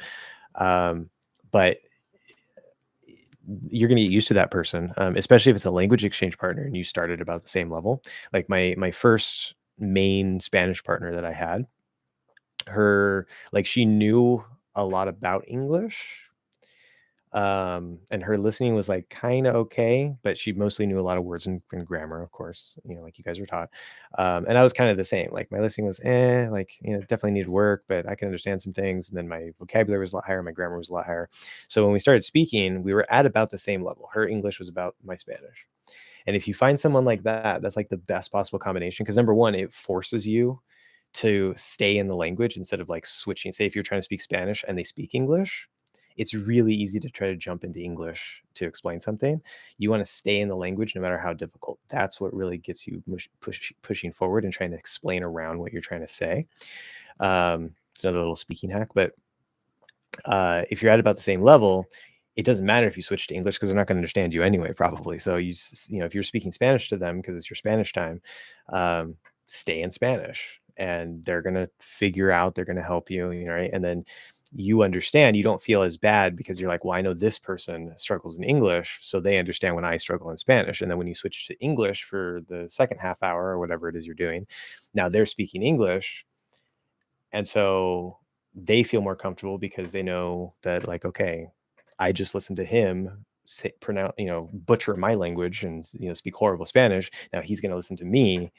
A: But you're going to get used to that person, especially if it's a language exchange partner and you started about the same level. Like my first main Spanish partner that I had, her like she knew a lot about English, and her listening was like kind of okay, but she mostly knew a lot of words and grammar, of course, you know, like you guys were taught. And I was kind of the same. Like my listening was like, you know, definitely needed work, but I can understand some things. And then my vocabulary was a lot higher, my grammar was a lot higher. So when we started speaking, we were at about the same level. Her English was about my Spanish. And if you find someone like that, that's like the best possible combination. Because number one, it forces you to stay in the language instead of like switching. Say if you're trying to speak Spanish and they speak English, it's really easy to try to jump into English to explain something. You want to stay in the language no matter how difficult. That's what really gets you pushing forward and trying to explain around what you're trying to say. It's another little speaking hack, but if you're at about the same level, it doesn't matter if you switch to English because they're not going to understand you anyway, probably. So you know, if you're speaking Spanish to them because it's your Spanish time, stay in Spanish, and they're going to figure out. They're going to help you, you know, right? And then you understand, you don't feel as bad because you're like, well, I know this person struggles in English, so they understand when I struggle in Spanish. And then when you switch to English for the second half hour or whatever it is you're doing, now they're speaking English. And so they feel more comfortable because they know that, like, okay, I just listened to him say, pronounce, butcher my language and, speak horrible Spanish. Now he's going to listen to me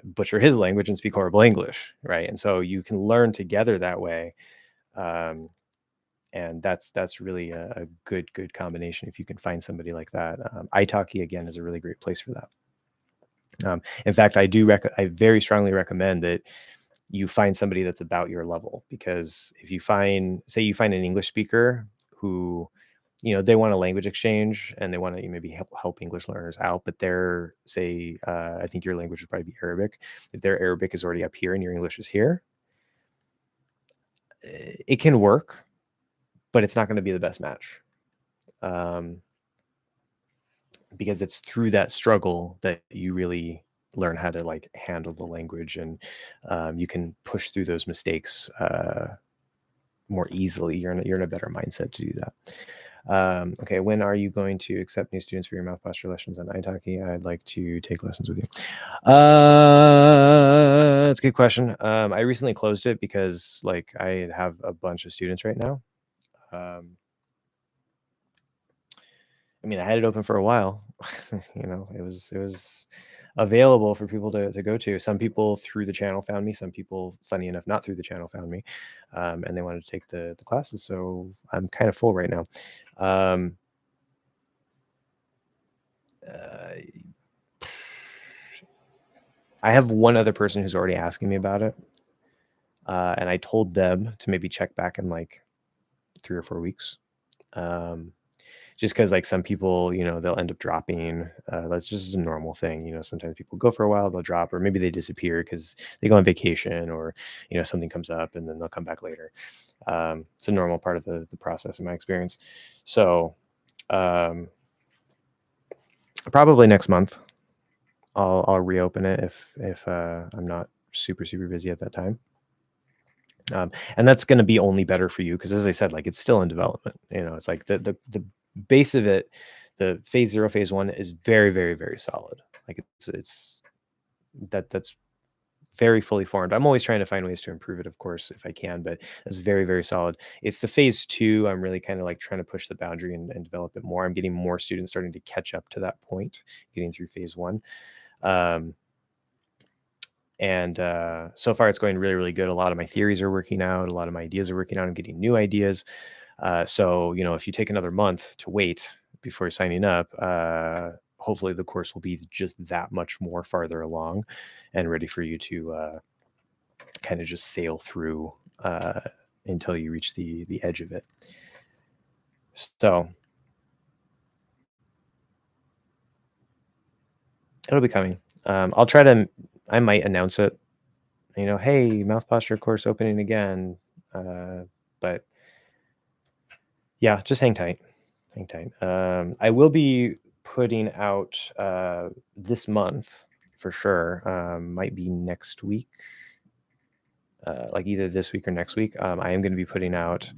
A: butcher his language and speak horrible English, right? And so you can learn together that way. Um, and that's really a good combination if you can find somebody like that. Italki again is a really great place for that. In fact, I very strongly recommend that you find somebody that's about your level, because if you find an English speaker who, they want a language exchange and they want to maybe help English learners out, but they're, say, I think your language would probably be Arabic. If their Arabic is already up here and your English is here, it can work, but it's not going to be the best match. Because it's through that struggle that you really learn how to like handle the language, and you can push through those mistakes more easily. You're in a better mindset to do that. Okay, when are you going to accept new students for your mouth posture lessons on italki? I'd like to take lessons with you. That's a good question. I recently closed it because like I have a bunch of students right now. I mean, I had it open for a while. It was available for people to go to. Some people through the channel found me. Some people, funny enough, not through the channel, found me, and they wanted to take the classes. So I'm kind of full right now. Um, uh, I have one other person who's already asking me about it, and I told them to maybe check back in like 3 or 4 weeks. Just because like some people, they'll end up dropping. That's just a normal thing. Sometimes people go for a while, they'll drop, or maybe they disappear because they go on vacation, or something comes up and then they'll come back later. It's a normal part of the process in my experience. So probably next month I'll reopen it if I'm not super busy at that time. And that's going to be only better for you because, as I said, like it's still in development. It's like the base of it, the phase 0, phase 1 is very, very, very solid. Like that's very fully formed. I'm always trying to find ways to improve it, of course, if I can, but it's very, very solid. It's the phase 2. I'm really kind of like trying to push the boundary and develop it more. I'm getting more students starting to catch up to that point, getting through phase 1. And so far it's going really, really good. A lot of my theories are working out. A lot of my ideas are working out. I'm getting new ideas. So, if you take another month to wait before signing up, hopefully the course will be just that much more farther along and ready for you to kind of just sail through until you reach the edge of it. So it'll be coming. I might announce it, hey, mouth posture course opening again. But yeah, just hang tight. Hang tight. I will be putting out this month for sure. Might be next week, like either this week or next week. I am going to be putting out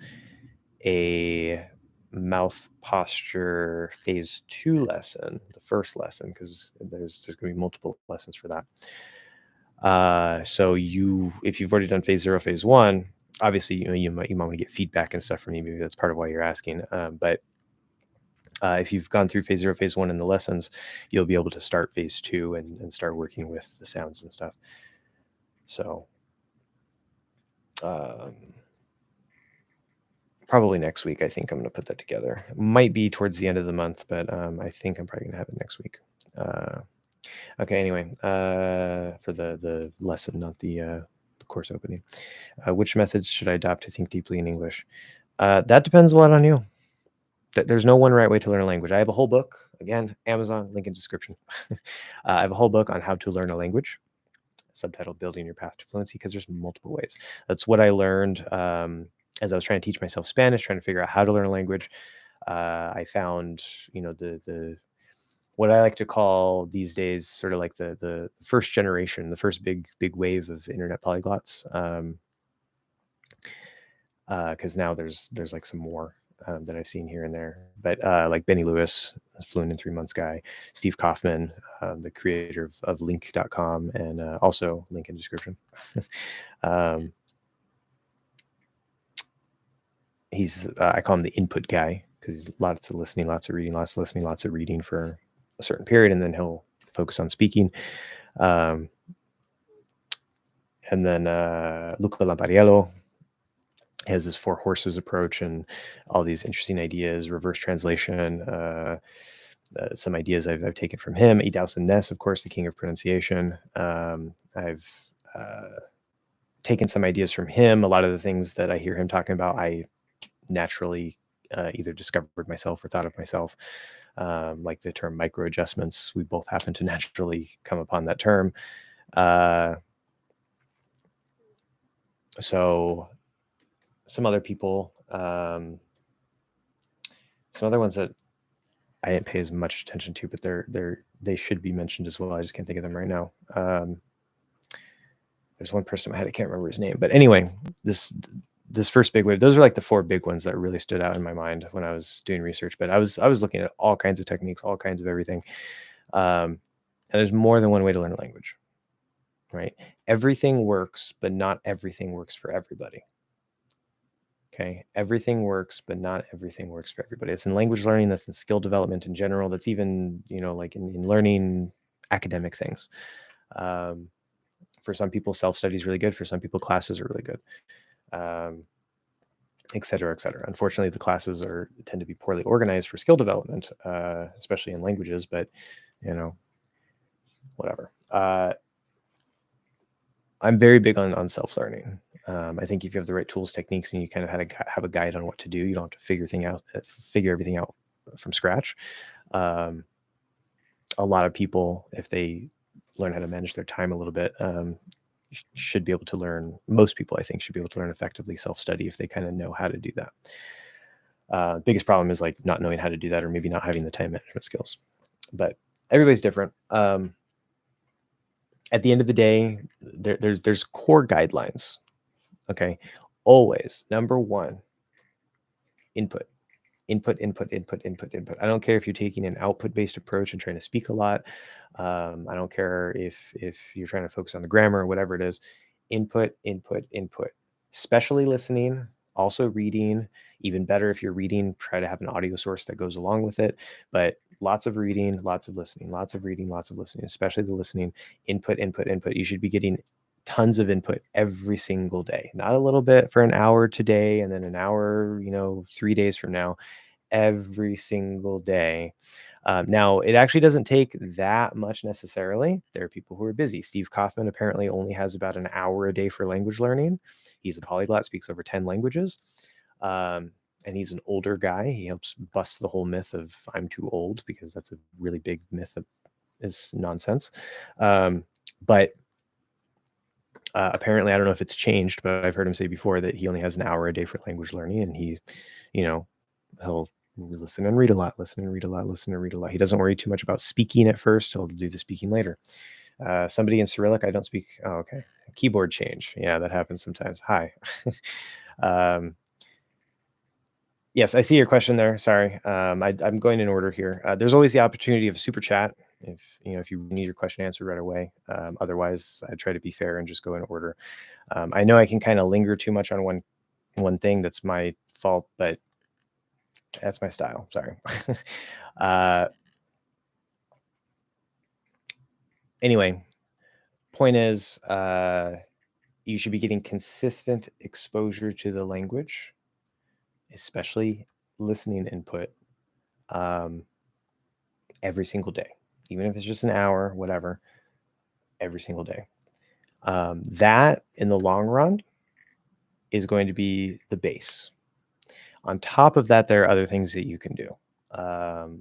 A: a mouth posture phase 2 lesson, the first lesson, because there's going to be multiple lessons for that. So if you've already done phase 0, phase 1, obviously you might want to get feedback and stuff from me. Maybe that's part of why you're asking. But if you've gone through phase 0, phase 1 in the lessons, you'll be able to start phase 2 and start working with the sounds and stuff. So probably next week, I think I'm going to put that together. Might be towards the end of the month, but I think I'm probably going to have it next week. Okay, anyway, for the lesson, not the course opening. Which methods should I adopt to think deeply in English? That depends a lot on you. There's no one right way to learn a language. I have a whole book, again, Amazon, link in description. I have a whole book on how to learn a language, subtitled Building Your Path to Fluency, because there's multiple ways. That's what I learned as I was trying to teach myself Spanish, trying to figure out how to learn a language. I found, the what I like to call these days sort of like the first generation, the first big wave of internet polyglots. because now there's like some more that I've seen here and there. But like Benny Lewis, Fluent in 3 Months guy, Steve Kaufman, the creator of link.com, and also link in description. um, he's I call him the input guy because he's lots of listening, lots of reading, lots of listening, lots of reading for a certain period, and then he'll focus on speaking. And then Luca Lampariello has this 4 horses approach and all these interesting ideas, reverse translation, some ideas I've taken from him. Idausen Ness, of course, the king of pronunciation. I've taken some ideas from him. A lot of the things that I hear him talking about, I naturally either discovered myself or thought of myself. Like the term micro adjustments, we both happen to naturally come upon that term. So some other people, some other ones that I didn't pay as much attention to, but they should be mentioned as well. I just can't think of them right now. There's one person in my head, I can't remember his name, but anyway, this first big wave, those are like the 4 big ones that really stood out in my mind when I was doing research. But I was looking at all kinds of techniques, all kinds of everything. And there's more than one way to learn a language, right? Everything works, but not everything works for everybody. Okay, everything works, but not everything works for everybody. It's in language learning, that's in skill development in general, that's even, like in learning academic things. For some people, self-study is really good. For some people, classes are really good, et cetera, et cetera. Unfortunately, the classes tend to be poorly organized for skill development, especially in languages, but, whatever. I'm very big on self-learning. I think if you have the right tools, techniques, and you kind of have a guide on what to do, you don't have to figure everything out from scratch. A lot of people, if they learn how to manage their time a little bit, should be able to learn. Most people, I think, should be able to learn effectively self-study if they kind of know how to do that. Biggest problem is like not knowing how to do that, or maybe not having the time management skills. But everybody's different. At the end of the day, there's core guidelines. Okay, always number 1, input. Input. I don't care if you're taking an output-based approach and trying to speak a lot. I don't care if you're trying to focus on the grammar or whatever it is. Input. Especially listening, also reading. Even better if you're reading, try to have an audio source that goes along with it. But lots of reading, lots of listening, lots of reading, lots of listening, especially the listening. Input. You should be getting tons of input every single day, not a little bit for an hour today and then an hour, 3 days from now. Every single day. Now, it actually doesn't take that much necessarily. There are people who are busy. Steve Kaufman apparently only has about an hour a day for language learning. He's a polyglot, speaks over 10 languages. And he's an older guy. He helps bust the whole myth of I'm too old, because that's a really big myth that is nonsense. But apparently, I don't know if it's changed, but I've heard him say before that he only has an hour a day for language learning, and he'll listen and read a lot, listen and read a lot, listen and read a lot. He doesn't worry too much about speaking at first. He'll do the speaking later. Somebody in Cyrillic, I don't speak. Oh, okay. Keyboard change. Yeah, that happens sometimes. Hi. Yes, I see your question there. Sorry. I'm going in order here. There's always the opportunity of a super chat if you need your question answered right away. Otherwise, I try to be fair and just go in order. I know I can kind of linger too much on one thing. That's my fault, but that's my style. Sorry. Anyway, point is, you should be getting consistent exposure to the language, especially listening input, every single day, even if it's just an hour, whatever, every single day. That in the long run is going to be the base. On top of that, there are other things that you can do.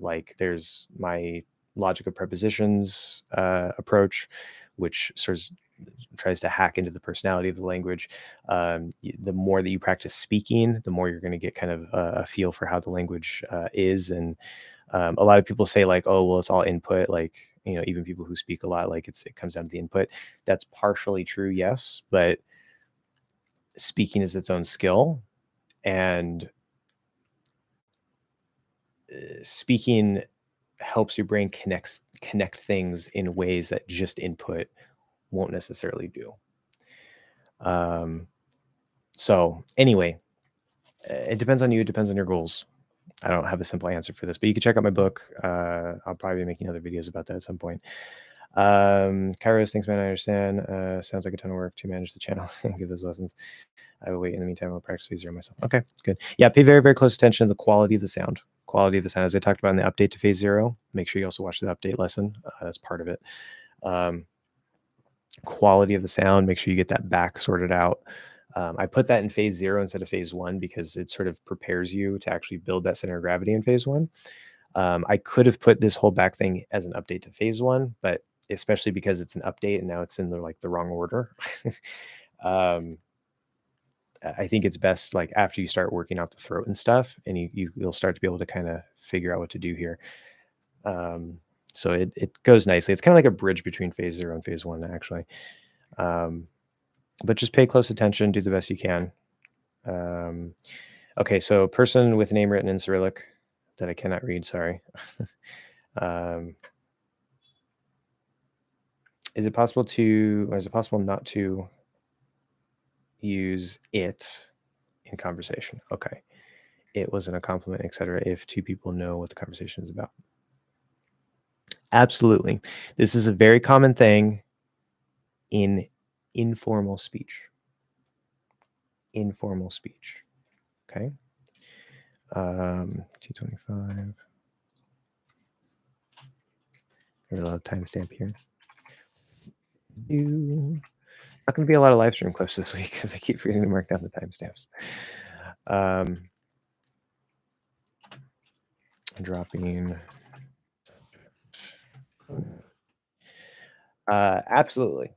A: Like there's my logic of prepositions approach, which sort of tries to hack into the personality of the language. The more that you practice speaking, the more you're going to get kind of a feel for how the language is. And a lot of people say like, oh, well, it's all input. Like, even people who speak a lot, like it comes down to the input. That's partially true, yes, but speaking is its own skill. And speaking helps your brain connect things in ways that just input won't necessarily do. Um, so anyway, it depends on you. It depends on your goals. I don't have a simple answer for this, but you can check out my book. I'll probably be making other videos about that at some point. Kairos, thanks, man. I understand. Sounds like a ton of work to manage the channel and give those lessons. I will wait. In the meantime, I'll practice phase 0 myself. Okay, good. Yeah, pay very, very close attention to the quality of the sound. Quality of the sound, as I talked about in the update to phase 0. Make sure you also watch the update lesson. That's part of it. Quality of the sound. Make sure you get that back sorted out. I put that in phase 0 instead of phase 1 because it sort of prepares you to actually build that center of gravity in phase 1. I could have put this whole back thing as an update to phase 1, but especially because it's an update and now it's in the wrong order. I think it's best like after you start working out the throat and stuff, and you'll start to be able to kind of figure out what to do here. So it goes nicely. It's kind of like a bridge between phase 0 and phase 1, actually. But just pay close attention, do the best you can. Okay, so person with name written in Cyrillic that I cannot read, sorry. Is it possible not to use it in conversation? Okay. It wasn't a compliment, etc. If two people know what the conversation is about. Absolutely. This is a very common thing in informal speech. Informal speech. Okay. 225. There's a lot of timestamp here. Not going to be a lot of live stream clips this week because I keep forgetting to mark down the timestamps. Dropping. Absolutely.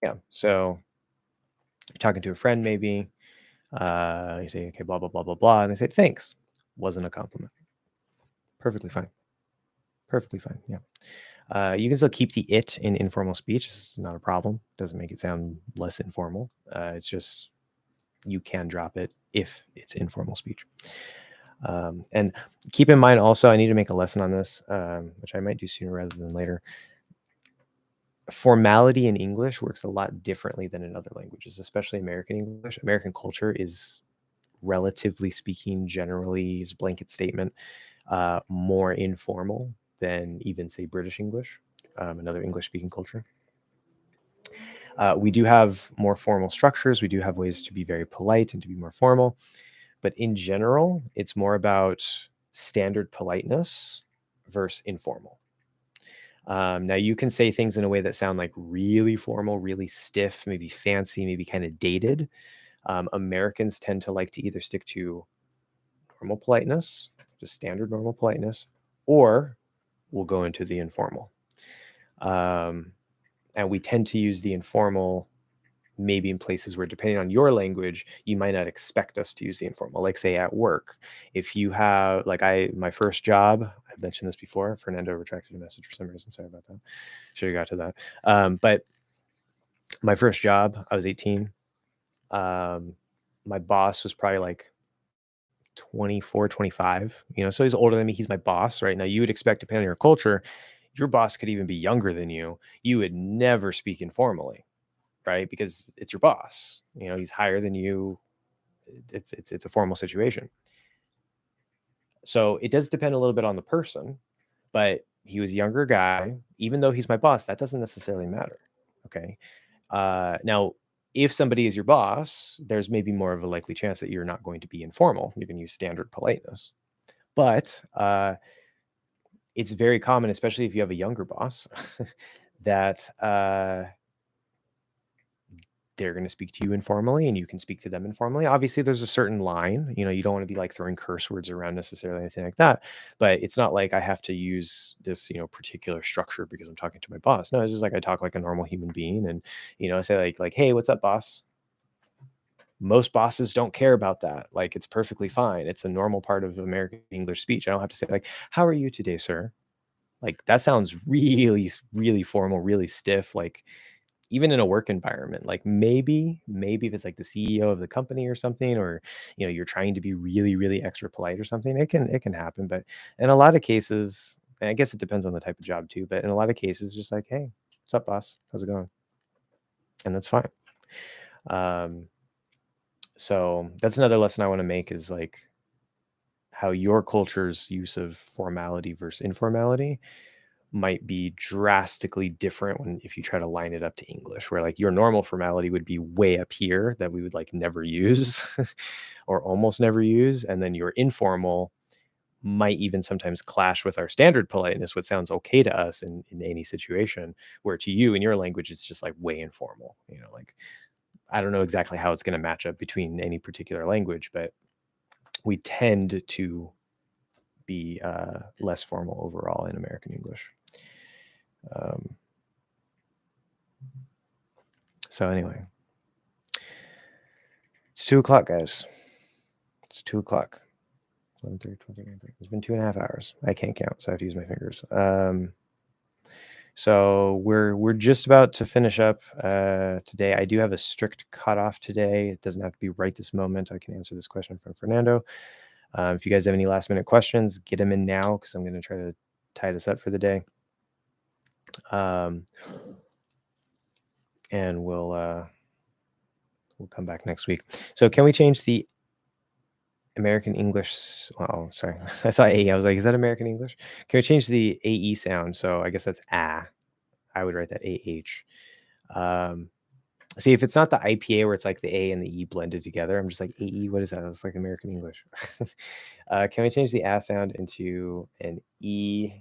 A: Yeah. So you're talking to a friend, maybe. You say, okay, blah, blah, blah, blah, blah. And they say, thanks. Wasn't a compliment. Perfectly fine. Perfectly fine. Yeah. You can still keep the it in informal speech. It's not a problem. Doesn't make it sound less informal. It's just you can drop it if it's informal speech. And keep in mind also, I need to make a lesson on this, which I might do sooner rather than later. Formality in English works a lot differently than in other languages, especially American English. American culture is, relatively speaking, generally is a blanket statement, more informal than even, say, British English, another English-speaking culture. We do have more formal structures. We do have ways to be very polite and to be more formal. But in general, it's more about standard politeness versus informal. Now, you can say things in a way that sound like really formal, really stiff, maybe fancy, maybe kind of dated. Americans tend to like to either stick to normal politeness, just standard normal politeness, or we'll go into the informal. And we tend to use the informal maybe in places where, depending on your language, you might not expect us to use the informal, like say at work. If you have, like my first job, I've mentioned this before, Fernando retracted a message for some reason, sorry about that. Should have got to that. But my first job, I was 18. My boss was probably like 24, 25, so he's older than me. He's my boss right now. You would expect, depending on your culture, your boss could even be younger than you. You would never speak informally, right? Because it's your boss, he's higher than you. It's a formal situation. So it does depend a little bit on the person, but he was a younger guy. Even though he's my boss, that doesn't necessarily matter. Okay. Now, if somebody is your boss, there's maybe more of a likely chance that you're not going to be informal. You can use standard politeness. But it's very common, especially if you have a younger boss, that they're going to speak to you informally and you can speak to them informally. Obviously, there's a certain line. You don't want to be like throwing curse words around necessarily, anything like that. But it's not like I have to use this, particular structure because I'm talking to my boss. No, it's just like I talk like a normal human being, and I say like, hey, what's up, boss? Most bosses don't care about that. Like, it's perfectly fine. It's a normal part of American English speech. I don't have to say like, how are you today, sir? Like, that sounds really, really formal, really stiff. Like, even in a work environment, like maybe if it's like the CEO of the company or something, or you're trying to be really, really extra polite or something, it can happen. But in a lot of cases, and I guess it depends on the type of job too, but in a lot of cases, just like, hey, what's up, boss? How's it going? And that's fine. Um, so that's another lesson I want to make, is like how your culture's use of formality versus informality might be drastically different when if you try to line it up to English, where like your normal formality would be way up here that we would like never use or almost never use. And then your informal might even sometimes clash with our standard politeness, what sounds okay to us in any situation, where to you in your language, it's just like way informal. Like I don't know exactly how it's going to match up between any particular language, but we tend to be less formal overall in American English. Um, so anyway, it's 2 o'clock, guys. It's 2 o'clock. 11:30, 12:30. It's been 2.5 hours. I can't count, so I have to use my fingers. So we're just about to finish up today. I do have a strict cutoff today. It doesn't have to be right this moment. I can answer this question from Fernando. If you guys have any last minute questions, get them in now, because I'm going to try to tie this up for the day. And we'll come back next week. So can we change the American English? Oh, sorry. I saw AE. I was like, is that American English? Can we change the AE sound? So I guess that's ah. I would write that AH. See, if it's not the IPA where it's like the A and the E blended together, I'm just like, AE, what is that? It's like American English. Can we change the ah sound into an E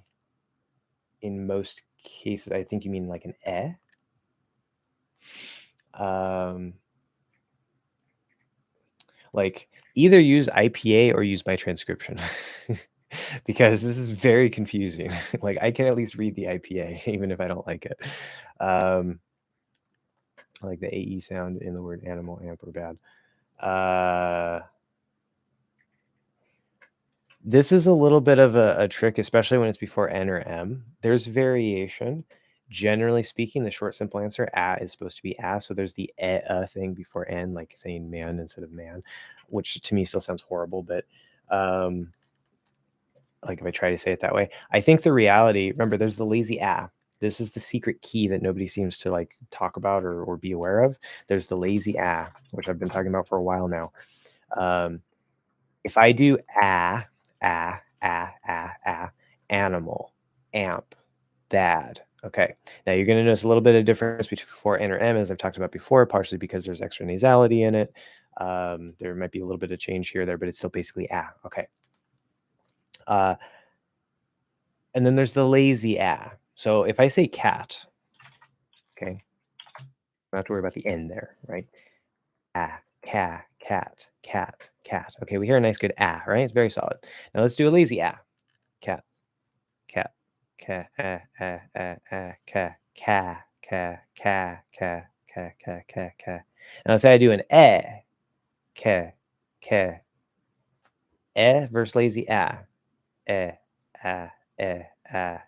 A: in most cases? I think you mean like an eh. Like either use IPA or use my transcription. Because this is very confusing. Like I can at least read the IPA even if I don't like it. Like the AE sound in the word animal, amp, or bad. This is a little bit of a trick, especially when it's before N or M. There's variation. Generally speaking, the short, simple answer, is supposed to be so there's the thing before N, like saying man instead of man, which to me still sounds horrible, but like if I try to say it that way. I think the reality, remember, there's the lazy This is the secret key that nobody seems to like talk about or be aware of. There's the lazy which I've been talking about for a while now. If I do animal, amp, bad. Okay. Now you're going to notice a little bit of difference before N or M, as I've talked about before, partially because there's extra nasality in it. There might be a little bit of change here or there, but it's still basically Okay. And then there's the lazy So if I say cat, okay, don't have to worry about the N there, right? Cat, cat, cat, cat. Okay, we hear a nice good right? It's very solid. Now let's do a lazy Cat, cat, cat, cat, cat, cat, cat, cat, cat, cat, cat, cat. Now let's say I do an ca, ca, versus lazy eh, ah, eh, ah,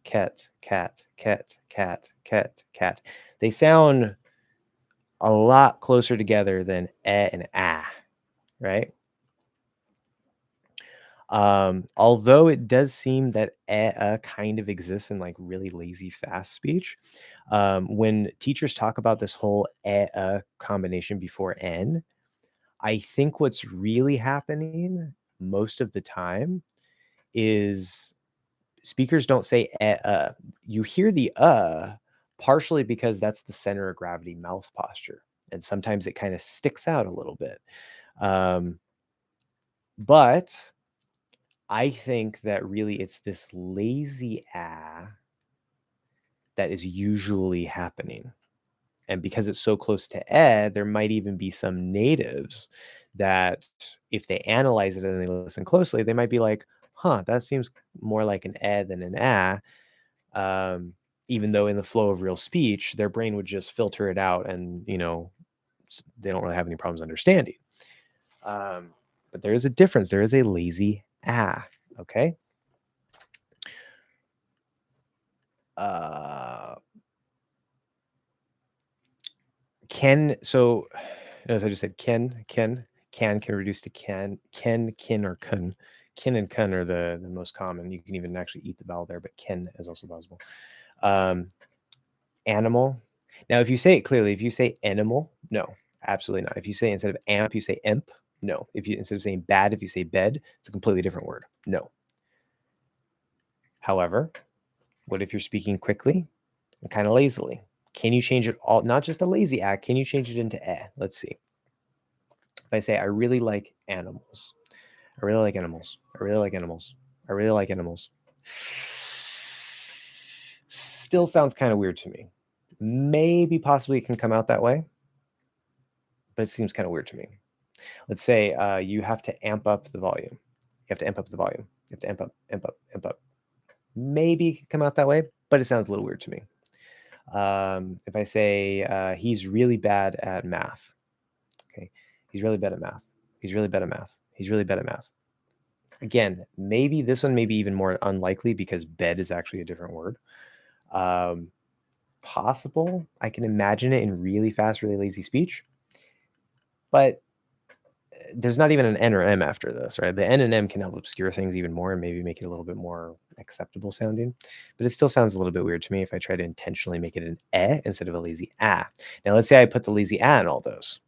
A: cat, cat, cat, cat, cat, cat. They sound a lot closer together than and right? Although it does seem that kind of exists in like really lazy fast speech. When teachers talk about this whole combination before N, I think what's really happening most of the time is speakers don't say You hear the partially because that's the center of gravity mouth posture. And sometimes it kind of sticks out a little bit. But I think that really it's this lazy that is usually happening. And because it's so close to there might even be some natives that if they analyze it and they listen closely, they might be like, huh, that seems more like an than an even though in the flow of real speech, their brain would just filter it out and, they don't really have any problems understanding. But there is a difference. There is a lazy okay? So notice I just said can reduce to kin, or kun. Kin and kun are the most common. You can even actually eat the vowel there, but kin is also possible. Animal. Now, if you say it clearly, if you say animal, no, absolutely not. If you say instead of amp, you say imp, no. If you instead of saying bad, if you say bed, it's a completely different word. No. However, what if you're speaking quickly and kind of lazily? Can you change it all? Not just a lazy act. Can you change it into eh? Let's see. If I say I really like animals, I really like animals. I really like animals. I really like animals. Still sounds kind of weird to me. Maybe possibly it can come out that way, but it seems kind of weird to me. Let's say you have to amp up the volume. You have to amp up the volume. You have to amp up, amp up, amp up. Maybe it can come out that way, but it sounds a little weird to me. If I say he's really bad at math, okay, he's really bad at math. He's really bad at math. He's really bad at math. Again, maybe this one may be even more unlikely because bed is actually a different word. Possible. I can imagine it in really fast, really lazy speech, but there's not even an N or M after this, right? The N and M can help obscure things even more and maybe make it a little bit more acceptable sounding, but it still sounds a little bit weird to me if I try to intentionally make it an eh instead of a lazy ah. Now, let's say I put the lazy ah in all those.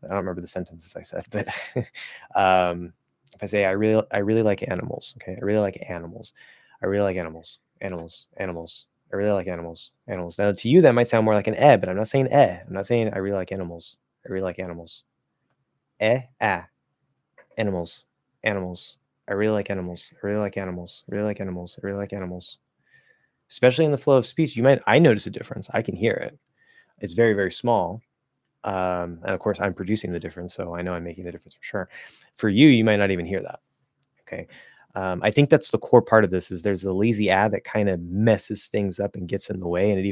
A: I don't remember the sentences I said, but if I say I really like animals, okay, I really like animals, I really like animals, animals. I really like animals, animals. Now, to you, that might sound more like an eh, but I'm not saying eh. I'm not saying I really like animals. I really like animals. Eh, ah. Animals, animals. I really like animals. I really like animals. I really like animals. I really like animals. Especially in the flow of speech, I notice a difference. I can hear it. It's very, very small. And of course, I'm producing the difference, so I know I'm making the difference for sure. For you, you might not even hear that. Okay. I think that's the core part of this is there's the lazy ad that kind of messes things up and gets in the way, and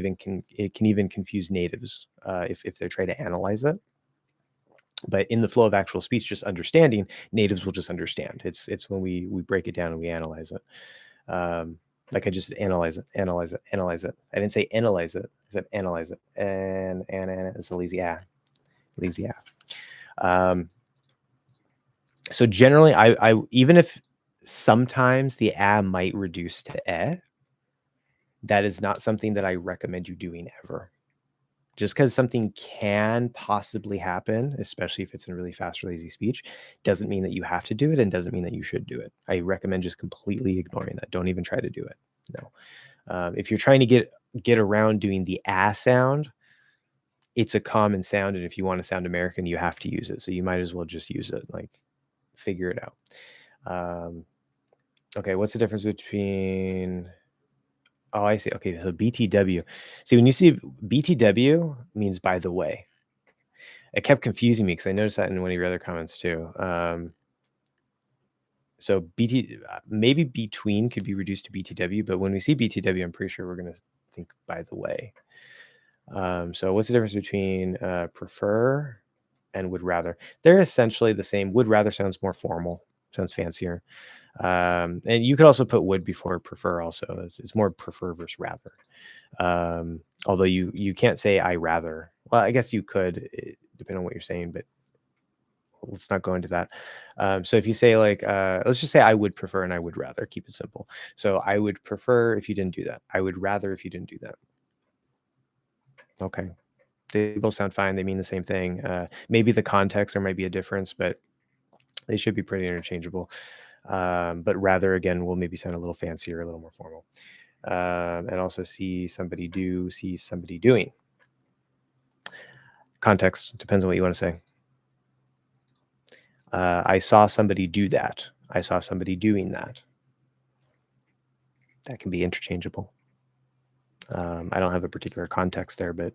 A: it can even confuse natives if they're trying to analyze it. But in the flow of actual speech, just understanding, natives will just understand. It's when we break it down and we analyze it. Like I just analyze it. I didn't say analyze it. I said analyze it. And it's a lazy lazy so generally, I even if sometimes the might reduce to that is not something that I recommend you doing ever. Just because something can possibly happen, especially if it's in really fast or lazy speech, doesn't mean that you have to do it and doesn't mean that you should do it. I recommend just completely ignoring that. Don't even try to do it. No. If you're trying to get around doing the sound, it's a common sound, and if you want to sound American, you have to use it. So you might as well just use it. Like, figure it out. Okay, what's the difference between? Oh, I see. Okay, so BTW. See, when you see BTW means by the way. It kept confusing me because I noticed that in one of your other comments too. So maybe between could be reduced to BTW, but when we see BTW, I'm pretty sure we're going to think by the way. So what's the difference between prefer and would rather? They're essentially the same. Would rather sounds more formal, sounds fancier. And you could also put would before prefer also. It's more prefer versus rather. Although you can't say I rather. Well, I guess you could, depending on what you're saying, but let's not go into that. So if you say like, let's just say I would prefer and I would rather, keep it simple. So I would prefer if you didn't do that. I would rather if you didn't do that. Okay. They both sound fine. They mean the same thing. Maybe the context, there might be a difference, but they should be pretty interchangeable. But rather, again, will maybe sound a little fancier, a little more formal. And also see somebody do, see somebody doing. Context depends on what you want to say. I saw somebody do that. I saw somebody doing that. That can be interchangeable. I don't have a particular context there, but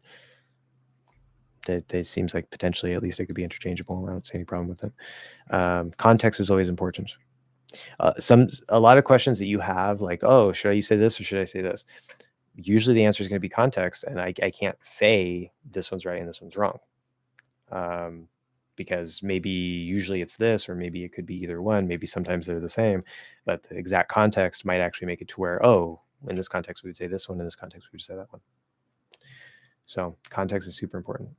A: that seems like potentially at least it could be interchangeable. I don't see any problem with it. Context is always important. A lot of questions that you have, like, oh, should I say this or should I say this? Usually the answer is going to be context, and I can't say this one's right and this one's wrong. Because maybe usually it's this, or maybe it could be either one. Maybe sometimes they're the same, but the exact context might actually make it to where, oh, in this context, we would say this one. In this context, we would say that one. So context is super important.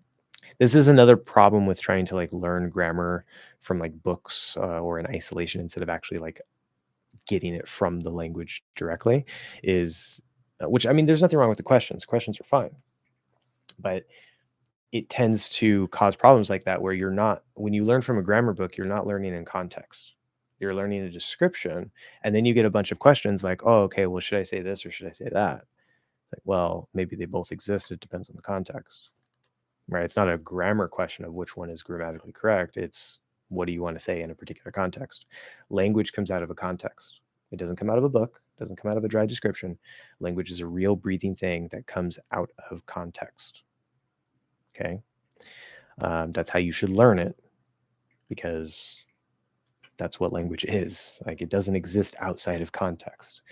A: This is another problem with trying to like learn grammar from like books or in isolation instead of actually like getting it from the language directly is which I mean there's nothing wrong with the questions. Questions are fine. But it tends to cause problems like that where you're not when you learn from a grammar book, you're not learning in context. You're learning a description and then you get a bunch of questions like, "Oh, okay, well should I say this or should I say that?" Like, well, maybe they both exist. It depends on the context. Right? It's not a grammar question of which one is grammatically correct. It's what do you want to say in a particular context? Language comes out of a context. It doesn't come out of a book, doesn't come out of a dry description. Language is a real breathing thing that comes out of context. Okay. That's how you should learn it because that's what language is. Like it doesn't exist outside of context.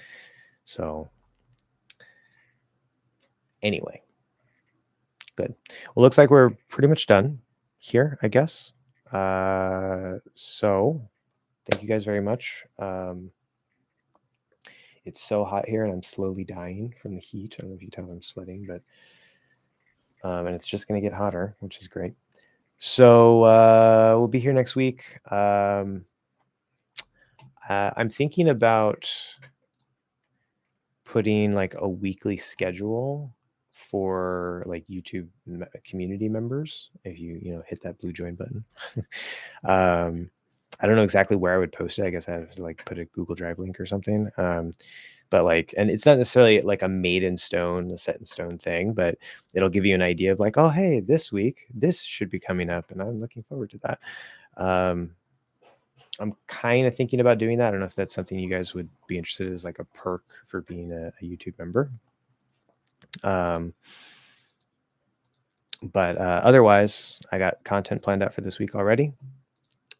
A: So, anyway, good. Well, looks like we're pretty much done here, I guess. So, thank you guys very much. It's so hot here and I'm slowly dying from the heat. I don't know if you can tell I'm sweating, but and it's just going to get hotter, which is great. So we'll be here next week. I'm thinking about putting like a weekly schedule for like YouTube community members. If you hit that blue join button. I don't know exactly where I would post it. I guess I have to like put a Google Drive link or something. But like, and it's not necessarily like a made in stone, a set in stone thing, but it'll give you an idea of like, oh, hey, this week, this should be coming up. And I'm looking forward to that. I'm kind of thinking about doing that. I don't know if that's something you guys would be interested in as like a perk for being a YouTube member. But otherwise, I got content planned out for this week already.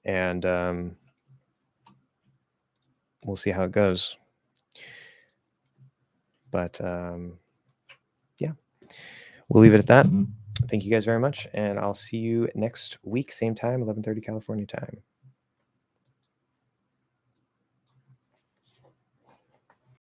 A: And we'll see how it goes. But yeah, we'll leave it at that. Thank you guys very much. And I'll see you next week, same time, 11:30 California time.